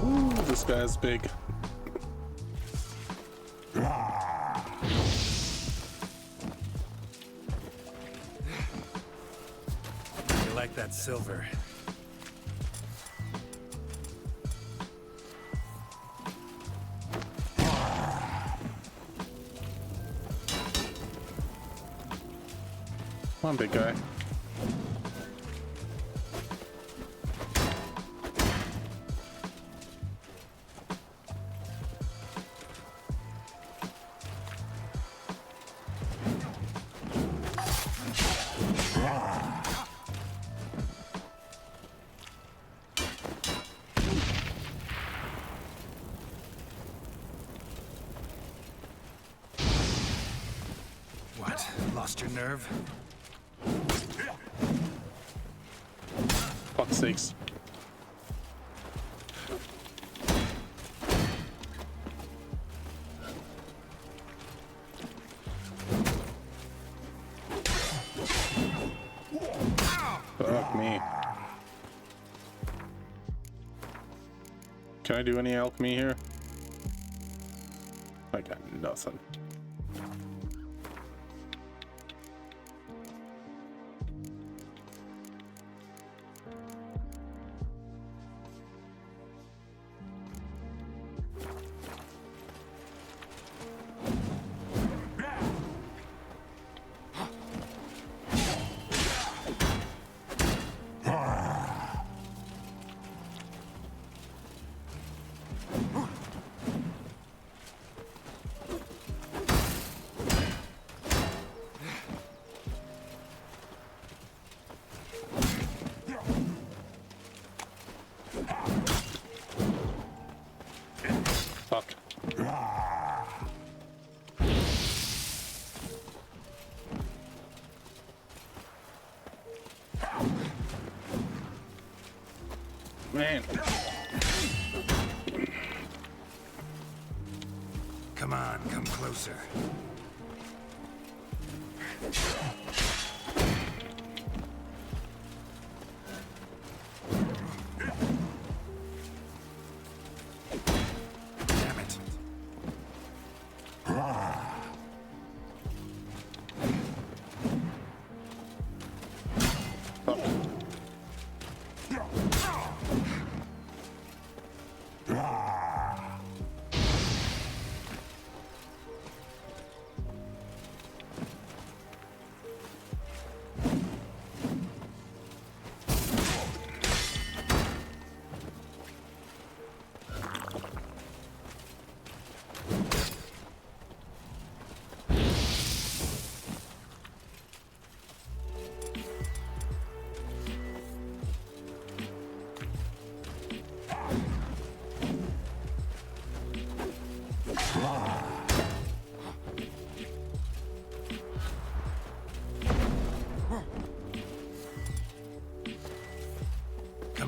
Ooh, this guy's big. You like that silver? Come on, big guy. What? Lost your nerve? Fuck's sakes. Fuck me. Can I do any alchemy here? I got nothing. Fuck. Man. Come on, come closer. Damn it.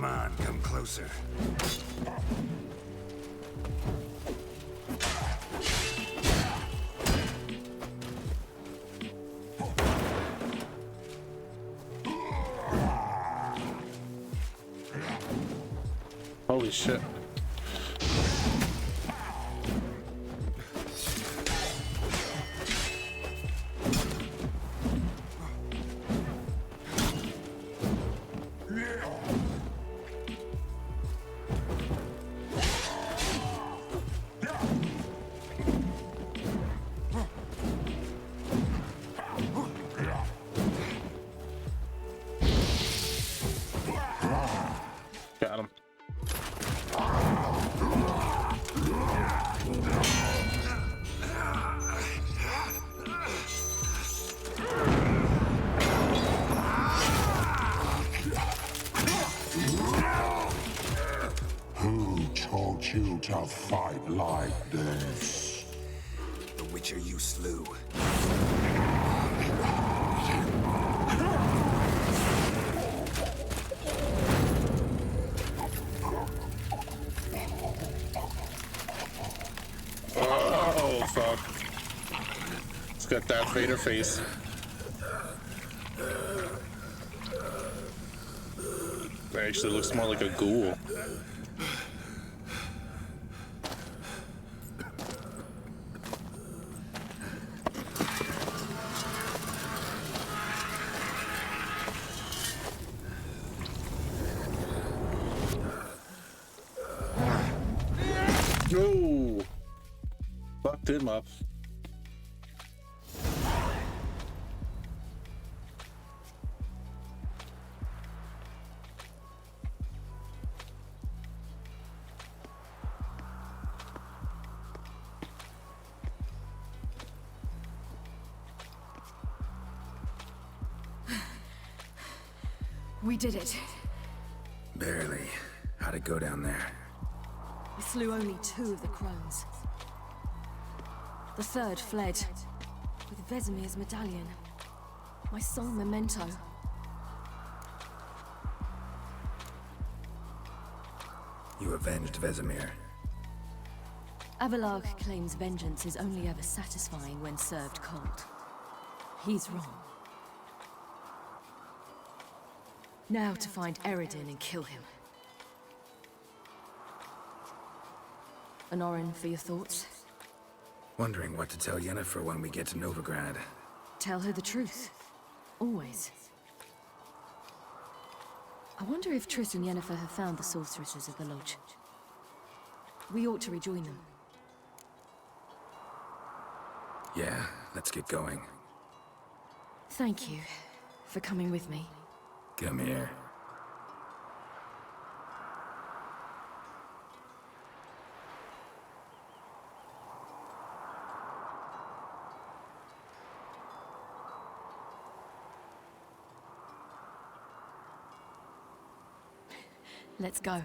on, come closer. Holy shit. Got him. Who taught you to fight like this? The Witcher you slew. Oh, fuck. It's got Darth Vader face. It actually looks more like a ghoul. Yo! Fucked him up. We did it. Barely. How'd it go down there? We slew only 2 of the crones. The third fled with Vesemir's medallion, my sole memento. You avenged Vesemir. Avalark claims vengeance is only ever satisfying when served cold. He's wrong. Now to find Eredin and kill him. Anorin, for your thoughts? Wondering what to tell Yennefer when we get to Novigrad. Tell her the truth. Always. I wonder if Triss and Yennefer have found the sorceresses of the Lodge. We ought to rejoin them. Yeah, let's get going. Thank you for coming with me. Come here. Let's go.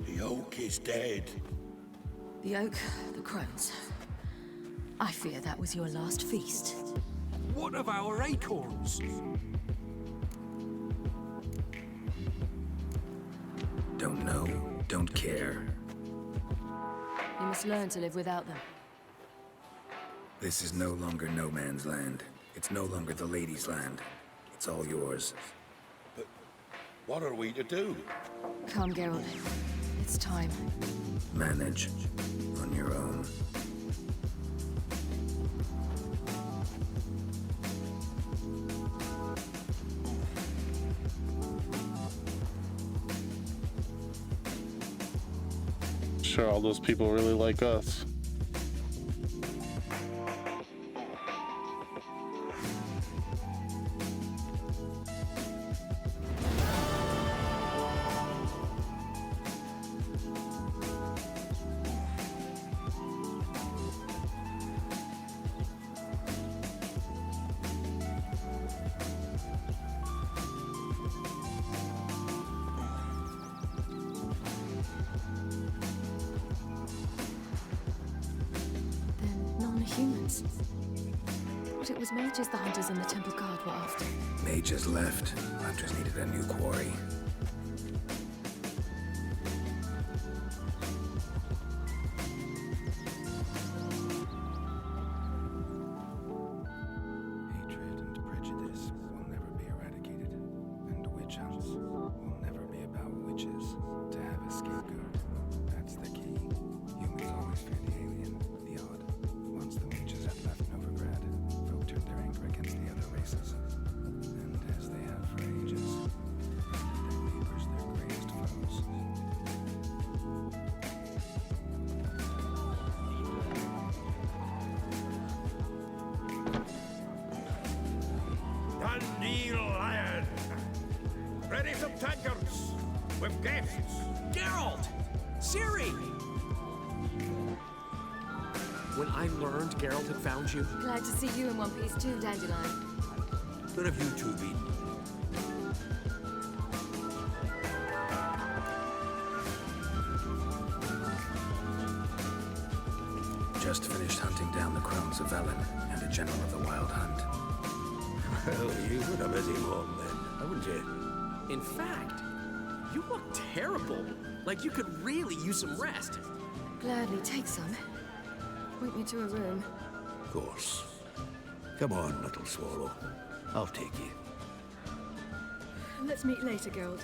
The oak is dead. The oak, the crones. I fear that was your last feast. What of our acorns? Don't know, don't care. You must learn to live without them. This is no longer no man's land. It's no longer the lady's land. It's all yours. But what are we to do? Come, Geralt. It's time. Manage on your own. Sure, all those people really like us. ruins. But it was mages the hunters and the temple guard were after. Mages left. Hunters needed a new quarry. Hatred and prejudice will never be eradicated, and witch hunts will never be about witches. To have a scapegoat, that's the key. Humans always fear the alien, the odd. Once the mages had left Novigrad, folk turned their anger against the other races. And as they have for ages, their neighbors their greatest foes. Dandelion! Ready some tankards! With guests! Geralt! Ciri! When I learned Geralt had found you, Glad to see you in one piece too, Dandelion. Where have you two been? Just finished hunting down the crones of Velen and a general of the Wild Hunt. Well, you would have busy home then, haven't you? in fact, you look terrible. Like you could really use some rest. Gladly take some. Point me to a room. Of course. Come on, little swallow. I'll take you. Let's meet later, Geralt.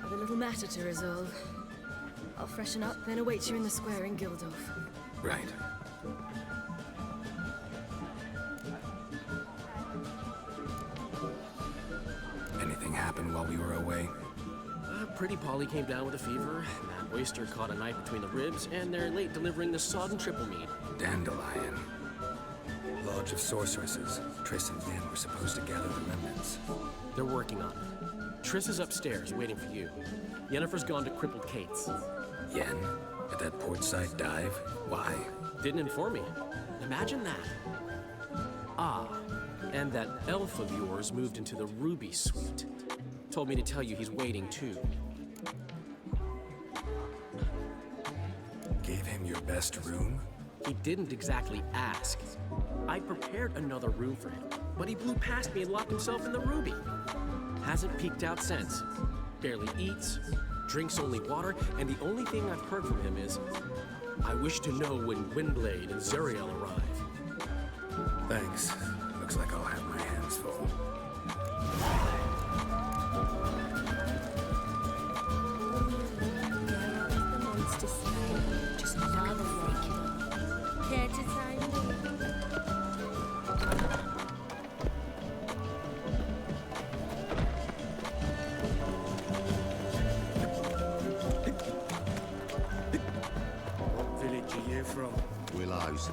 I've a little matter to resolve. I'll freshen up, then await you in the square in Gildorf. Right. Anything happened while we were away? Pretty Polly came down with a fever. That oyster caught a knife between the ribs, and they're late delivering the sodden triple meat. Dandelion. Lodge of Sorceresses. Triss and Yen were supposed to gather the remnants. They're working on it. Triss is upstairs, waiting for you. Yennefer's gone to Crippled Kate's. Yen? At that portside dive? Why? Didn't inform me. Imagine that. Ah, and that elf of yours moved into the Ruby Suite. Told me to tell you he's waiting too. Gave him your best room? He didn't exactly ask. I prepared another room for him, but he blew past me and locked himself in the Ruby. Hasn't peeked out since. Barely eats, drinks only water, and the only thing I've heard from him is, I wish to know when Windblade and Zuriel arrive. Thanks. Looks like I'll have my hands full. Just another freak. Care to sign? What village are you from? Willows.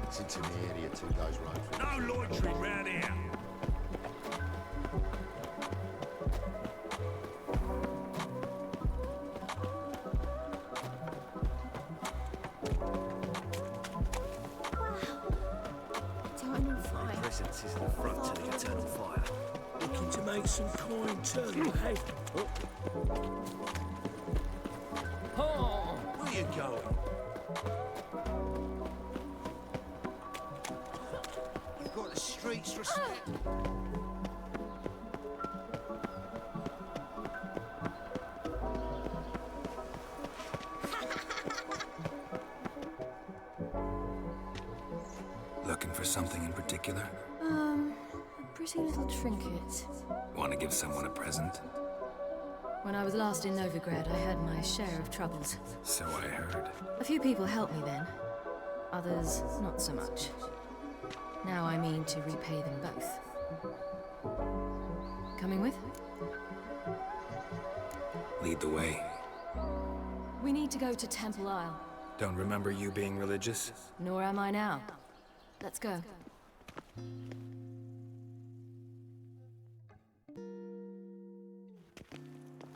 It's in the area 2 days road. No loitering round here. Eternal fire. Presence is the front to the eternal fire. Looking to make some coin turn your head. Oh, where you going? You've got the streets respect. Looking for something in particular? A pretty little trinket. Want to give someone a present? When I was last in Novigrad, I had my share of troubles. So I heard. A few people helped me then. Others, not so much. Now I mean to repay them both. Coming with? Lead the way. We need to go to Temple Isle. Don't remember you being religious? Nor am I now. Let's go.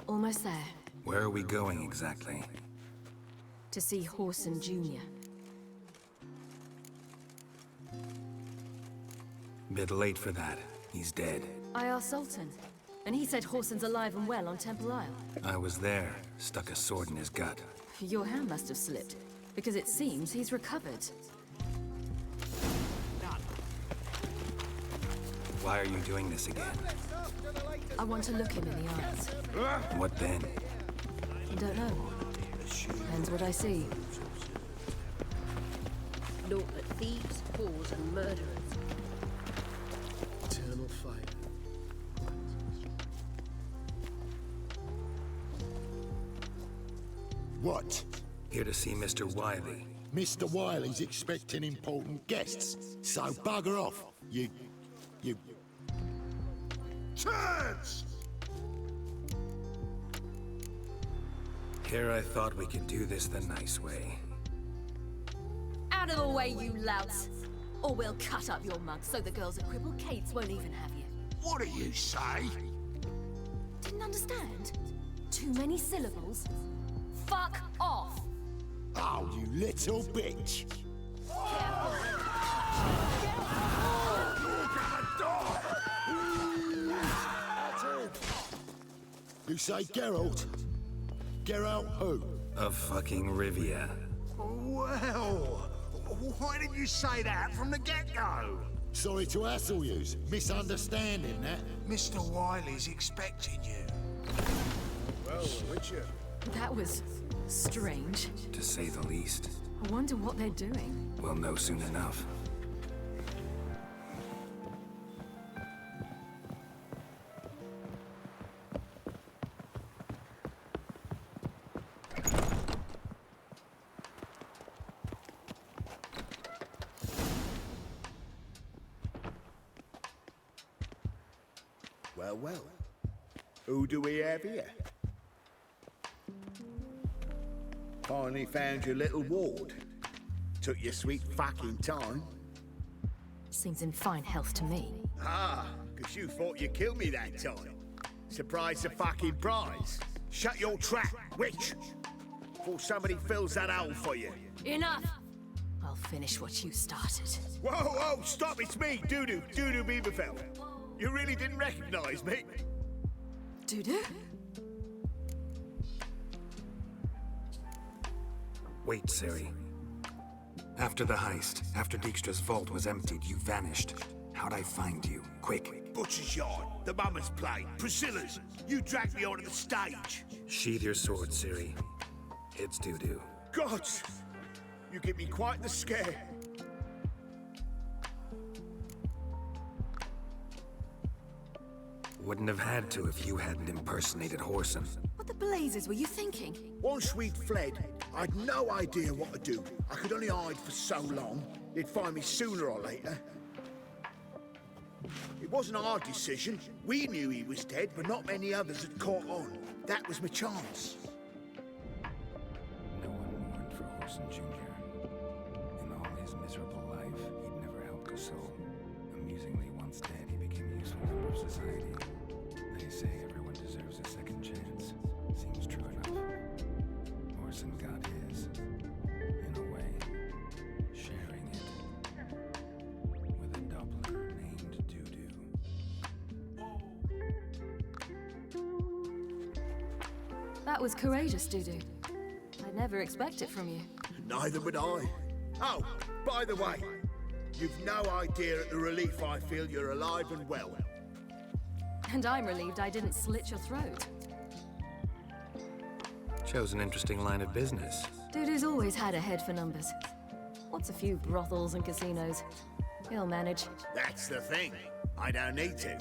Almost there. Where are we going exactly? To see Whoreson Jr. Bit late for that. He's dead. I asked Sultan, and he said Whoreson's alive and well on Temple Isle. I was there. Stuck a sword in his gut. Your hand must have slipped, because it seems he's recovered. Why are you doing this again? I want to look him in the eyes. What then? I don't know. Depends what I see. Naught but thieves, whores, and murderers. Eternal fire. What? Here to see Mr. Wiley. Mr. Wiley's expecting important guests, so bugger off. You... Turds! Here I thought we could do this the nice way. Out of the way, you louts! Or we'll cut up your mug so the girls at Cripple Kate's won't even have you. What do you say? Didn't understand? Too many syllables? Fuck off! Oh, you little bitch! You say Geralt? Geralt who? Of fucking Rivia. Well, why didn't you say that from the get-go? Sorry to hassle yous. Misunderstanding that. Mr. Wiley's expecting you. Well, Witcher. That was strange. To say the least. I wonder what they're doing. We'll know soon enough. Well. Who do we have here? Finally found your little ward. Took your sweet fucking time. Seems in fine health to me. Ah, 'cause you thought you killed me that time. Surprise the fucking prize. Shut your trap, witch! Before somebody fills that hole for you. Enough! I'll finish what you started. Whoa, stop, it's me, Dudu Beaverfell. You really didn't recognize me? Dudu? Wait, Ciri. After the heist, after Dijkstra's vault was emptied, you vanished. How'd I find you? Quick. Butcher's Yard, the Mama's Plate, Priscilla's. You dragged me onto the stage. Sheathe your sword, Ciri. It's Dudu. God! You give me quite the scare. Wouldn't have had to if you hadn't impersonated Whoreson. What the blazes were you thinking? Once we'd fled, I'd no idea what to do. I could only hide for so long. They'd find me sooner or later. It wasn't our decision. We knew he was dead, but not many others had caught on. That was my chance. No one mourned for Whoreson Jr. In all his miserable life, he'd never helped a soul. Amusingly, once dead, he became a useful member of society. They say everyone deserves a second chance. Seems true enough. Whoreson got his, in a way, sharing it with a doubler named Dudu. That was courageous, Dudu. I'd never expect it from you. Neither would I. Oh, by the way, you've no idea at the relief I feel you're alive and well. And I'm relieved I didn't slit your throat. Chose an interesting line of business. Dudu's always had a head for numbers. What's a few brothels and casinos? He'll manage. That's the thing. I don't need to.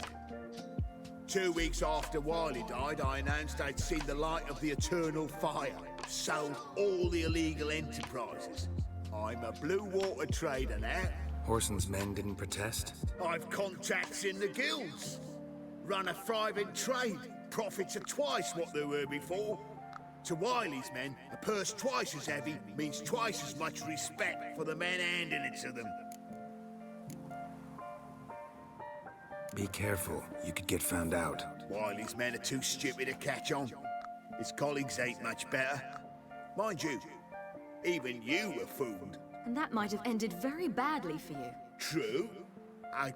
2 weeks after Wiley died, I announced I'd seen the light of the eternal fire. Sold all the illegal enterprises. I'm a blue water trader now. Whoreson's men didn't protest? I've contacts in the guilds. Run a thriving trade. Profits are twice what they were before. To Wiley's men, a purse twice as heavy means twice as much respect for the men handing it to them. Be careful, you could get found out. Wiley's men are too stupid to catch on. His colleagues ain't much better. Mind you, even you were fooled. And that might have ended very badly for you. True. I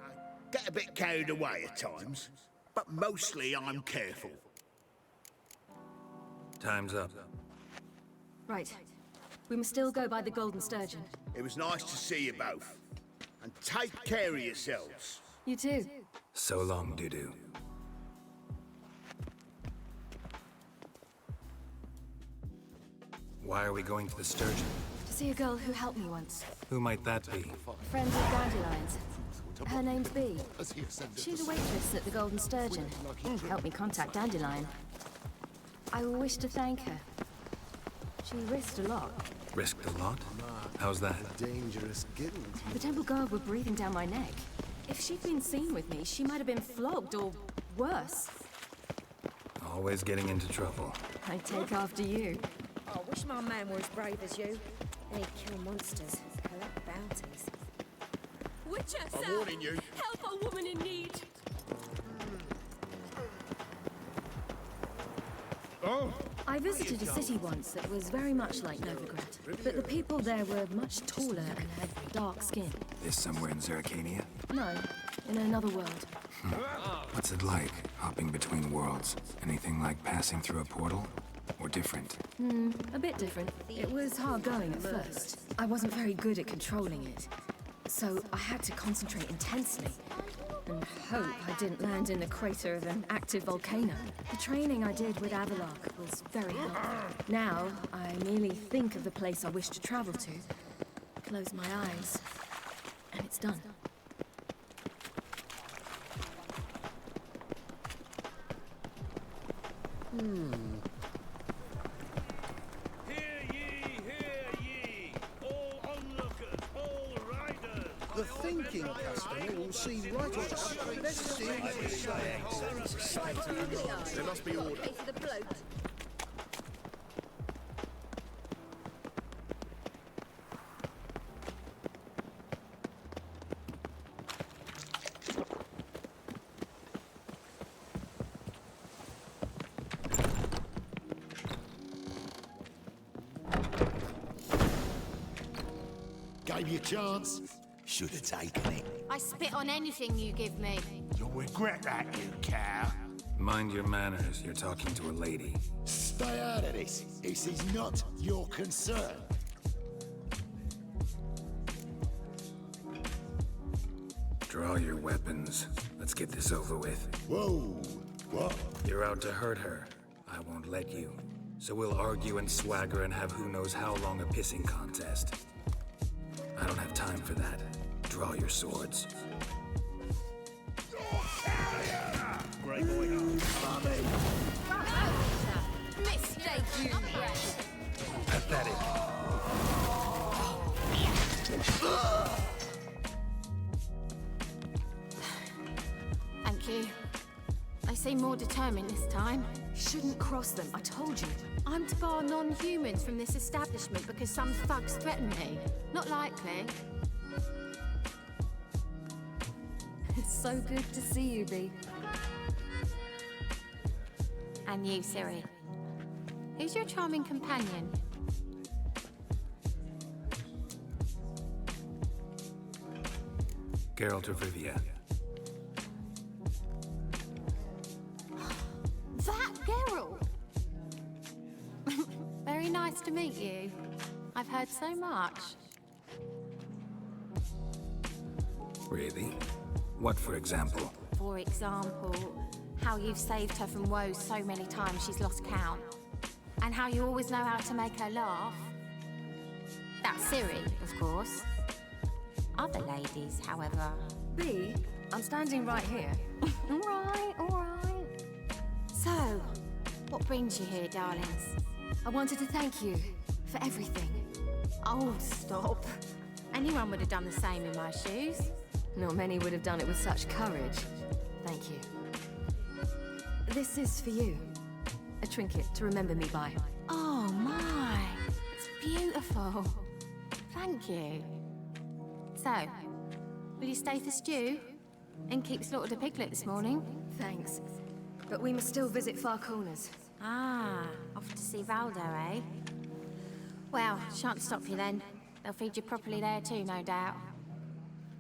get a bit carried away at times, but mostly I'm careful. Time's up. Right. We must still go by the Golden Sturgeon. It was nice to see you both. And take care of yourselves. You too. So long, Dudu. Why are we going to the Sturgeon? To see a girl who helped me once. Who might that be? Friend of Dandelion's. Her name's Bee. She's a waitress at the Golden Sturgeon. Helped me contact Dandelion. I wish to thank her. She risked a lot. Risked a lot? How's that? The Temple Guard were breathing down my neck. If she'd been seen with me, she might have been flogged or worse. Always getting into trouble. I take after you. I wish my man were as brave as you. And he'd kill monsters, collect bounties. Witcher, I'm sir! warning you. Help a woman in need! Oh! I visited a city once that was very much like Novigrad, but the people there were much taller and had dark skin. This somewhere in Zeracania? No, in another world. What's it like, hopping between worlds? Anything like passing through a portal? Or different? A bit different. It was hard going at first. I wasn't very good at controlling it, so I had to concentrate intensely and hope I didn't land in the crater of an active volcano. The training I did with Avalok was very helpful. Now, I merely think of the place I wish to travel to, close my eyes, and it's done. The thinking customer will see right on the best There must be order. Gave you a chance. Should have taken it. I spit on anything you give me. You'll regret that, you cow. Mind your manners, you're talking to a lady. Stay out of this. This is not your concern. Draw your weapons. Let's get this over with. Whoa. What? You're out to hurt her. I won't let you. So we'll argue and swagger and have who knows how long a pissing contest. I don't have time for that. Draw your swords. Great boy. Mistake you. Pathetic. Thank you. They seem more determined this time. Shouldn't cross them, I told you. I'm to bar non-humans from this establishment because some thugs threaten me. Not likely. It's so good to see you, Bee. And you, Ciri. Who's your charming companion? Geralt of Rivia. That Geralt! Very nice to meet you. I've heard so much. Really? What, for example? For example, how you've saved her from woes so many times she's lost count. And how you always know how to make her laugh. That's Ciri, of course. Other ladies, however. Bee, I'm standing right here. All right. So, what brings you here, darlings? I wanted to thank you for everything. Oh, stop. Anyone would have done the same in my shoes. Not many would have done it with such courage. Thank you. This is for you. A trinket to remember me by. Oh my, it's beautiful. Thank you. So, will you stay for stew? And keep slaughtered a piglet this morning? Thanks. But we must still visit Far Corners. Ah, off to see Valdo, eh? Well, shan't stop you then. They'll feed you properly there too, no doubt.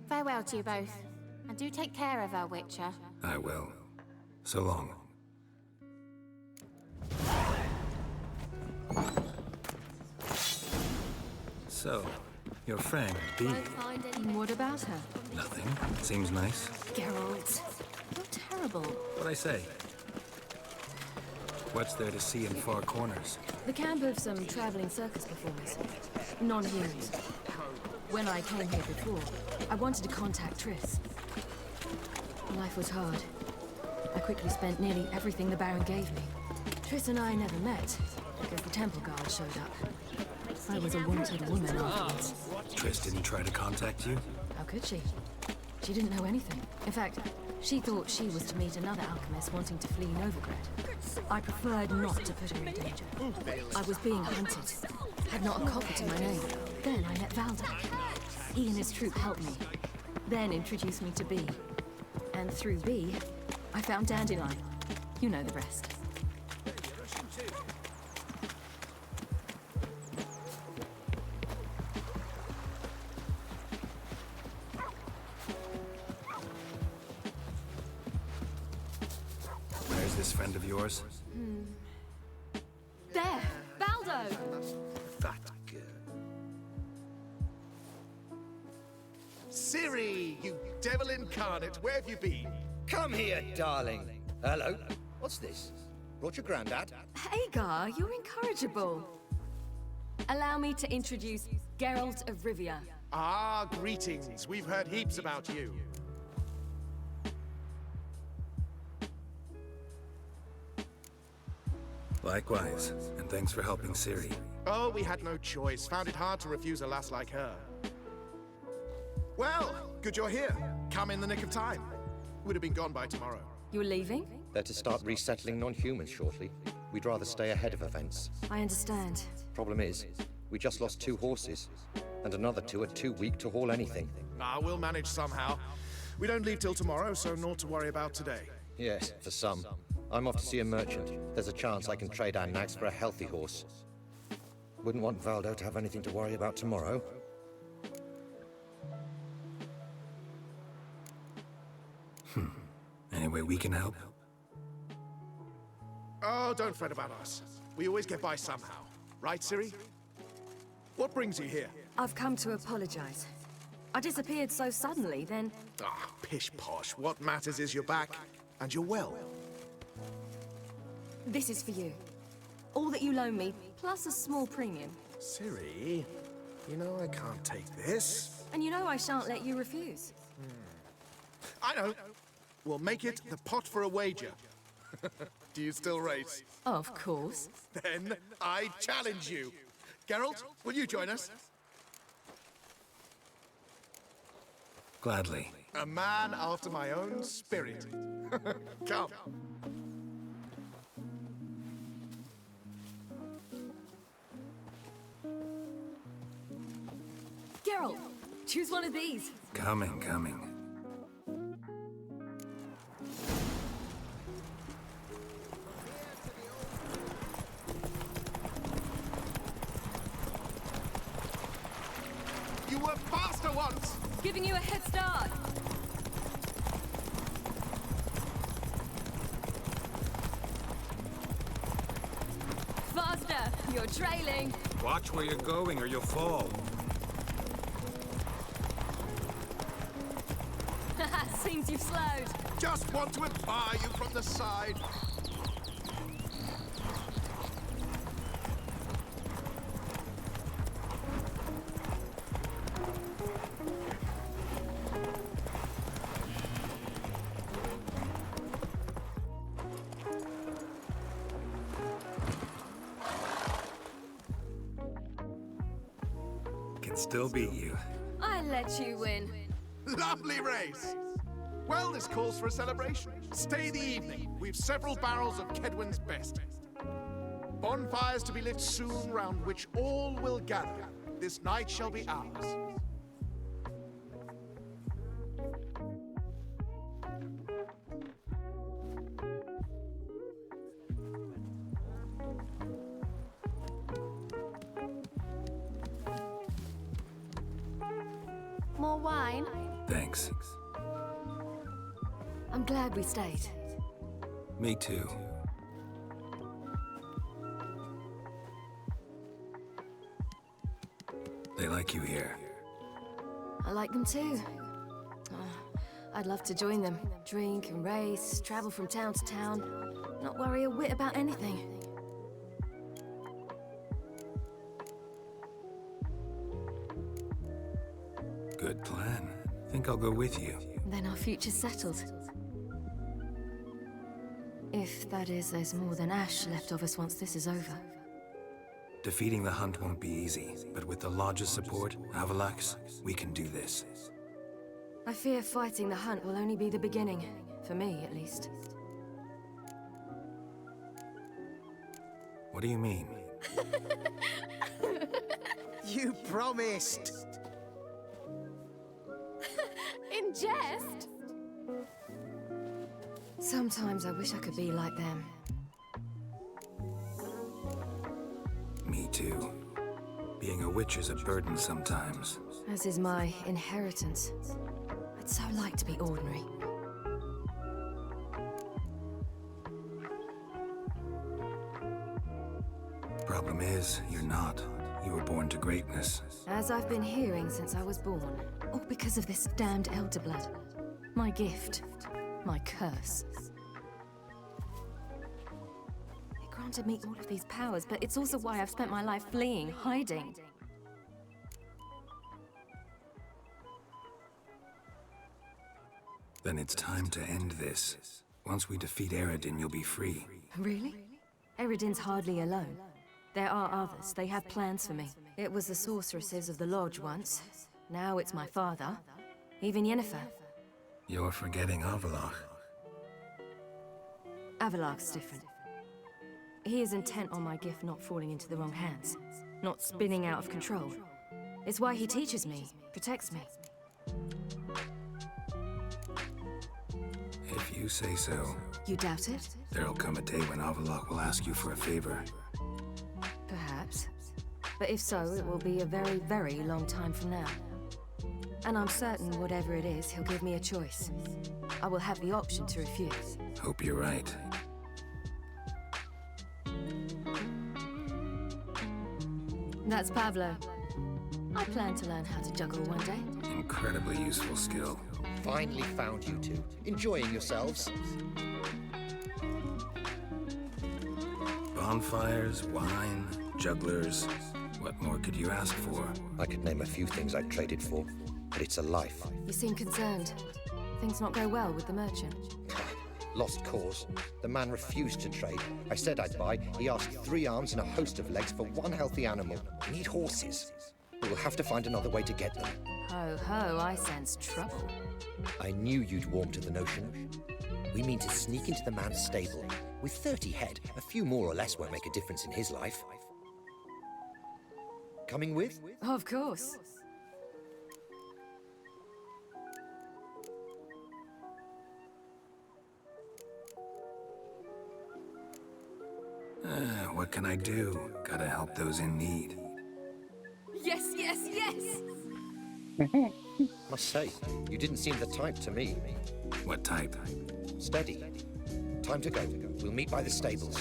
Farewell to you both. And do take care of her, Witcher. I will. So long. So, your friend, Bee. What about her? Nothing. Seems nice. Geralt. adorable. What'd I say? What's there to see in far corners? The camp of some traveling circus performers. Non-humans. When I came here before, I wanted to contact Triss. Life was hard. I quickly spent nearly everything the Baron gave me. Triss and I never met, because the temple guard showed up. I was a wanted woman afterwards. Triss didn't try to contact you? How could she? She didn't know anything. In fact, she thought she was to meet another alchemist wanting to flee Novigrad. I preferred not to put her in danger. I was being hunted. Had not a copper to my name. Then I met Valdo. He and his troop helped me. Then introduced me to Bee. And through Bee, I found Dandelion. You know the rest. Where's this friend of yours? There! Valdo! That girl. Ciri, you devil incarnate, where have you been? Come here, darling. Hello. What's this? Brought your granddad? Hagar, you're incorrigible. Allow me to introduce Geralt of Rivia. Ah, greetings. We've heard heaps about you. Likewise, and thanks for helping Ciri. Oh, we had no choice. Found it hard to refuse a lass like her. Well, good you're here. Come in the nick of time. Would have been gone by tomorrow. You're leaving? They're to start resettling non-humans shortly. We'd rather stay ahead of events. I understand. Problem is, we just lost 2 horses, and another 2 are too weak to haul anything. Ah, we'll manage somehow. We don't leave till tomorrow, so naught to worry about today. Yes, for some. I'm off to see a merchant. There's a chance I can trade our nags for a healthy horse. Wouldn't want Valdo to have anything to worry about tomorrow. Any way we can help? Oh, don't fret about us. We always get by somehow. Right, Ciri? What brings you here? I've come to apologize. I disappeared so suddenly, then... Ah, pish-posh. What matters is you're back, and you're well. This is for you. All that you loan me, plus a small premium. Ciri, you know I can't take this. And you know I shan't let you refuse. I know. We'll make it the pot for a wager. Do you still race? Of course. Then I challenge you. Geralt, will you join us? Gladly. A man after my own spirit. Come. Geralt, choose one of these. Coming. You were faster once! Giving you a head start. Faster! You're trailing. Watch where you're going or you'll fall. Seems you've slowed. Just want to admire you from the side. Can still beat you. I let you win. Lovely race! Well, this calls for a celebration. Stay the evening. We've several barrels of Kedwen's best. Bonfires to be lit soon, round which all will gather. This night shall be ours. More wine? Thanks. I'm glad we stayed. Me too. They like you here. I like them too. I'd love to join them. Drink and race, travel from town to town. Not worry a whit about anything. Good plan. Think I'll go with you. Then our future's settled. If, that is, there's more than ash left of us once this is over. Defeating the Hunt won't be easy, but with the Lodge's support, Avalax, we can do this. I fear fighting the Hunt will only be the beginning. For me, at least. What do you mean? You promised! In jest? Sometimes I wish I could be like them. Me too. Being a witch is a burden sometimes. As is my inheritance. I'd so like to be ordinary. Problem is, you're not. You were born to greatness. As I've been hearing since I was born. All because of this damned Elder Blood. My gift. My curse. It granted me all of these powers, but it's also why I've spent my life fleeing, hiding. Then it's time to end this. Once we defeat Eredin, you'll be free. Really? Eredin's hardly alone. There are others. They have plans for me. It was the sorceresses of the Lodge once. Now it's my father. Even Yennefer. You're forgetting Avallac'h. Avallac'h's different. He is intent on my gift not falling into the wrong hands. Not spinning out of control. It's why he teaches me, protects me. If you say so. You doubt it? There'll come a day when Avallac'h will ask you for a favor. Perhaps. But if so, it will be a very, very long time from now. And I'm certain whatever it is, he'll give me a choice. I will have the option to refuse. Hope you're right. That's Pavlo. I plan to learn how to juggle one day. Incredibly useful skill. Finally found you two. Enjoying yourselves? Bonfires, wine, jugglers. What more could you ask for? I could name a few things I'd trade it for, but it's a life. You seem concerned. Things not go well with the merchant. Lost cause. The man refused to trade. I said I'd buy. He asked 3 arms and a host of legs for 1 healthy animal. We need horses. We will have to find another way to get them. Ho ho, I sense trouble. I knew you'd warm to the notion. We mean to sneak into the man's stable. With 30 head, a few more or less won't make a difference in his life. Coming with? Of course. What can I do? Gotta help those in need. Yes, yes, yes! Must say, you didn't seem the type to me. What type? Steady. Time to go. We'll meet by the stables.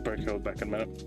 Berko, back in a minute.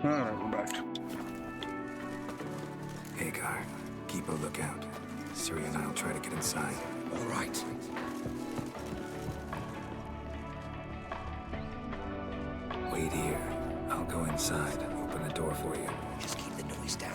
Alright, we're back. Hagar, keep a lookout. Ciri and I'll try to get inside. All right. Wait here. I'll go inside. Open the door for you. Just keep the noise down.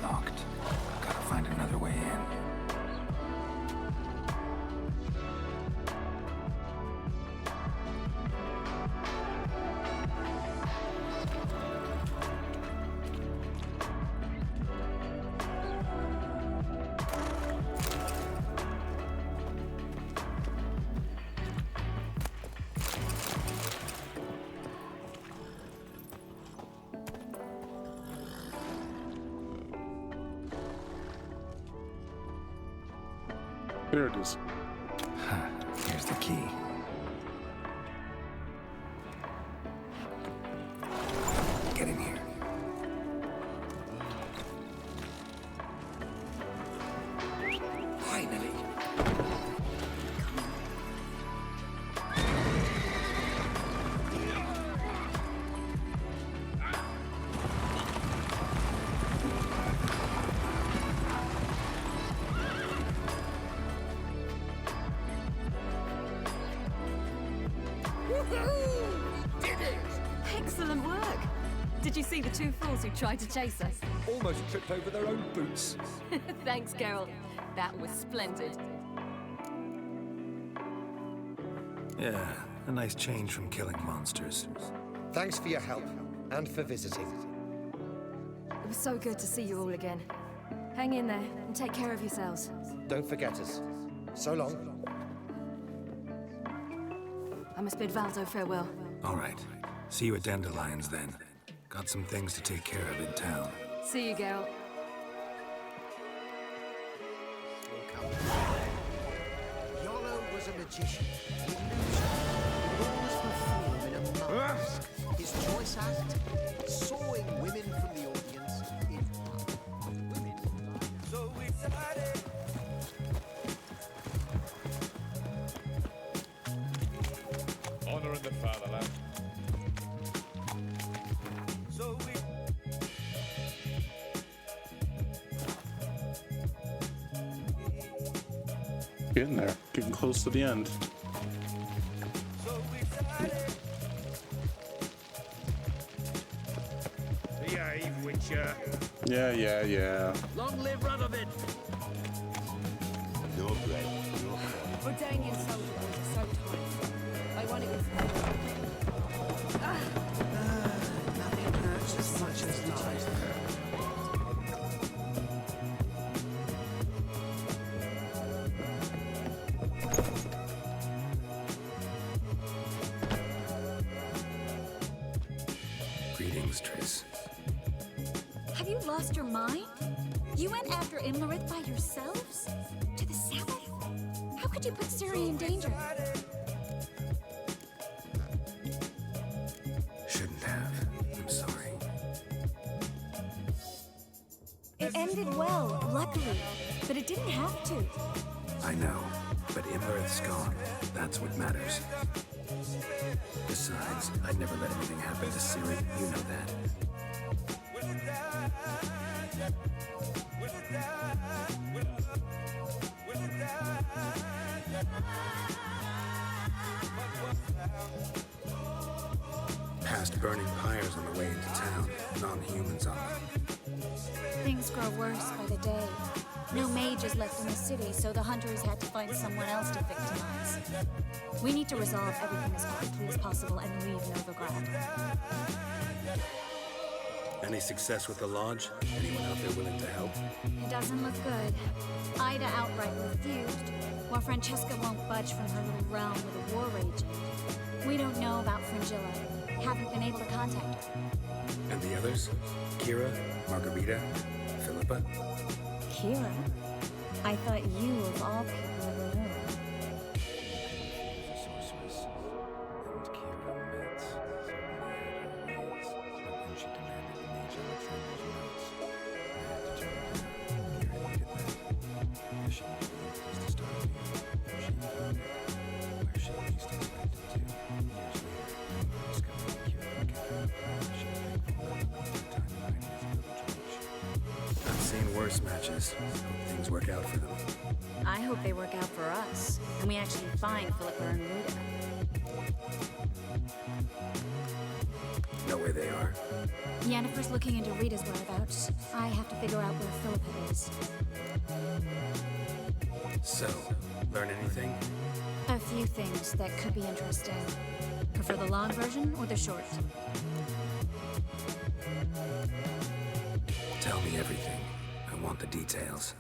Locked. Gotta find another way in. There it is. Here's the key. Get in here. Finally. Excellent work! Did you see the two fools who tried to chase us? Almost tripped over their own boots. Thanks, Geralt. That was splendid. Yeah, a nice change from killing monsters. Thanks for your help and for visiting. It was so good to see you all again. Hang in there and take care of yourselves. Don't forget us. So long. I must bid Valzo farewell. All right. See you at Dandelions then. Got some things to take care of in town. See you, Geralt. Yolo was a magician, illusion, always perform in a mask. His choice act, sawing women from the audience in women. So excited. Honor in the fatherland. So we Getting there. Getting close to the end. Behave, Witcher. Yeah. Long live Radovid! no bread. Ordanian soldiers are so tiresome. I want to Nothing hurts as much as lies. Greetings, Triss. Have you lost your mind? You went after Imlerith by yourselves? To the south? How could you put Ciri in danger? Shouldn't have. I'm sorry. It ended well, luckily, but it didn't have to. I know, but Imlerith's gone. That's what matters. Besides, I'd never let anything happen to Ciri. You know that. Past burning pyres on the way into town. Non-humans on them. Things grow worse by the day. No mages left in the city, so the hunters had to find someone else to victimize. We need to resolve everything as quickly as possible and leave Novigrad. Any success with the Lodge? Anyone out there willing to help? It doesn't look good. Ida outright refused, while Francesca won't budge from her little realm with a war raging. We don't know about Fringilla. Haven't been able to contact her. And the others? Kira, Margarita, Philippa? Kira? I thought you, of all people, ever knew. Sorceress, and Kira met certainly had her ways, but when she demanded the Mage Alexander's notes, I had to turn her down. Kira needed that. Because she needed Memphis to start anew. She found it, where she least expected to. Years later, discovering Kira again, she was thankful not to waste her time hiding as a little George. I've seen worse matches. Hope things work out for them. I hope they work out for us, and we actually find Philippa and Rita. Know where they are? Yennefer's looking into Rita's whereabouts. I have to figure out where Philippa is. So, learn anything? A few things that could be interesting. Prefer the long version or the short? Tell me everything. I want the details.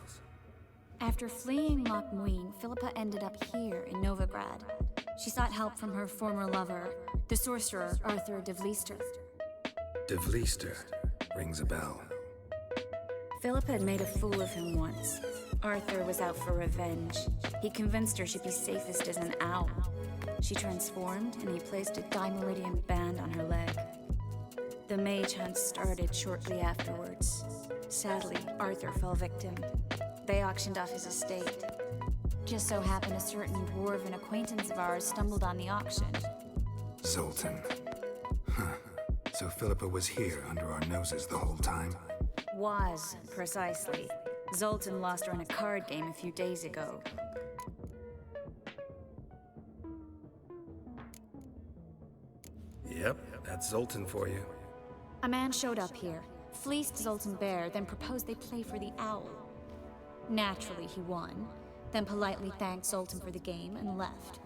After fleeing Loch Muin, Philippa ended up here in Novigrad. She sought help from her former lover, the sorcerer Arthur de Vlister. De Vlister rings a bell. Philippa had made a fool of him once. Arthur was out for revenge. He convinced her she'd be safest as an owl. She transformed, and he placed a Dimeridian band on her leg. The mage hunt started shortly afterwards. Sadly, Arthur fell victim. They auctioned off his estate. Just so happened a certain dwarven acquaintance of ours stumbled on the auction. Zoltan. Huh. So Philippa was here under our noses the whole time? Was, precisely. Zoltan lost her in a card game a few days ago. Yep, that's Zoltan for you. A man showed up here, fleeced Zoltan bare, then proposed they play for the owl. Naturally, he won, then politely thanked Zoltan for the game and left.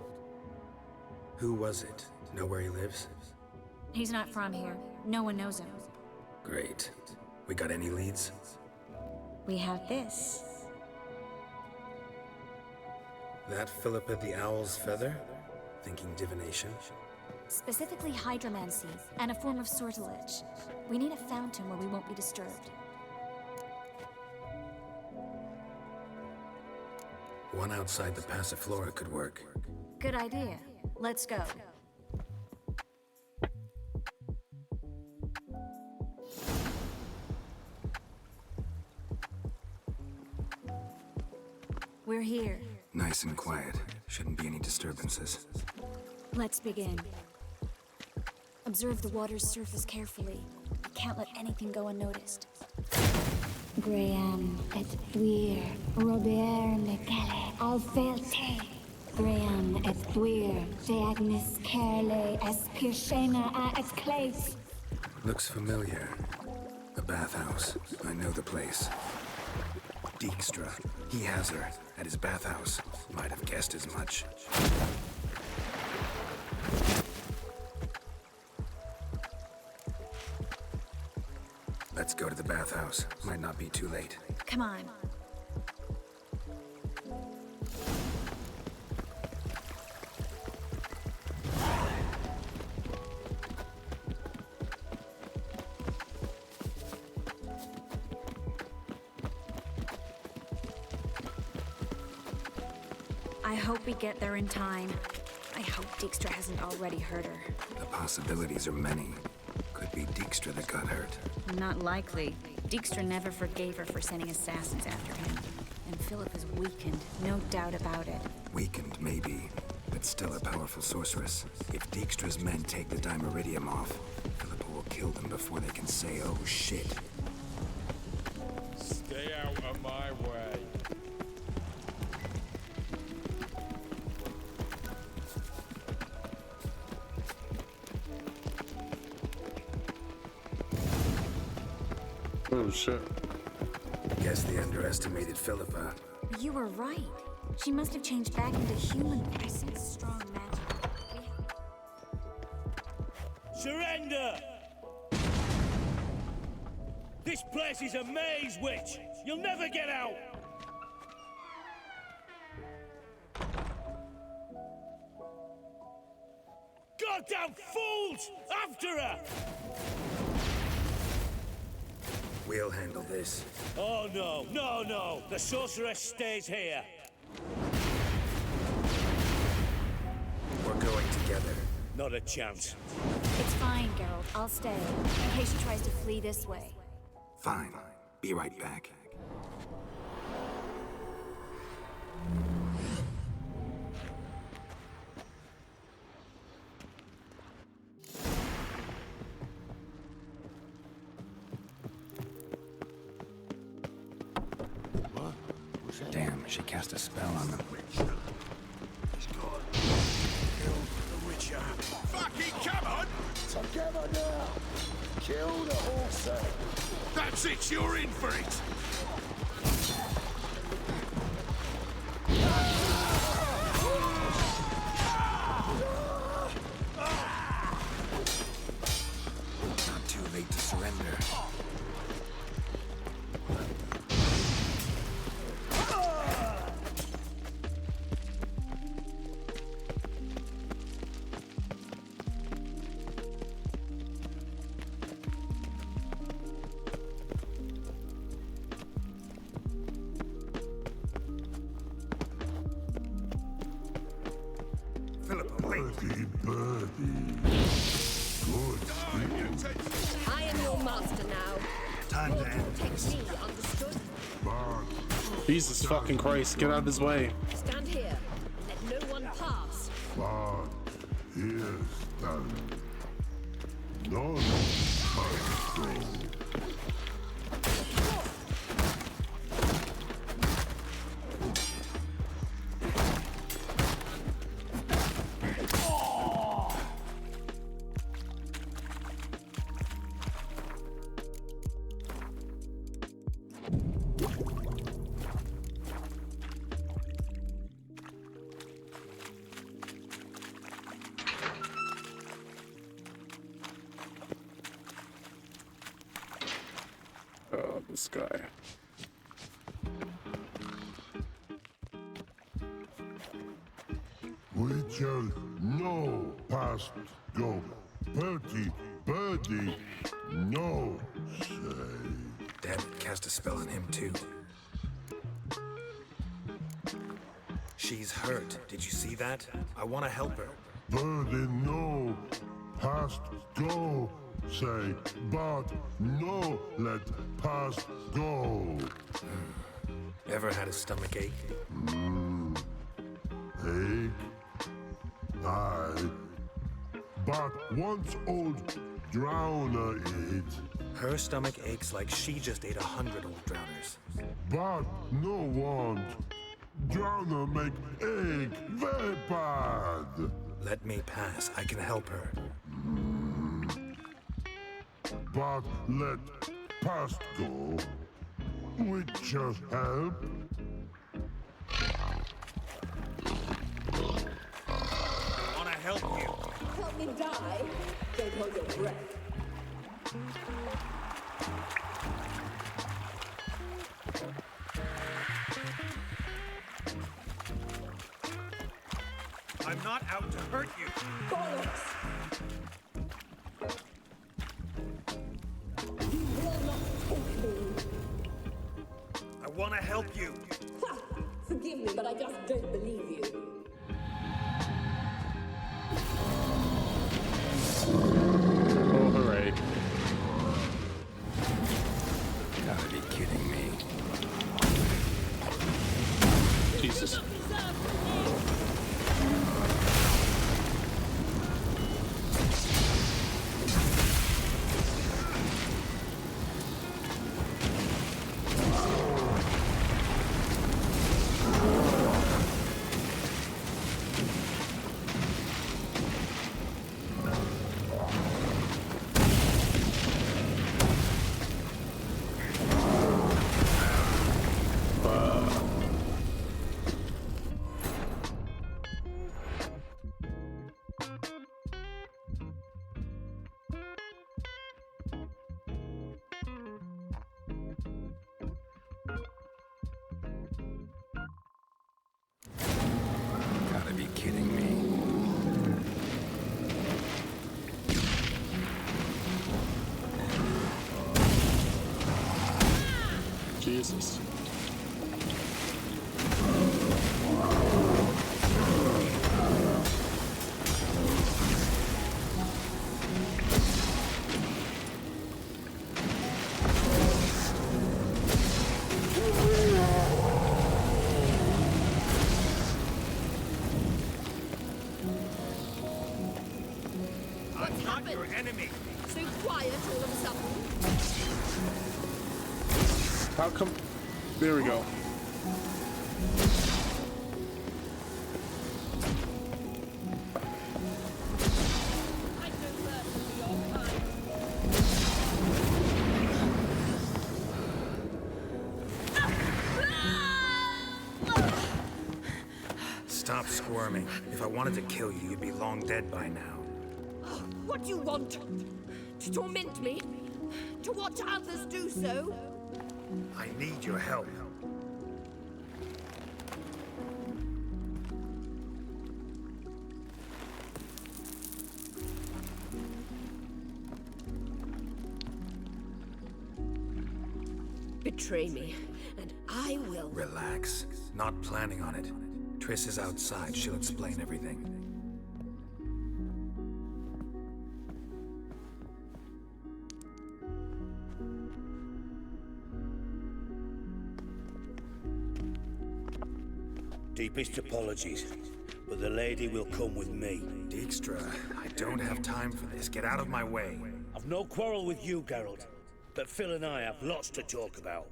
Who was it? Know where he lives? He's not from here. No one knows him. Great. We got any leads? We have this. That Philippa the Owl's feather? Thinking divination? Specifically hydromancy, and a form of sortilege. We need a fountain where we won't be disturbed. One outside the Passiflora could work. Good idea. Let's go. We're here. Nice and quiet. Shouldn't be any disturbances. Let's begin. Observe the water's surface carefully. We can't let anything go unnoticed. Graham et Thuir, Robert Mecale, Alfelte. Graham et Thuir, Deagnis Kerle, Espirshena a et Clace. Looks familiar. The bathhouse. I know the place. Dijkstra. He has her at his bathhouse. Might have guessed as much. Let's go to the bathhouse. Might not be too late. Come on. I hope we get there in time. I hope Dijkstra hasn't already hurt her. The possibilities are many. Could be Dijkstra that got hurt. Not likely. Dijkstra never forgave her for sending assassins after him. And Philip is weakened, no doubt about it. Weakened, maybe, but still a powerful sorceress. If Dijkstra's men take the Dimeridium off, Philippa will kill them before they can say, oh shit. Stay out of my way. Oh shit. Guess they underestimated Philippa. You were right. She must have changed back into human. I sense strong magic. Surrender! This place is a maze, witch! You'll never get out! Goddamn fools! After her! We'll handle this. Oh no, no, no! The sorceress stays here. We're going together. Not a chance. It's fine, Geralt. I'll stay, in case she tries to flee this way. Fine. Be right back. Damn, she cast a spell on them. Fucking come on! Together now! Kill the horse! That's it, you're in for it! Not too late to surrender. Birdie, birdie. Good. I am your master now. Time to end Take me, understood? Jesus fucking Christ, get out of his way. Stand here. Let no one pass. But here's stand. None must go. Oh, this guy. We shall no past go. Birdie, birdie, no say. Dad cast a spell on him too. She's hurt. Did you see that? I want to help her. Birdie, no past go. Say, but no let past go. Ever had a stomach ache? Ache? Aye. But once old drowner eat. Her stomach aches like she just ate 100 old drowners. But no want. Drowner make ache very bad. Let me pass. I can help her. But let past go. Which just help. I want to help you. Help me die. Don't hold your breath. I'm not out to hurt you. Bollocks! You will not take me. I want to help you. Ha! Forgive me, but I just don't believe you. Oh, hooray. Gotta be kidding me. Jesus. Jesus. What's happened? Your enemy. So quiet all of a sudden. How come? There we go. Stop squirming. If I wanted to kill you, you'd be long dead by now. What do you want? To torment me? To watch others do so? I need your help. Betray me, and I will. Relax. Not planning on it. Triss is outside. She'll explain everything. Deepest apologies, but the lady will come with me. Dijkstra, I don't have time for this. Get out of my way. I've no quarrel with you, Geralt, but Phil and I have lots to talk about.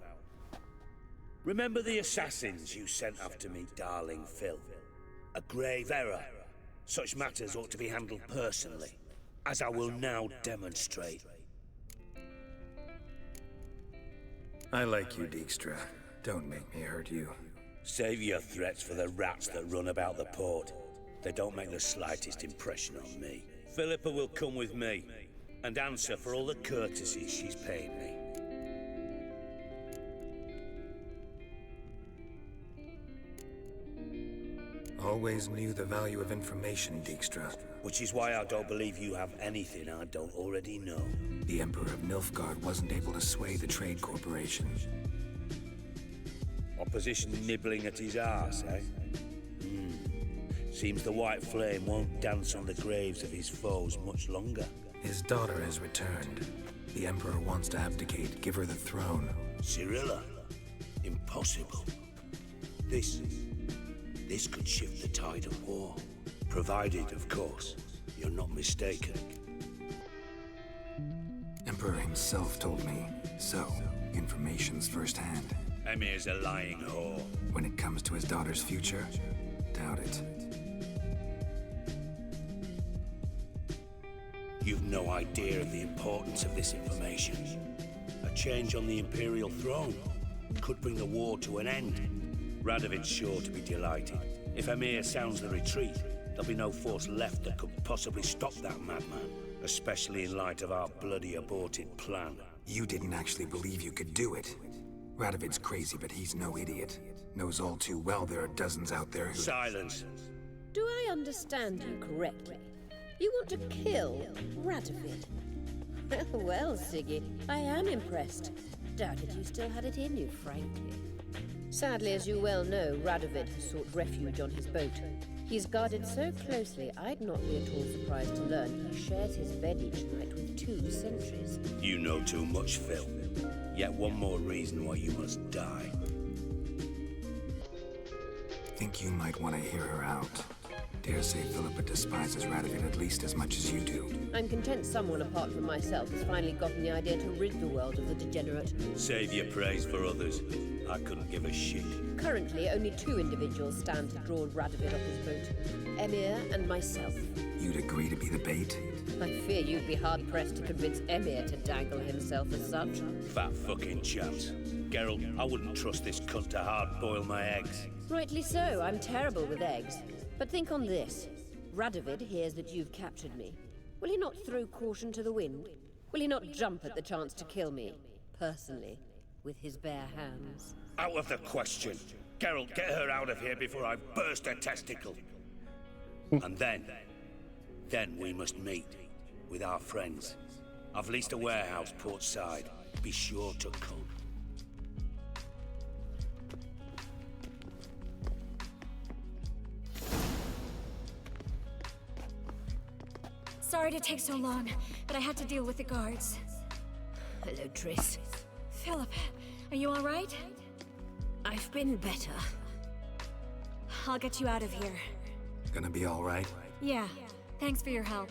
Remember the assassins you sent after me, darling Phil? A grave error. Such matters ought to be handled personally, as I will now demonstrate. I like you, Dijkstra. Don't make me hurt you. Save your threats for the rats that run about the port. They don't make the slightest impression on me. Philippa will come with me, and answer for all the courtesies she's paid me. Always knew the value of information, Dijkstra. Which is why I don't believe you have anything I don't already know. The Emperor of Nilfgaard wasn't able to sway the Trade Corporation. Opposition nibbling at his arse, eh? Seems the White Flame won't dance on the graves of his foes much longer. His daughter has returned. The Emperor wants to abdicate, give her the throne. Cirilla? Impossible. This could shift the tide of war. Provided, of course, you're not mistaken. Emperor himself told me. So, information's firsthand. Emir's a lying whore. When it comes to his daughter's future, doubt it. You've no idea of the importance of this information. A change on the Imperial throne could bring the war to an end. Radovid's sure to be delighted. If Emir sounds the retreat, there'll be no force left that could possibly stop that madman, especially in light of our bloody aborted plan. You didn't actually believe you could do it. Radovid's crazy, but he's no idiot. Knows all too well there are dozens out there who— Silence! Do I understand you correctly? You want to kill Radovid? Well, Siggy, I am impressed. Doubted you still had it in you, frankly. Sadly, as you well know, Radovid has sought refuge on his boat. He's guarded so closely, I'd not be at all surprised to learn he shares his bed each night with 2 sentries. You know too much, Phil. Yet one more reason why you must die. Think you might want to hear her out. Dare say Philippa despises Radovid at least as much as you do. I'm content someone apart from myself has finally gotten the idea to rid the world of the degenerate. Save your praise for others. I couldn't give a shit. Currently, only 2 individuals stand to draw Radovid off his boat. Emir and myself. You'd agree to be the bait? I fear you'd be hard-pressed to convince Emir to dangle himself as such. Fat fucking chance. Geralt, I wouldn't trust this cunt to hard-boil my eggs. Rightly so, I'm terrible with eggs. But think on this. Radovid hears that you've captured me. Will he not throw caution to the wind? Will he not jump at the chance to kill me, personally, with his bare hands? Out of the question. Geralt, get her out of here before I burst her testicle. And then we must meet with our friends. I've leased a warehouse port side. Be sure to come. Sorry to take so long, but I had to deal with the guards. Hello, Triss. Philip, are you all right? I've been better. I'll get you out of here. Gonna be all right? Yeah, thanks for your help.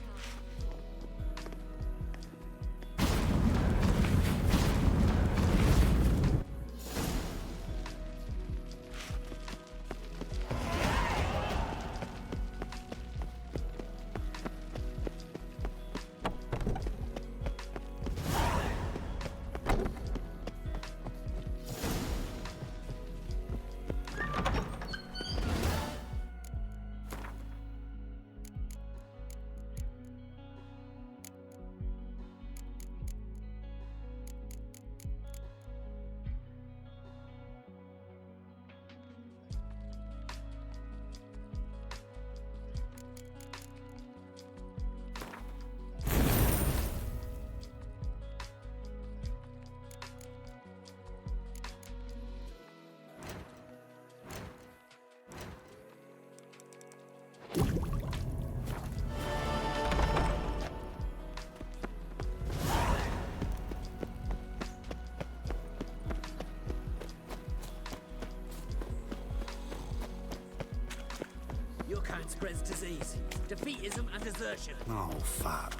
Your kind spreads disease, defeatism, and desertion. Oh, fuck.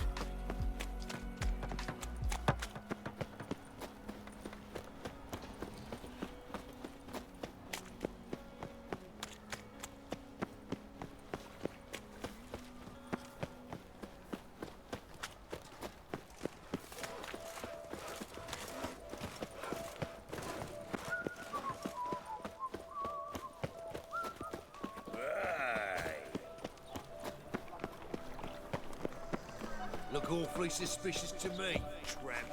Look awfully suspicious to me, tramp.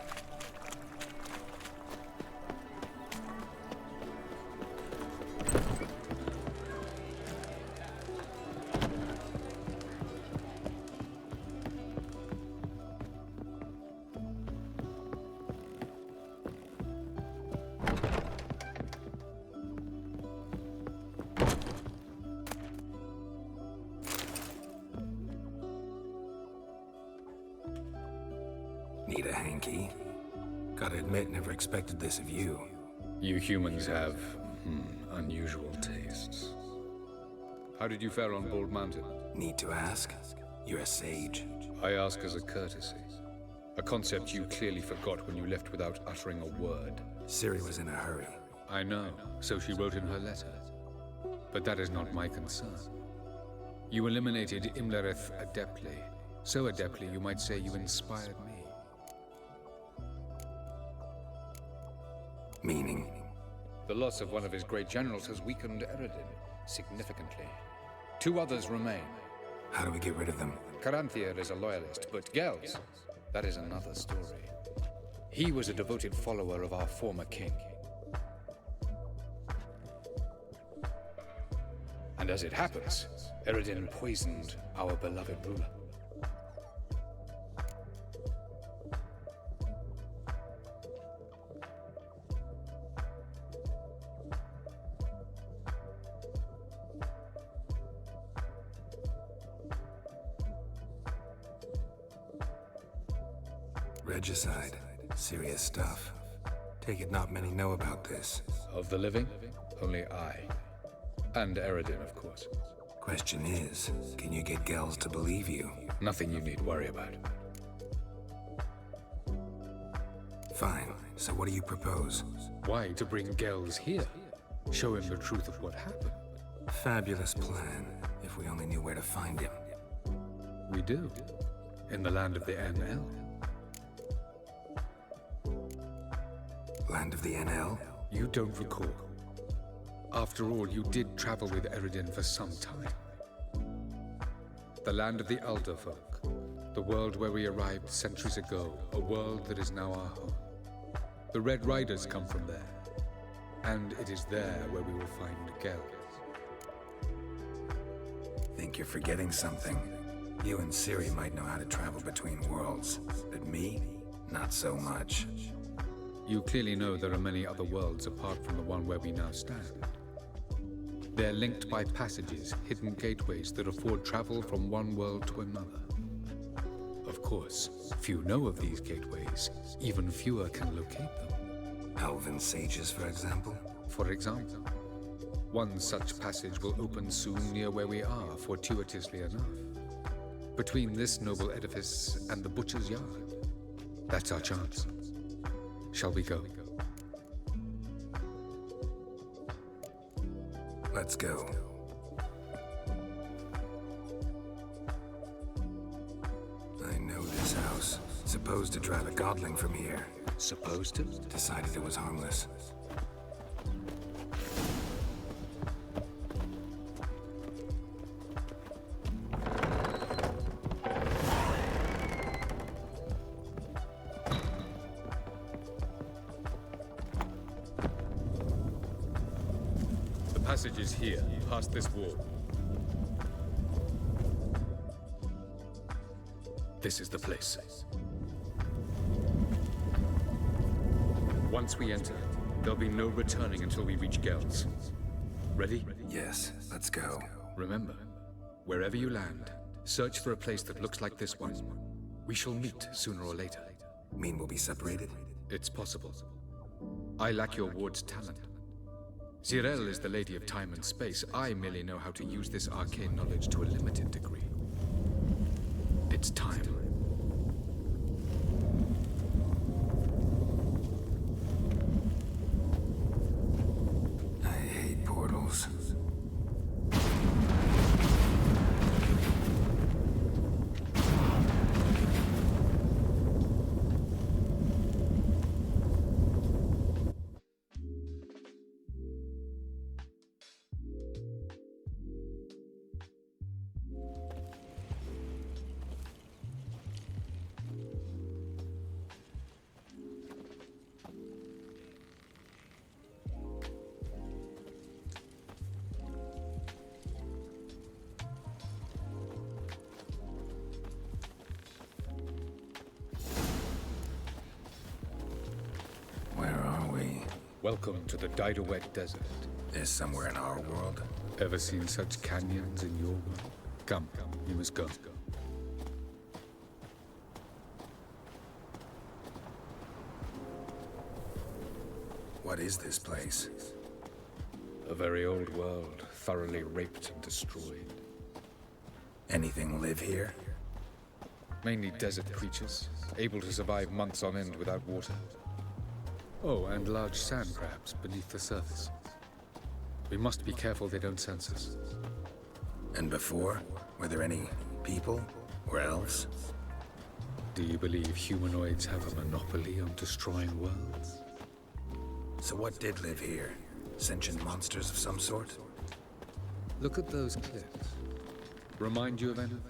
Need a hanky? Gotta admit, never expected this of you. You humans have, unusual tastes. How did you fare on Bald Mountain? Need to ask? You're a sage. I ask as a courtesy. A concept you clearly forgot when you left without uttering a word. Ciri was in a hurry. I know, so she wrote in her letter. But that is not my concern. You eliminated Imlerith adeptly. So adeptly, you might say you inspired me. Meaning? The loss of one of his great generals has weakened Eredin significantly. 2 others remain. How do we get rid of them? Caranthir is a loyalist, but Gels, that is another story. He was a devoted follower of our former king. And as it happens, Eredin poisoned our beloved ruler. Regicide. Serious stuff. Take it not many know about this. Of the living, only I. And Eredin, of course. Question is, can you get Gels to believe you? Nothing you need worry about. Fine. So what do you propose? Why, to bring Gels here? Show him the truth of what happened. Fabulous plan, if we only knew where to find him. We do. In the land of the NL. Land of the NL? You don't recall. After all, you did travel with Eredin for some time. The land of the Elder Folk. The world where we arrived centuries ago. A world that is now our home. The Red Riders come from there. And it is there where we will find Gels. Think you're forgetting something. You and Ciri might know how to travel between worlds, but me, not so much. You clearly know there are many other worlds apart from the one where we now stand. They're linked by passages, hidden gateways that afford travel from one world to another. course, few know of these gateways. Even fewer can locate them. Elven sages, for example? For example. One such passage will open soon near where we are, fortuitously enough. Between this noble edifice and the butcher's yard. That's our chance. Shall we go? Let's go. I know this house. Supposed to drive a godling from here. Supposed to? Decided it was harmless. The passage is here, past this wall. This is the place. Once we enter, there'll be no returning until we reach Gel's. Ready? Yes, let's go. Remember, wherever you land, search for a place that looks like this one. We shall meet sooner or later. Mean we'll be separated? It's possible. I lack your ward's talent. Zirel is the lady of time and space. I merely know how to use this arcane knowledge to a limited degree. It's time. I hate portals. Welcome to the Didowet Desert. Is somewhere in our world? Ever seen such canyons in your world? Come, you must go. What is this place? A very old world, thoroughly raped and destroyed. Anything live here? Mainly desert creatures, able to survive months on end without water. Oh, and large sand crabs beneath the surface. We must be careful they don't sense us. And before? Were there any people or elves? Do you believe humanoids have a monopoly on destroying worlds? So what did live here? Sentient monsters of some sort? Look at those cliffs. Remind you of anything?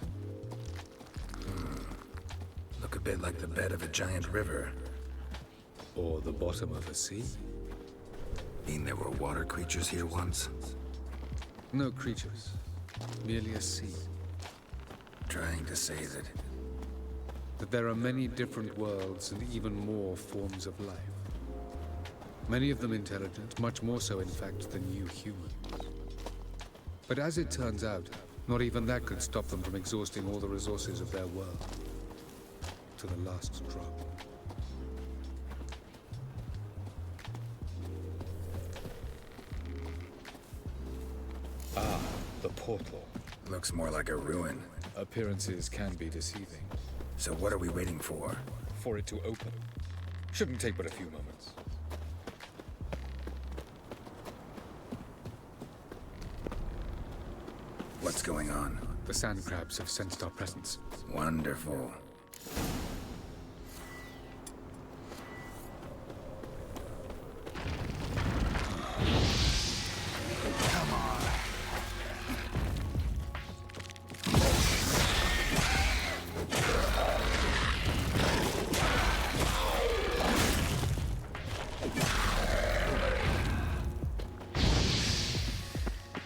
Look a bit like the bed of a giant river. Or the bottom of a sea? Mean there were water creatures here once? No creatures. Merely a sea. Trying to say that there are many different worlds and even more forms of life. Many of them intelligent, much more so in fact than you humans. But as it turns out, not even that could stop them from exhausting all the resources of their world. To the last drop. Ah, the portal. Looks more like a ruin. Appearances can be deceiving. So what are we waiting for? For it to open. Shouldn't take but a few moments. What's going on? The sand crabs have sensed our presence. Wonderful.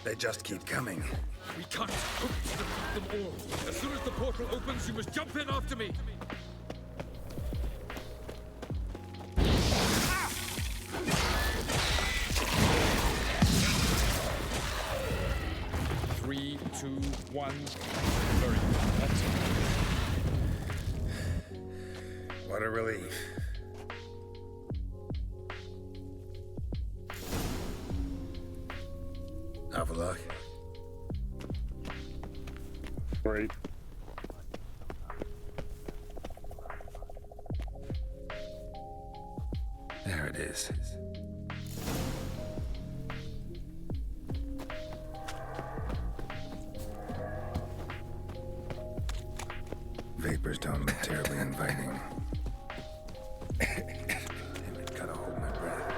They just keep coming. We can't hope to defeat them all. As soon as the portal opens, you must jump in after me. Three, two, one. Very good. That's it. What a relief. Avallac'h. Great. There it is. Vapors don't look terribly inviting. Damn it, gotta hold my breath.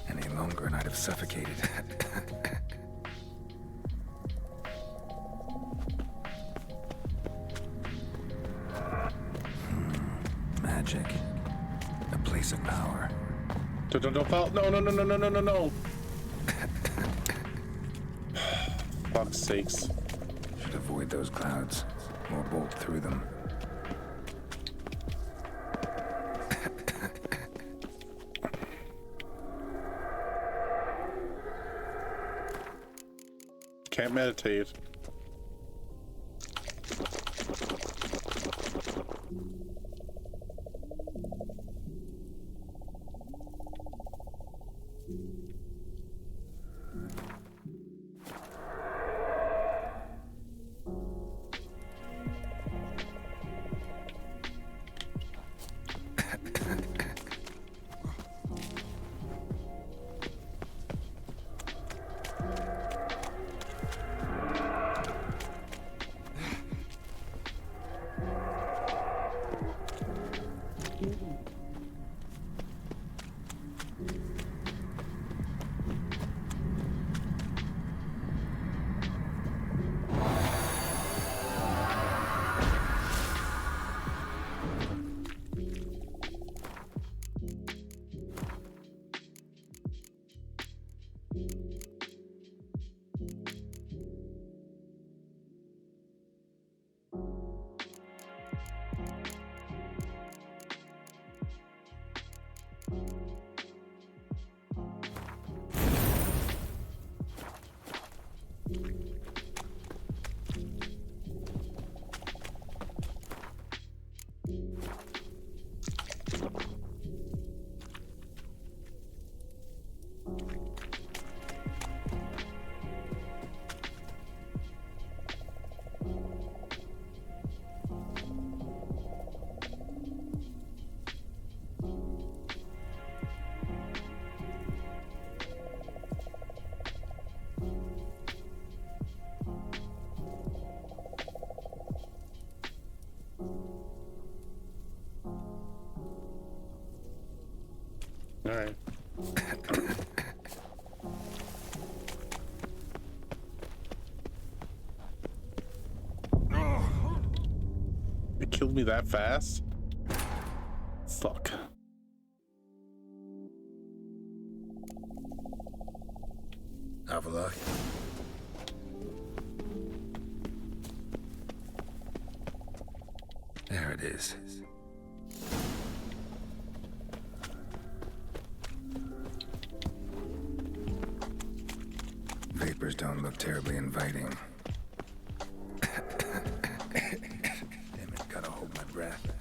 Any longer and I'd have suffocated. Magic. A place of power. Don't fall. No. Fuck's sakes. Should avoid those clouds or bolt through them. Can't meditate. All right. It killed me that fast? Fuck. Avallac'h. There it is. Vapors don't look terribly inviting. Damn it, gotta hold my breath.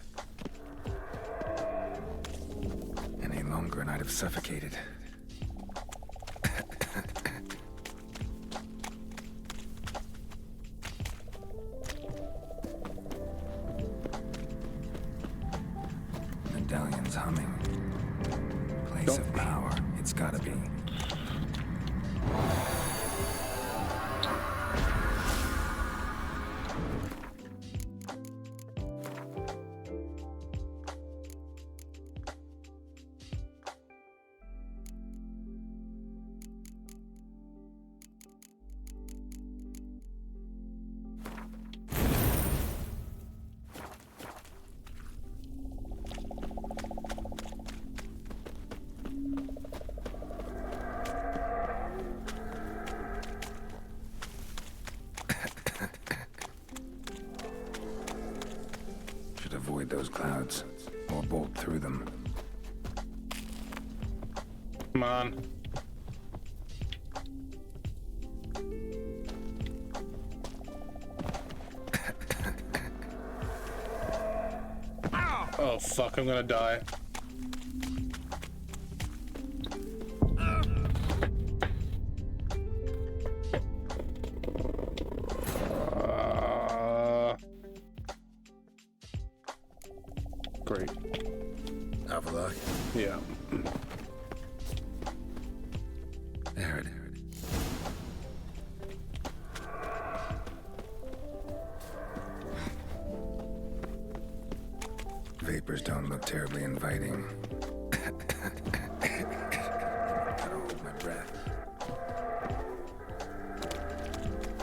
Any longer and I'd have suffocated. Medallion's humming. Place of power, it's gotta be. Avoid those clouds or bolt through them. Come on. Oh fuck, I'm gonna die. Great. Avallac'h? Yeah. Arid. Vapors don't look terribly inviting. Gotta hold my breath.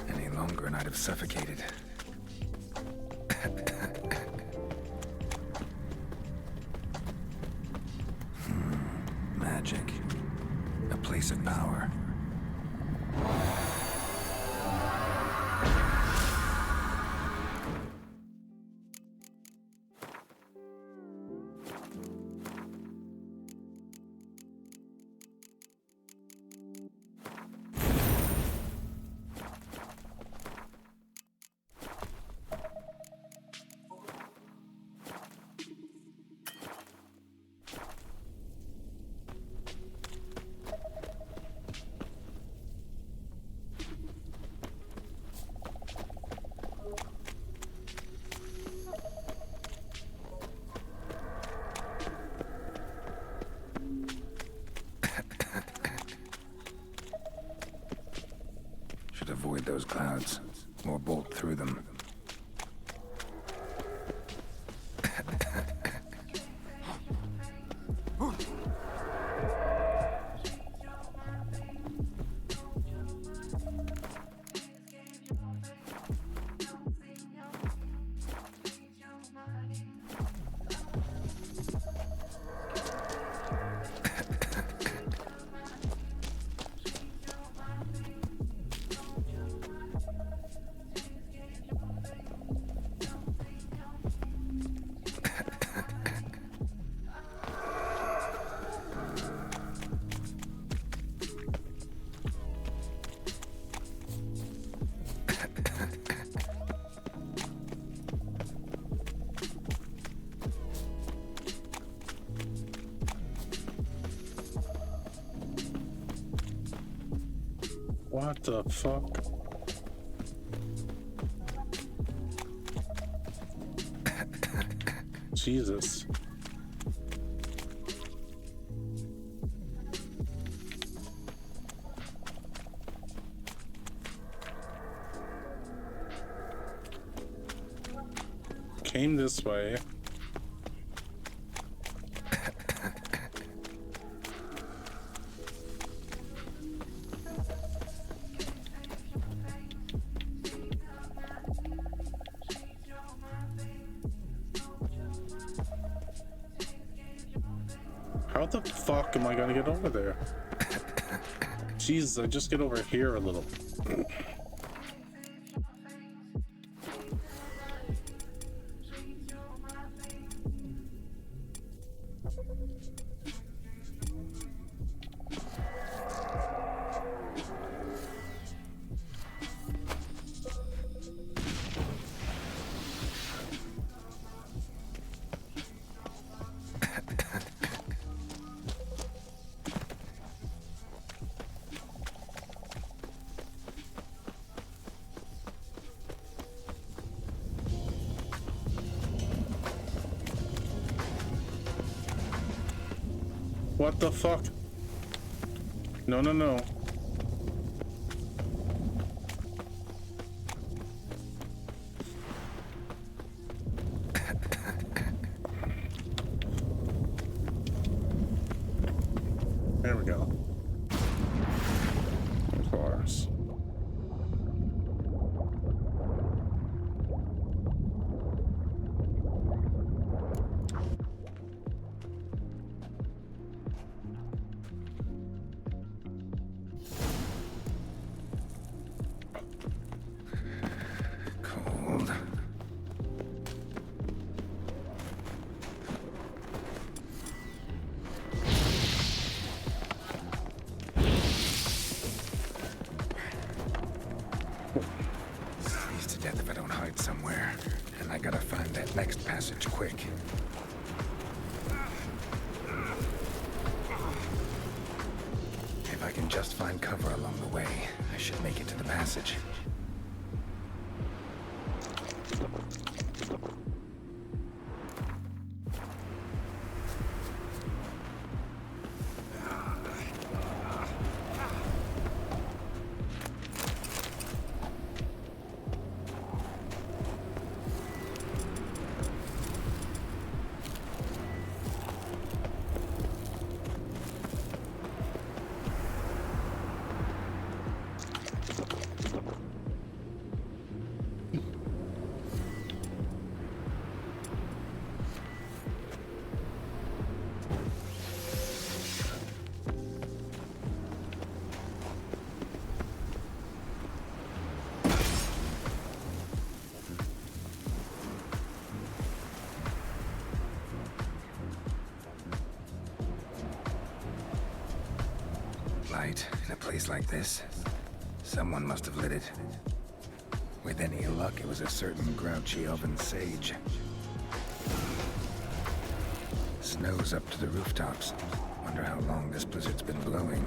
Any longer and I'd have suffocated. Magic. A place of power. Should avoid those clouds, or bolt through them. What the fuck? Jesus. Came this way. How the fuck am I gonna get over there? Jesus, I just get over here a little. What the fuck? No, no, no. There we go. Of course. Cold. And I gotta find that next passage quick. If I can just find cover along the way, I should make it to the passage. Light in a place like this. Someone must have lit it. With any luck, it was a certain grouchy elven sage. Snow's up to the rooftops. Wonder how long this blizzard's been blowing.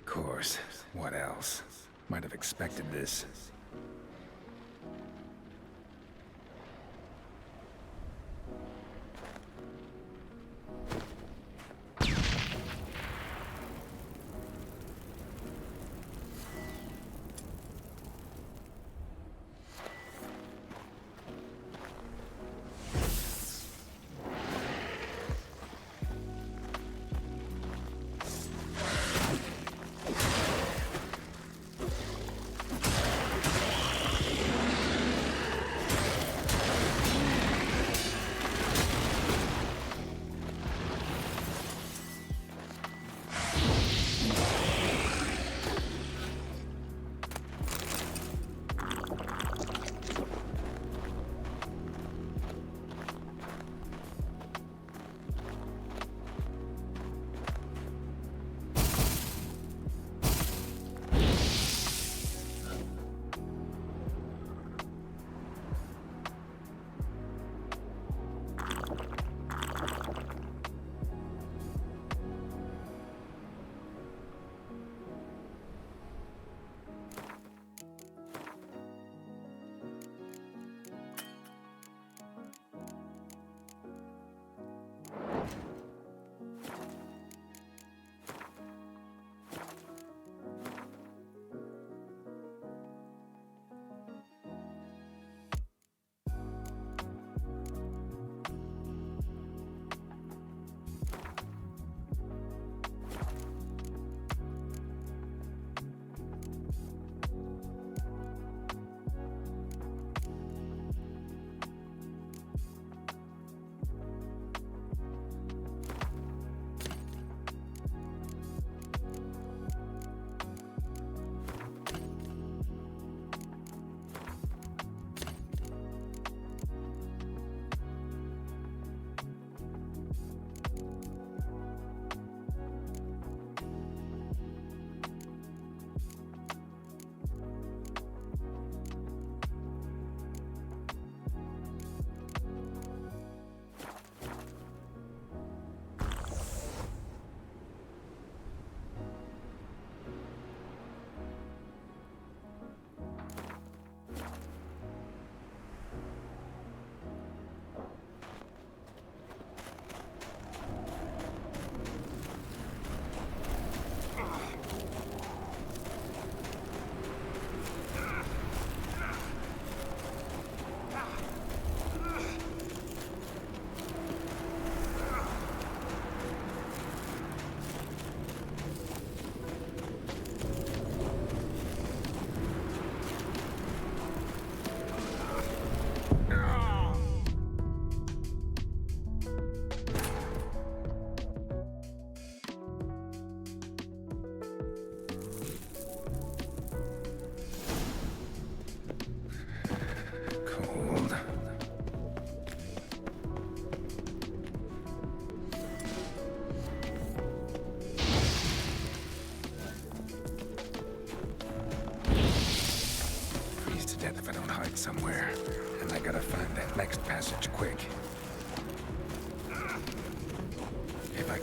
Course. What else? Might have expected this.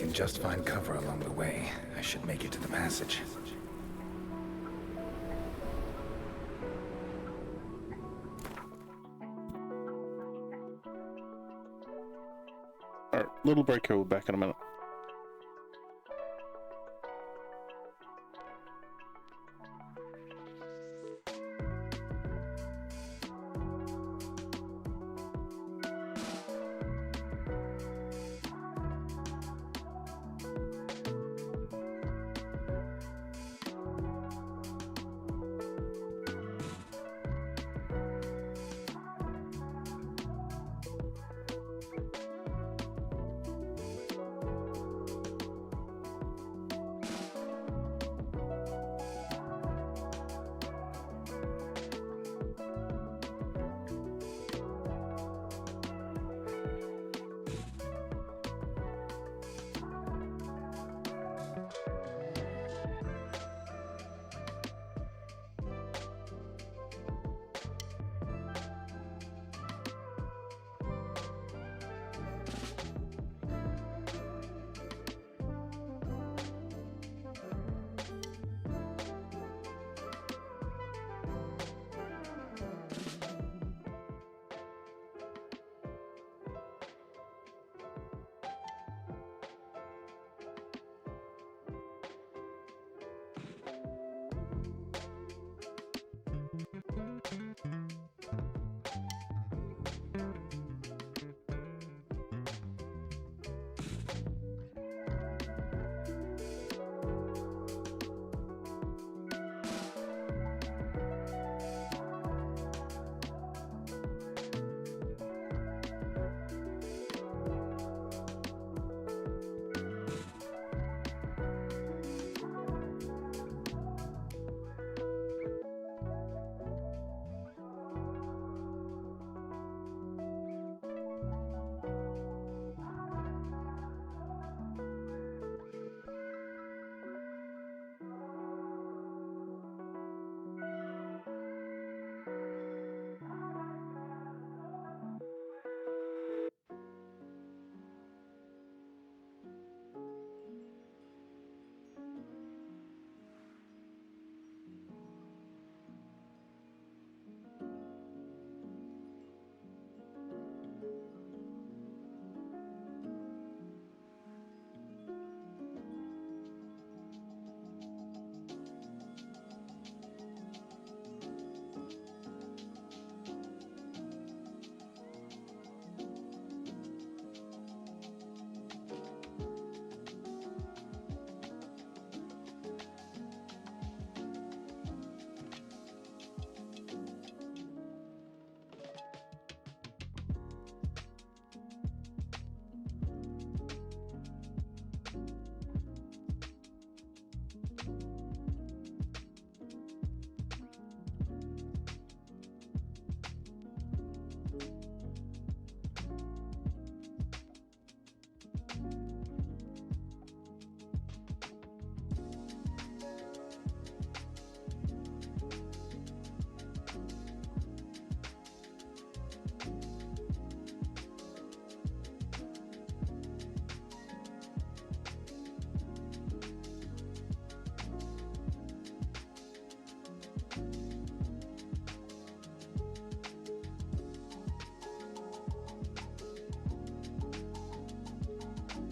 can just find cover along the way, I should make it to the passage. Alright, little break here, we'll be back in a minute.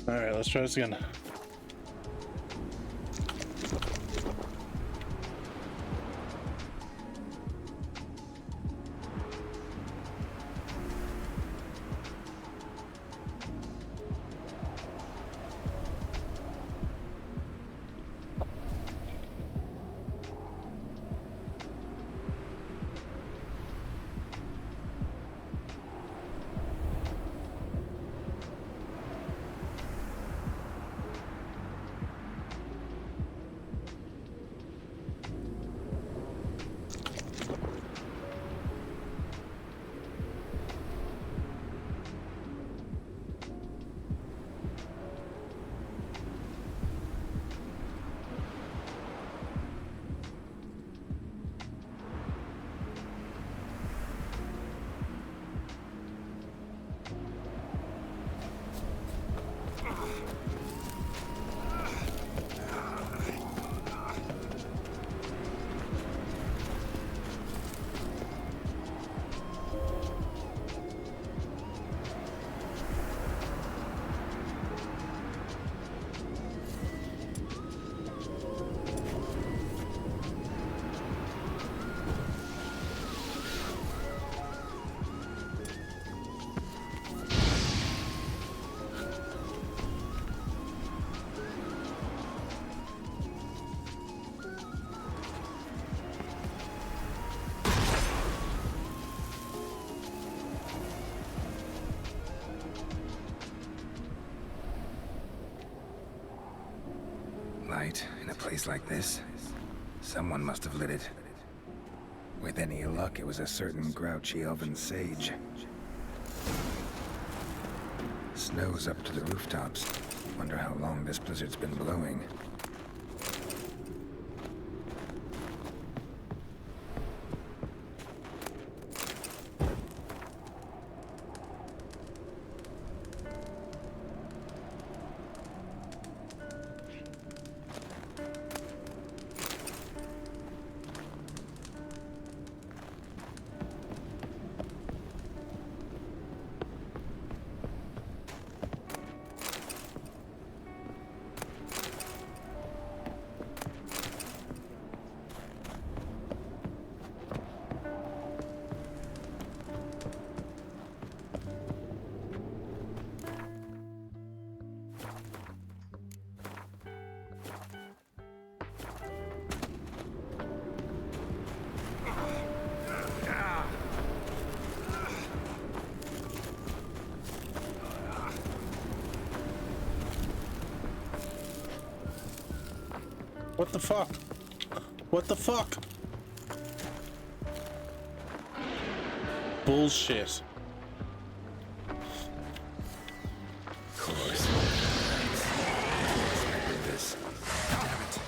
Alright, let's try this again. light in a place like this? Someone must have lit it. With any luck, it was a certain grouchy elven sage. Snow's up to the rooftops. Wonder how long this blizzard's been blowing. What the fuck? What the fuck? Bullshit. Of course. This. Damn it.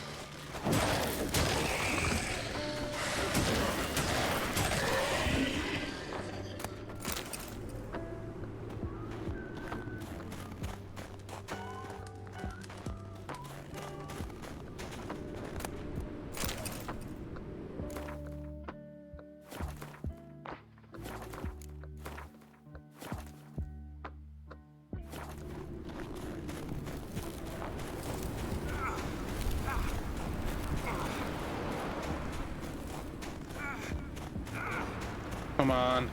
Come on.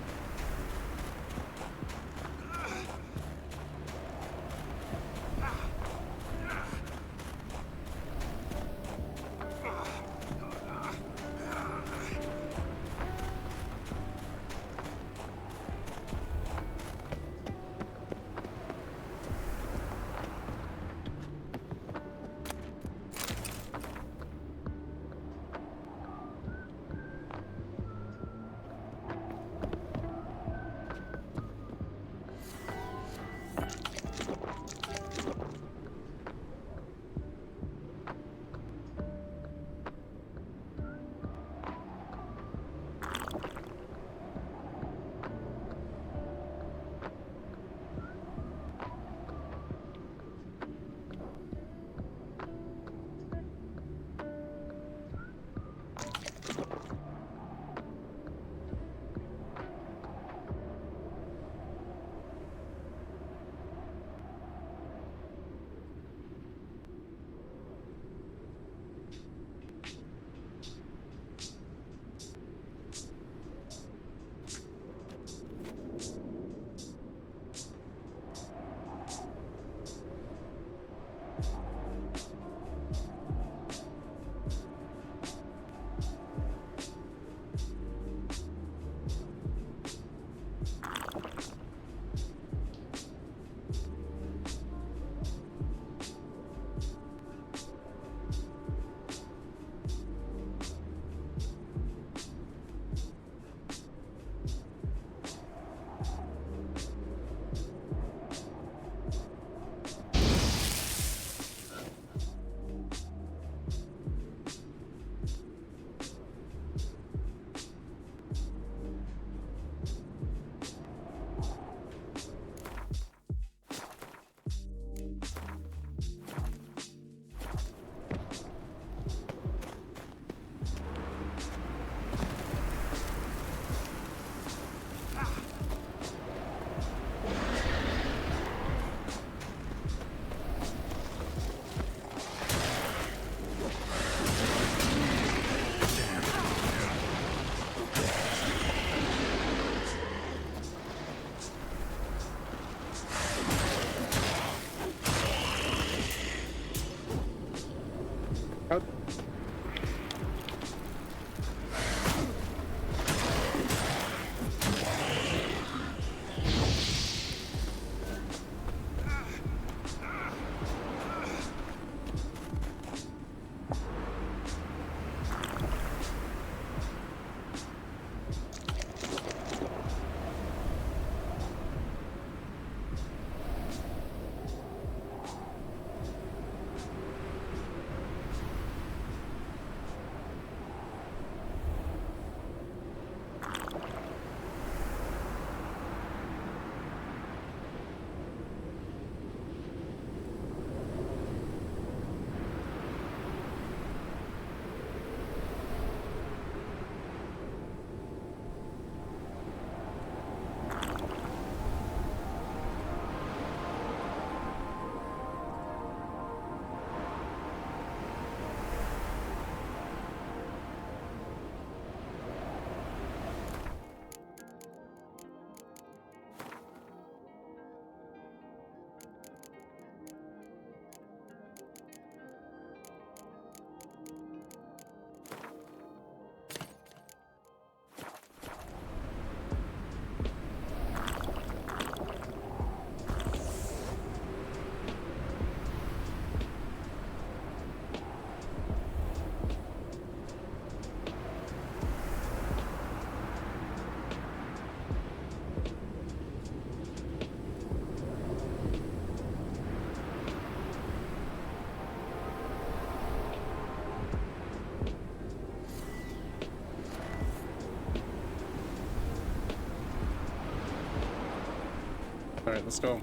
Alright, let's go.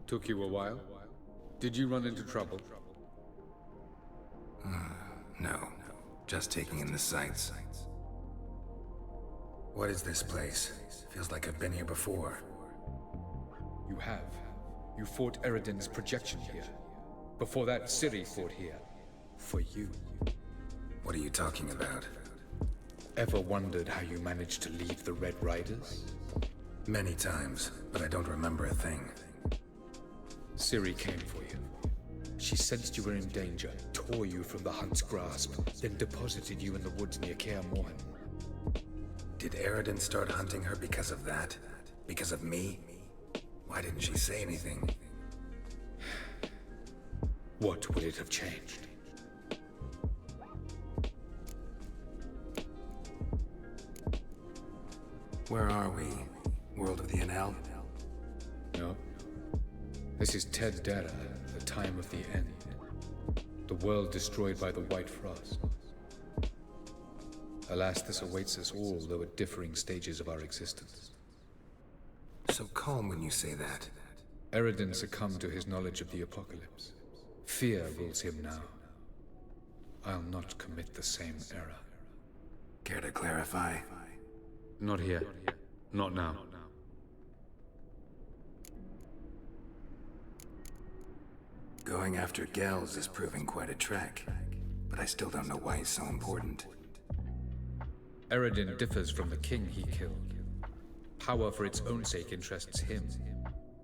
Took you a while? Did you run into trouble? No. Just taking in the sights. What is this place? Feels like I've been here before. You have. You fought Eredin's projection here. Before that, Ciri fought here. For you. What are you talking about? Ever wondered how you managed to leave the Red Riders? Many times, but I don't remember a thing. Ciri came for you. She sensed you were in danger, tore you from the Hunt's grasp, then deposited you in the woods near Kaer Morhen. Did Eredin start hunting her because of that? Because of me? Why didn't she say anything? What would it have changed? Where are we? World of the Enel? No. This is Ted Dara, the time of the end. The world destroyed by the White Frost. Alas, this awaits us all, though at differing stages of our existence. So calm when you say that. Eredin succumbed to his knowledge of the apocalypse. Fear rules him now. I'll not commit the same error. Care to clarify? Not here. Not now. Going after Gels is proving quite a trek, but I still don't know why he's so important. Eredin differs from the king he killed. Power for its own sake interests him.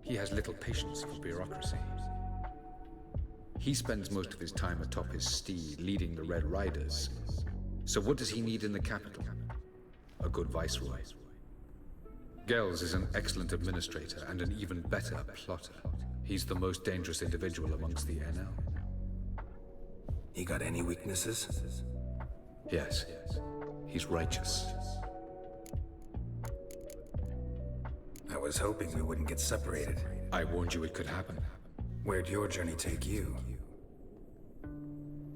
He has little patience for bureaucracy. He spends most of his time atop his steed, leading the Red Riders. So what does he need in the capital? A good viceroy. Gels is an excellent administrator and an even better plotter. He's the most dangerous individual amongst the Enel. He got any weaknesses? Yes. He's righteous. I was hoping we wouldn't get separated. I warned you it could happen. Where'd your journey take you?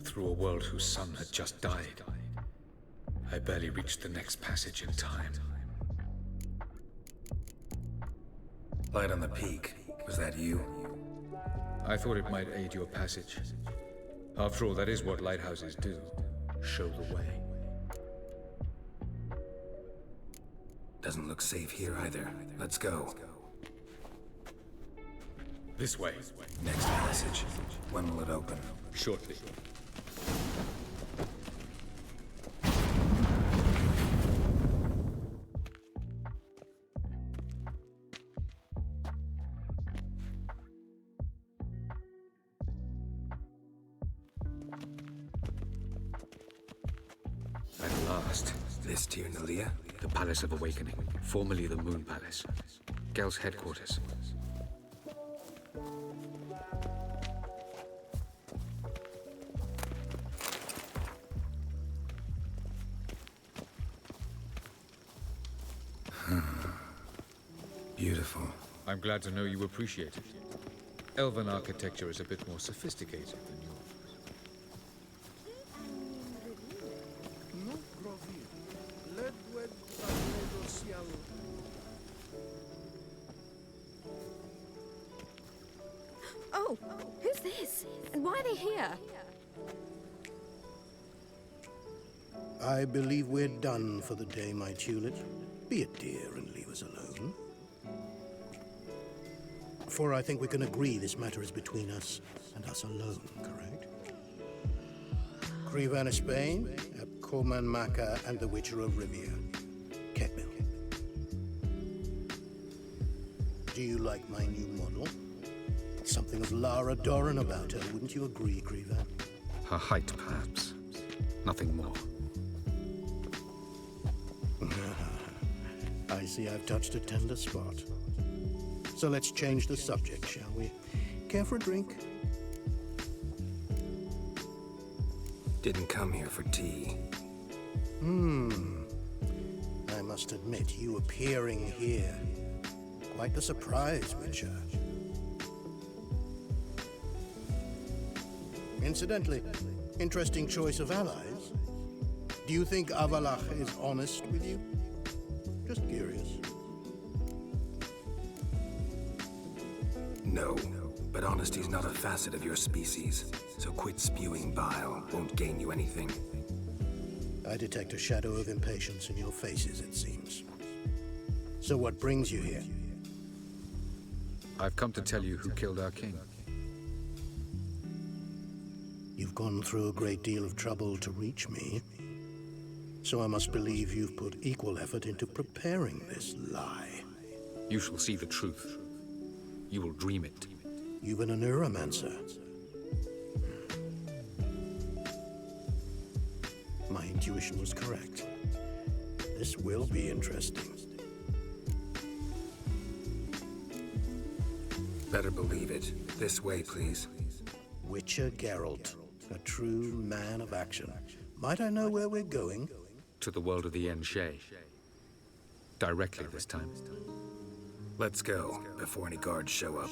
Through a world whose sun had just died. I barely reached the next passage in time. Light on the peak. Was that you? I thought it might aid your passage. After all, that is what lighthouses do. Show the way. Doesn't look safe here either. Let's go. This way. Next passage. When will it open? Shortly. At last. This Tyr Nalia? The Palace of Awakening, formerly the Moon Palace. Gel's headquarters. Beautiful. I'm glad to know you appreciate it. Elven architecture is a bit more sophisticated than yours. Oh, who's this? And why are they here? I believe we're done for the day, my tulip. Be a dear and leave us alone. For I think we can agree this matter is between us and us alone, correct? Crevan of Spain, Corman Maka, and the Witcher of Rivia. Ketmil. Do you like my new model? Something of Lara Doran about her, wouldn't you agree, Crevan? Her height, perhaps. Nothing more. I see I've touched a tender spot. So let's change the subject, shall we? Care for a drink? Didn't come here for tea. must admit, you appearing here, quite the surprise, Witcher. Incidentally, interesting choice of allies. Do you think Avalach is honest with you? Just curious. No, but honesty's not a facet of your species, so quit spewing bile. Won't gain you anything. I detect a shadow of impatience in your faces, it seems. So what brings you here? I've come to tell you who killed our king. You've gone through a great deal of trouble to reach me, so I must believe you've put equal effort into preparing this lie. You shall see the truth. You will dream it. You've been a neuromancer. My intuition was correct. This will be interesting. Better believe it. This way, please. Witcher Geralt, a true man of action. Might I know where we're going? To the world of the Enshe. Directly this time. Let's go, before any guards show up.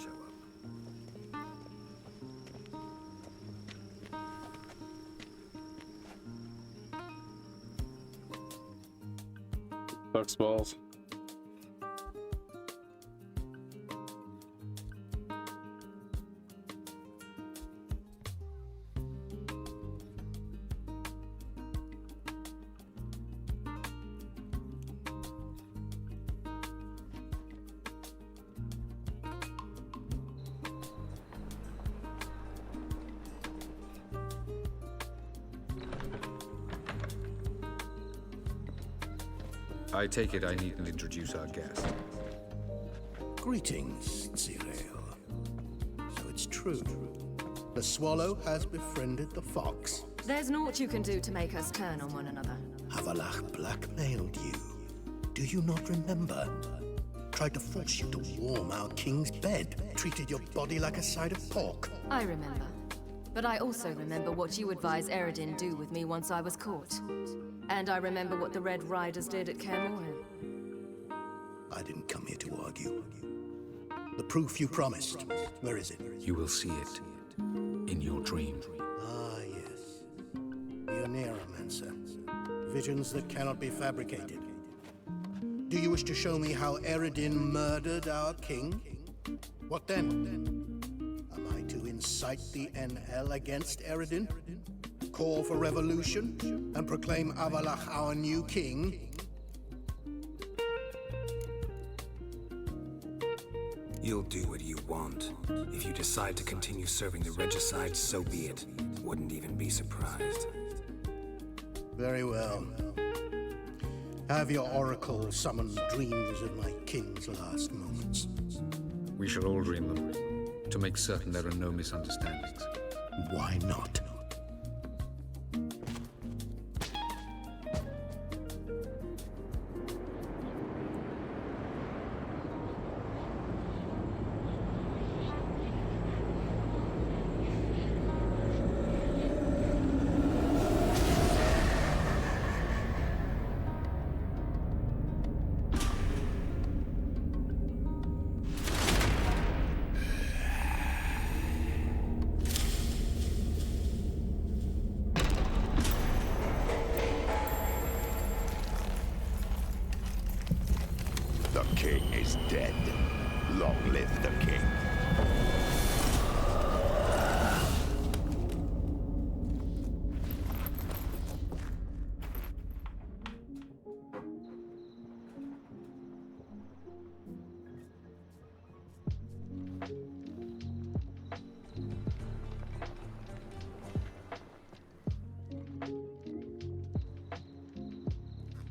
Sucks balls. I take it I needn't introduce our guest. Greetings, Zirael. So it's true. The swallow has befriended the fox. There's naught you can do to make us turn on one another. Avalach blackmailed you. Do you not remember? Tried to force you to warm our king's bed. Treated your body like a side of pork. I remember. But I also remember what you advised Eredin do with me once I was caught. And I remember what the Red Riders did at Kaer Morhen. I didn't come here to argue. The proof you promised, where is it? You will see it in your dream. Ah, yes. The Oneiromancer. Visions that cannot be fabricated. Do you wish to show me how Eredin murdered our king? What then? Am I to incite the NL against Eredin? Call for revolution and proclaim Avalach our new king? You'll do what you want. If you decide to continue serving the regicide, so be it. Wouldn't even be surprised. Very well. Have your oracle summon dreams of my king's last moments. We shall all dream them, to make certain there are no misunderstandings. Why not? The king is dead. Long live the king.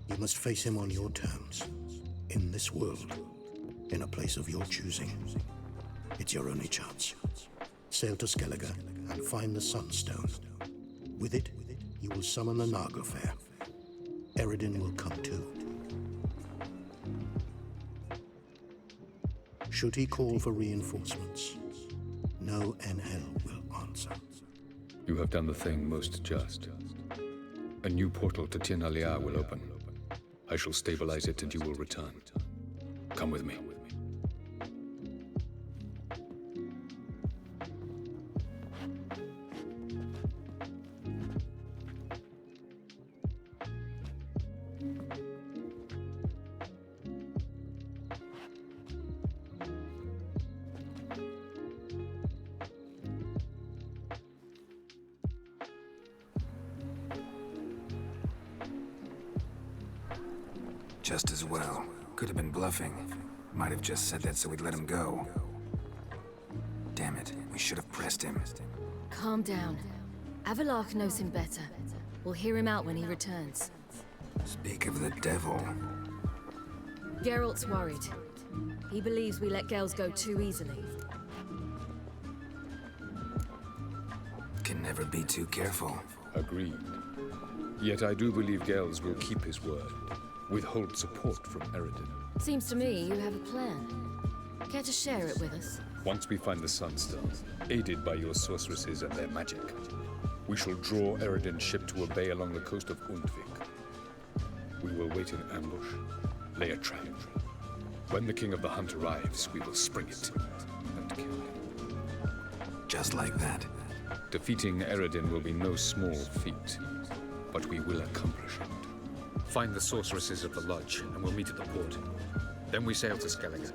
You must face him on your terms. In this world, in a place of your choosing. It's your only chance. Sail to Skellige and find the Sunstone. With it, you will summon the Naglfar. Eredin will come too. Should he call for reinforcements, no NL will answer. You have done the thing most just. A new portal to Tir na Liar will open. I shall stabilize it and you will return. Come with me. Just as well. Could have been bluffing. Might have just said that so we'd let him go. Damn it, we should have pressed him. Calm down. Avalark knows him better. We'll hear him out when he returns. Speak of the devil. Geralt's worried. He believes we let Gels go too easily. Can never be too careful. Agreed. Yet I do believe Gels will keep his word. Withhold support from Eredin. Seems to me you have a plan. Care to share it with us? Once we find the Sunstone, aided by your sorceresses and their magic, we shall draw Eredin's ship to a bay along the coast of Undvik. We will wait in ambush, lay a trap. When the King of the Hunt arrives, we will spring it and kill him. Just like that. Defeating Eredin will be no small feat, but we will accomplish it. Find the sorceresses of the lodge, and we'll meet at the port. Then we sail to Skellige.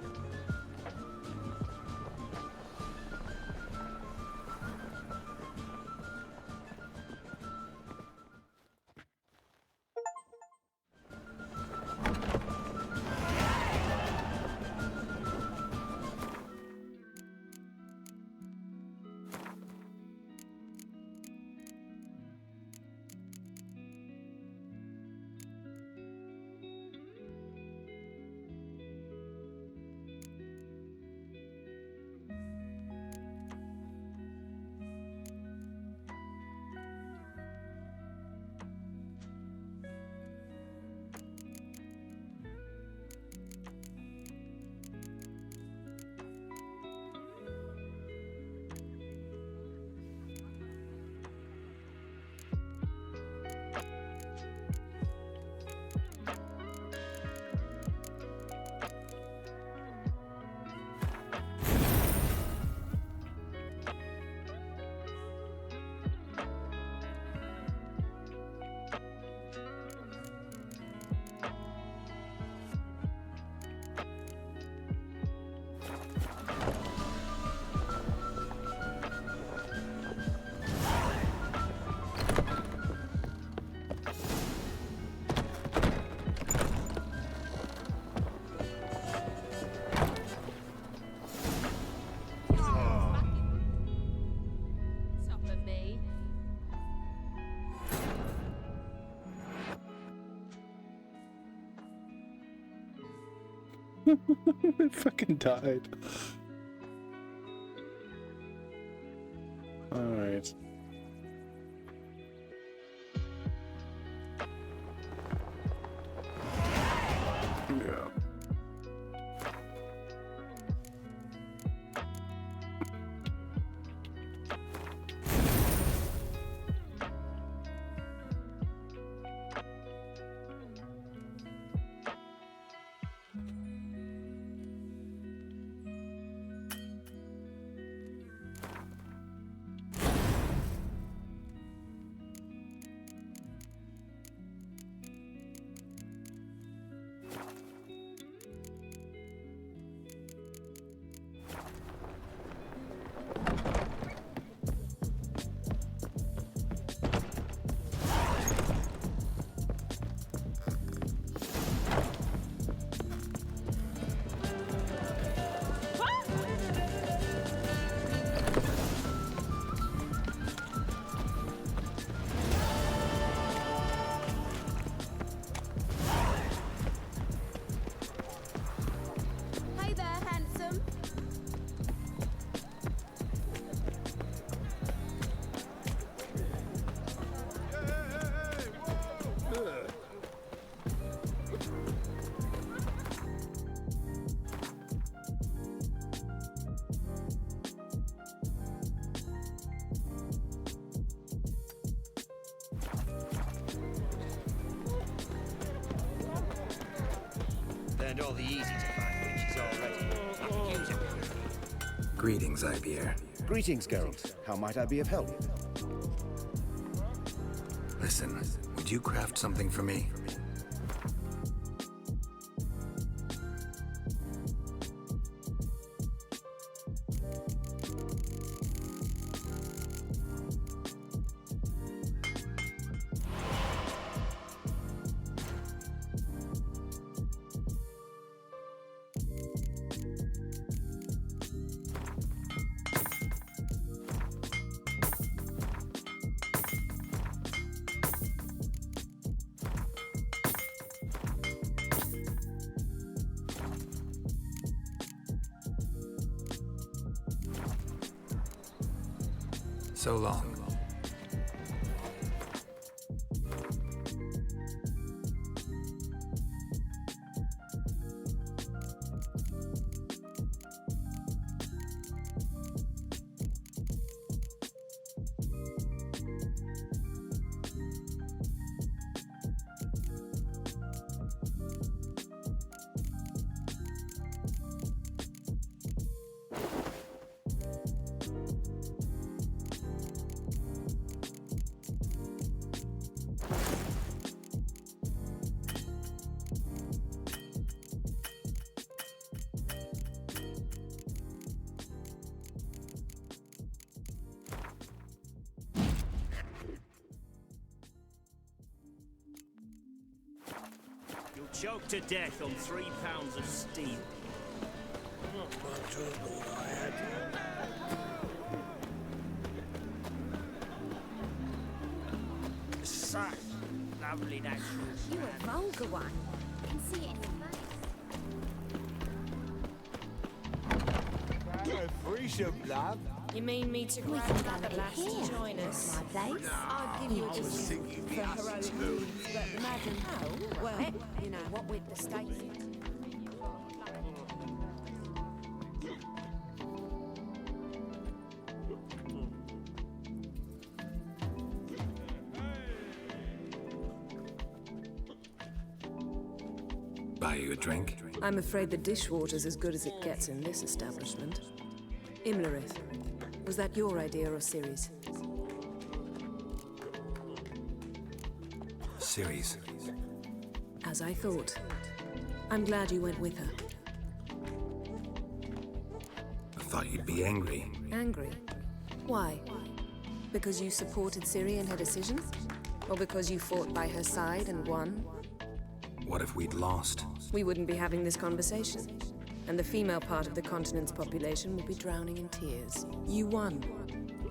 It fucking died. Alright. Yeah. found all the easy-to-find witches already. I could use it. Greetings, Ibier. Greetings, Geralt. How might I be of help? Listen, would you craft something for me? So long. You'll choke to death on 3 pounds of steel. Not much of all I had. Such lovely natural. You a vulgar one. I can see it in your face. Free some love. You mean me to grab that at last to join us? My place? I'd give you a visit for heroic moves, but madam, oh, well, you know, what with the state. Buy you a drink? I'm afraid the dishwater's as good as it gets in this establishment. Imlerith, was that your idea or Ciri's? Ciri's. As I thought. I'm glad you went with her. I thought you'd be angry. Angry? Why? Because you supported Ciri in her decision? Or because you fought by her side and won? What if we'd lost? We wouldn't be having this conversation. And the female part of the continent's population would be drowning in tears. You won.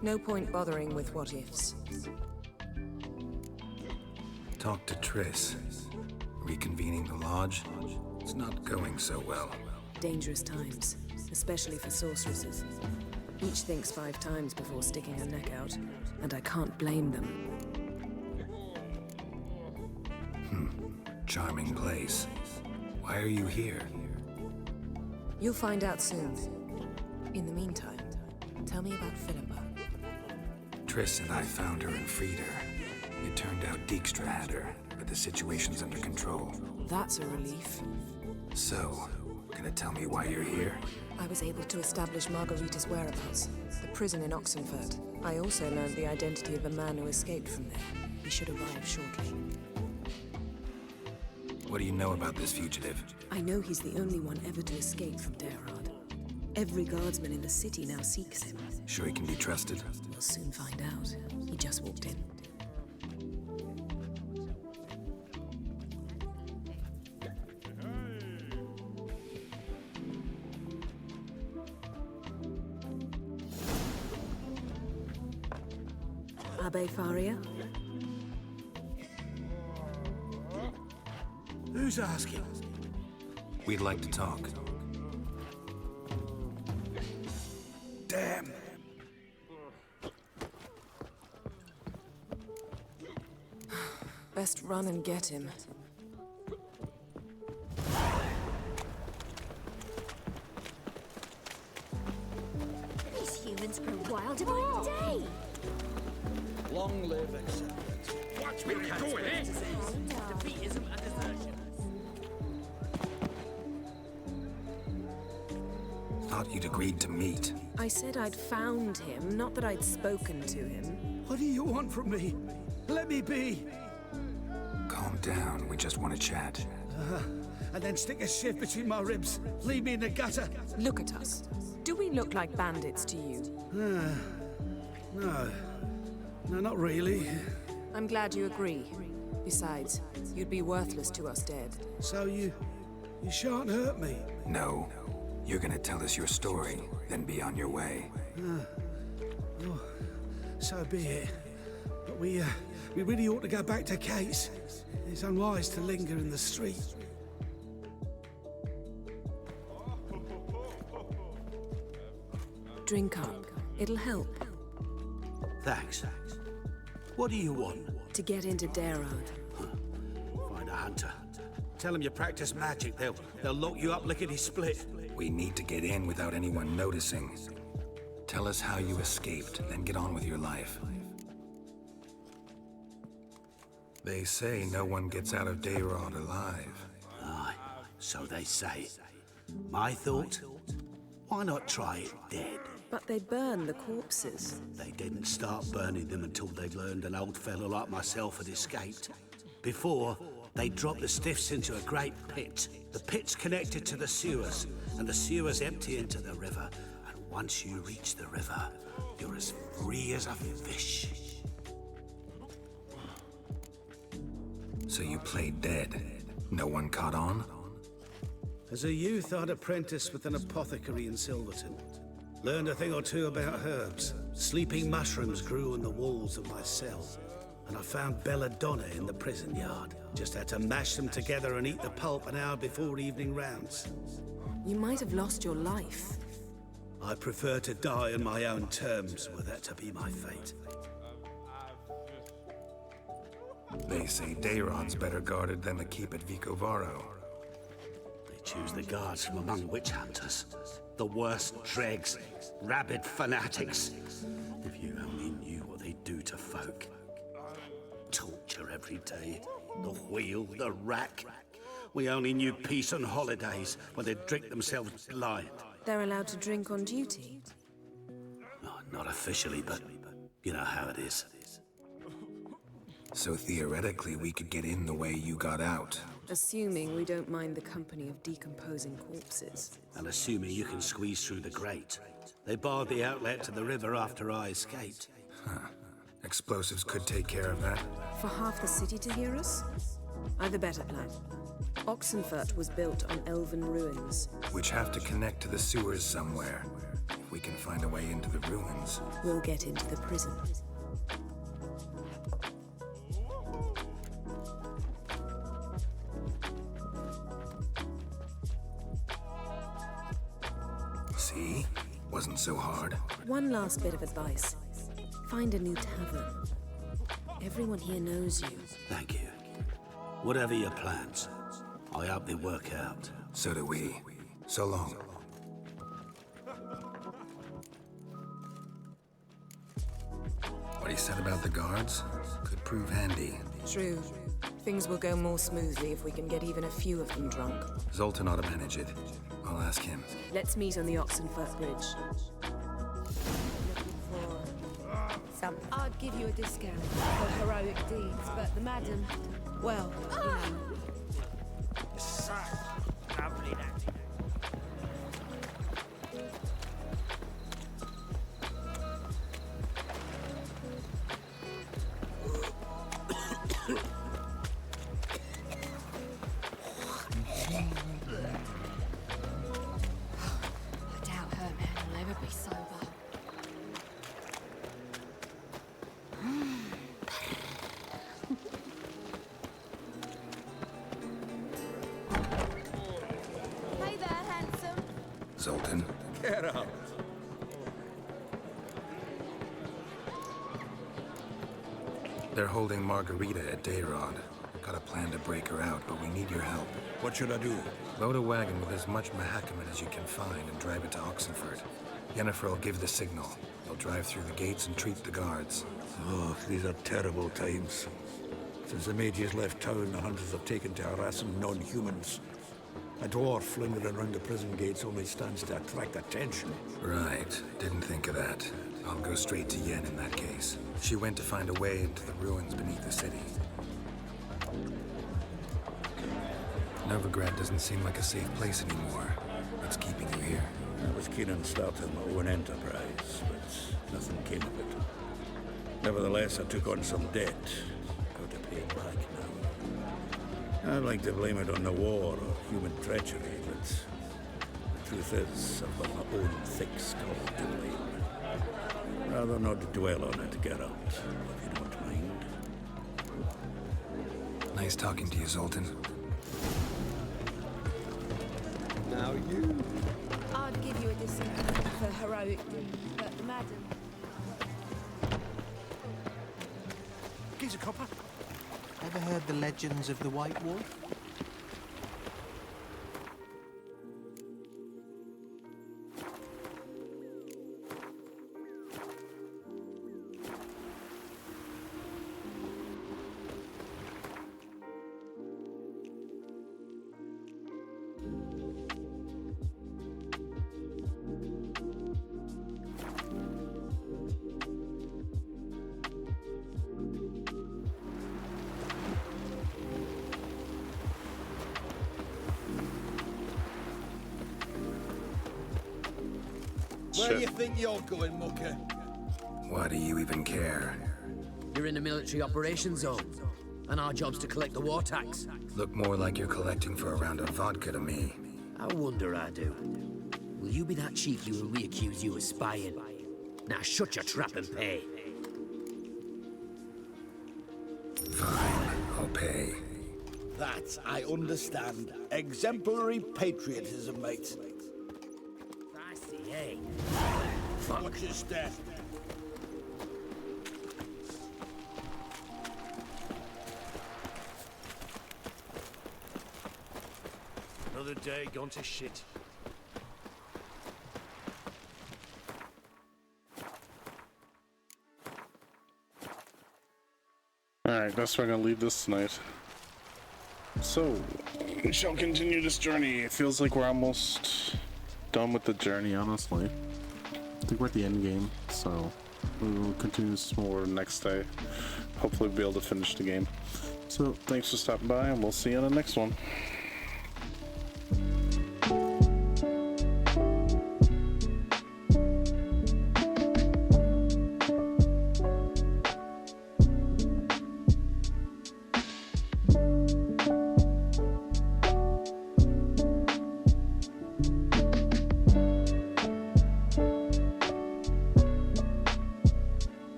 No point bothering with what-ifs. Talk to Triss. Reconvening the lodge? It's not going so well. Dangerous times, especially for sorceresses. Each thinks 5 times before sticking her neck out, and I can't blame them. Charming place. Why are you here? You'll find out soon. In the meantime, tell me about Philippa. Triss and I found her and freed her. It turned out Dijkstra had her, but the situation's under control. That's a relief. So, gonna tell me why you're here? I was able to establish Margarita's whereabouts, the prison in Oxenfurt. I also learned the identity of a man who escaped from there. He should arrive shortly. What do you know about this fugitive? I know he's the only one ever to escape from Daerad. Every guardsman in the city now seeks him. Sure he can be trusted? We'll soon find out. He just walked in. Abbe Faria? Who's asking? We'd like to talk. Damn. Best run and get him. These humans grow wilder by the day. Long live acceptance. Watch me go in! Defeatism and desertion. thought you'd agreed to meet. I said I'd found him, not that I'd spoken to him. What do you want from me? Let me be! Calm down, we just want to chat. And then stick a shiv between my ribs. Leave me in the gutter. Look at us. Do we look like bandits to you? No. No, not really. I'm glad you agree. Besides, you'd be worthless to us dead. So you shan't hurt me? No. You're gonna tell us your story, then be on your way. Oh, so be it. But we really ought to go back to Kate's. It's unwise to linger in the street. Drink up. It'll help. Thanks. What do you want? To get into Daerad. Find a hunter. Tell them you practice magic. They'll lock you up lickety-split. We need to get in without anyone noticing. Tell us how you escaped, then get on with your life. They say no one gets out of Daerad alive. Aye, so they say. My thought? Why not try it dead? But they'd burn the corpses. They didn't start burning them until they'd learned an old fellow like myself had escaped. Before, they dropped the stiffs into a great pit. The pit's connected to the sewers, and the sewers empty into the river. And once you reach the river, you're as free as a fish. So you played dead. No one caught on? As a youth, I'd apprenticed with an apothecary in Silverton. Learned a thing or two about herbs. Sleeping mushrooms grew on the walls of my cell. And I found belladonna in the prison yard. Just had to mash them together and eat the pulp an hour before evening rounds. You might have lost your life. I prefer to die on my own terms, were that to be my fate. They say Daerad's better guarded than the keep at Vicovaro. They choose the guards from among witch hunters. The worst dregs, rabid fanatics. If you only knew what they do to folk. Torture every day. The wheel, the rack. We only knew peace on holidays when they'd drink themselves blind. They're allowed to drink on duty? Oh, not officially, but you know how it is. So theoretically, we could get in the way you got out. Assuming we don't mind the company of decomposing corpses. And assuming you can squeeze through the grate. They barred the outlet to the river after I escaped. Huh. Explosives could take care of that. For half the city to hear us? I've a better plan. Oxenfurt was built on elven ruins. Which have to connect to the sewers somewhere. If we can find a way into the ruins. We'll get into the prison. See? Wasn't so hard. One last bit of advice. Find a new tavern. Everyone here knows you. Thank you. Whatever your plans, I hope they work out. So do we. So long. What he said about the guards could prove handy. True. Things will go more smoothly if we can get even a few of them drunk. Zoltan ought to manage it. I'll ask him. Let's meet on the Oxenfurt Bridge. Something. I'd give you a discount for heroic deeds, but the madam, well, you know. So lovely that. I doubt her man will ever be sober. Hey there, handsome. Zoltan. Get up. They're holding Margarita at Daerad. Got a plan to break her out, but we need your help. What should I do? Load a wagon with as much Mahakaman as you can find and drive it to Oxenfurt. Yennefer will give the signal. They'll drive through the gates and treat the guards. Oh, these are terrible times. Since the mages left town, the hunters have taken to harassing non-humans. A dwarf lingering around the prison gates only stands to attract attention. Right. Didn't think of that. I'll go straight to Yen in that case. She went to find a way into the ruins beneath the city. Novigrad doesn't seem like a safe place anymore. What's keeping you here? I was keen on starting my own enterprise, but nothing came of it. Nevertheless, I took on some debt. Got to pay it back now. I'd like to blame it on the war or human treachery, but the truth is, I've got my own thick skull to blame. Rather not dwell on it, Geralt, if you don't mind. Nice talking to you, Zoltan. Now you. I'd give you a discount for heroic deeds, but madam... Geezer Copper. Ever heard the legends of the White Wolf? Where do you think you're going, Mucker? Why do you even care? You're in the military operations zone, and our job's to collect the war tax. Look more like you're collecting for a round of vodka to me. I wonder I do. Will you be that cheeky when we accuse you of spying? Now shut your trap and pay. Fine, I'll pay. That I understand. Exemplary patriotism, mate. I see, eh? Watch your step. Another day gone to shit. Alright, that's where I'm gonna leave this tonight. So, we shall continue this journey. It feels like we're almost done with the journey, honestly. I think we're at the end game, so we will continue this more next day. Hopefully we'll be able to finish the game. So, thanks for stopping by, and we'll see you on the next one.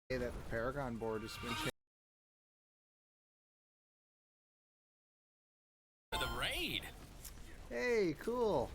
That the Paragon board has been changed. The raid. Hey, cool.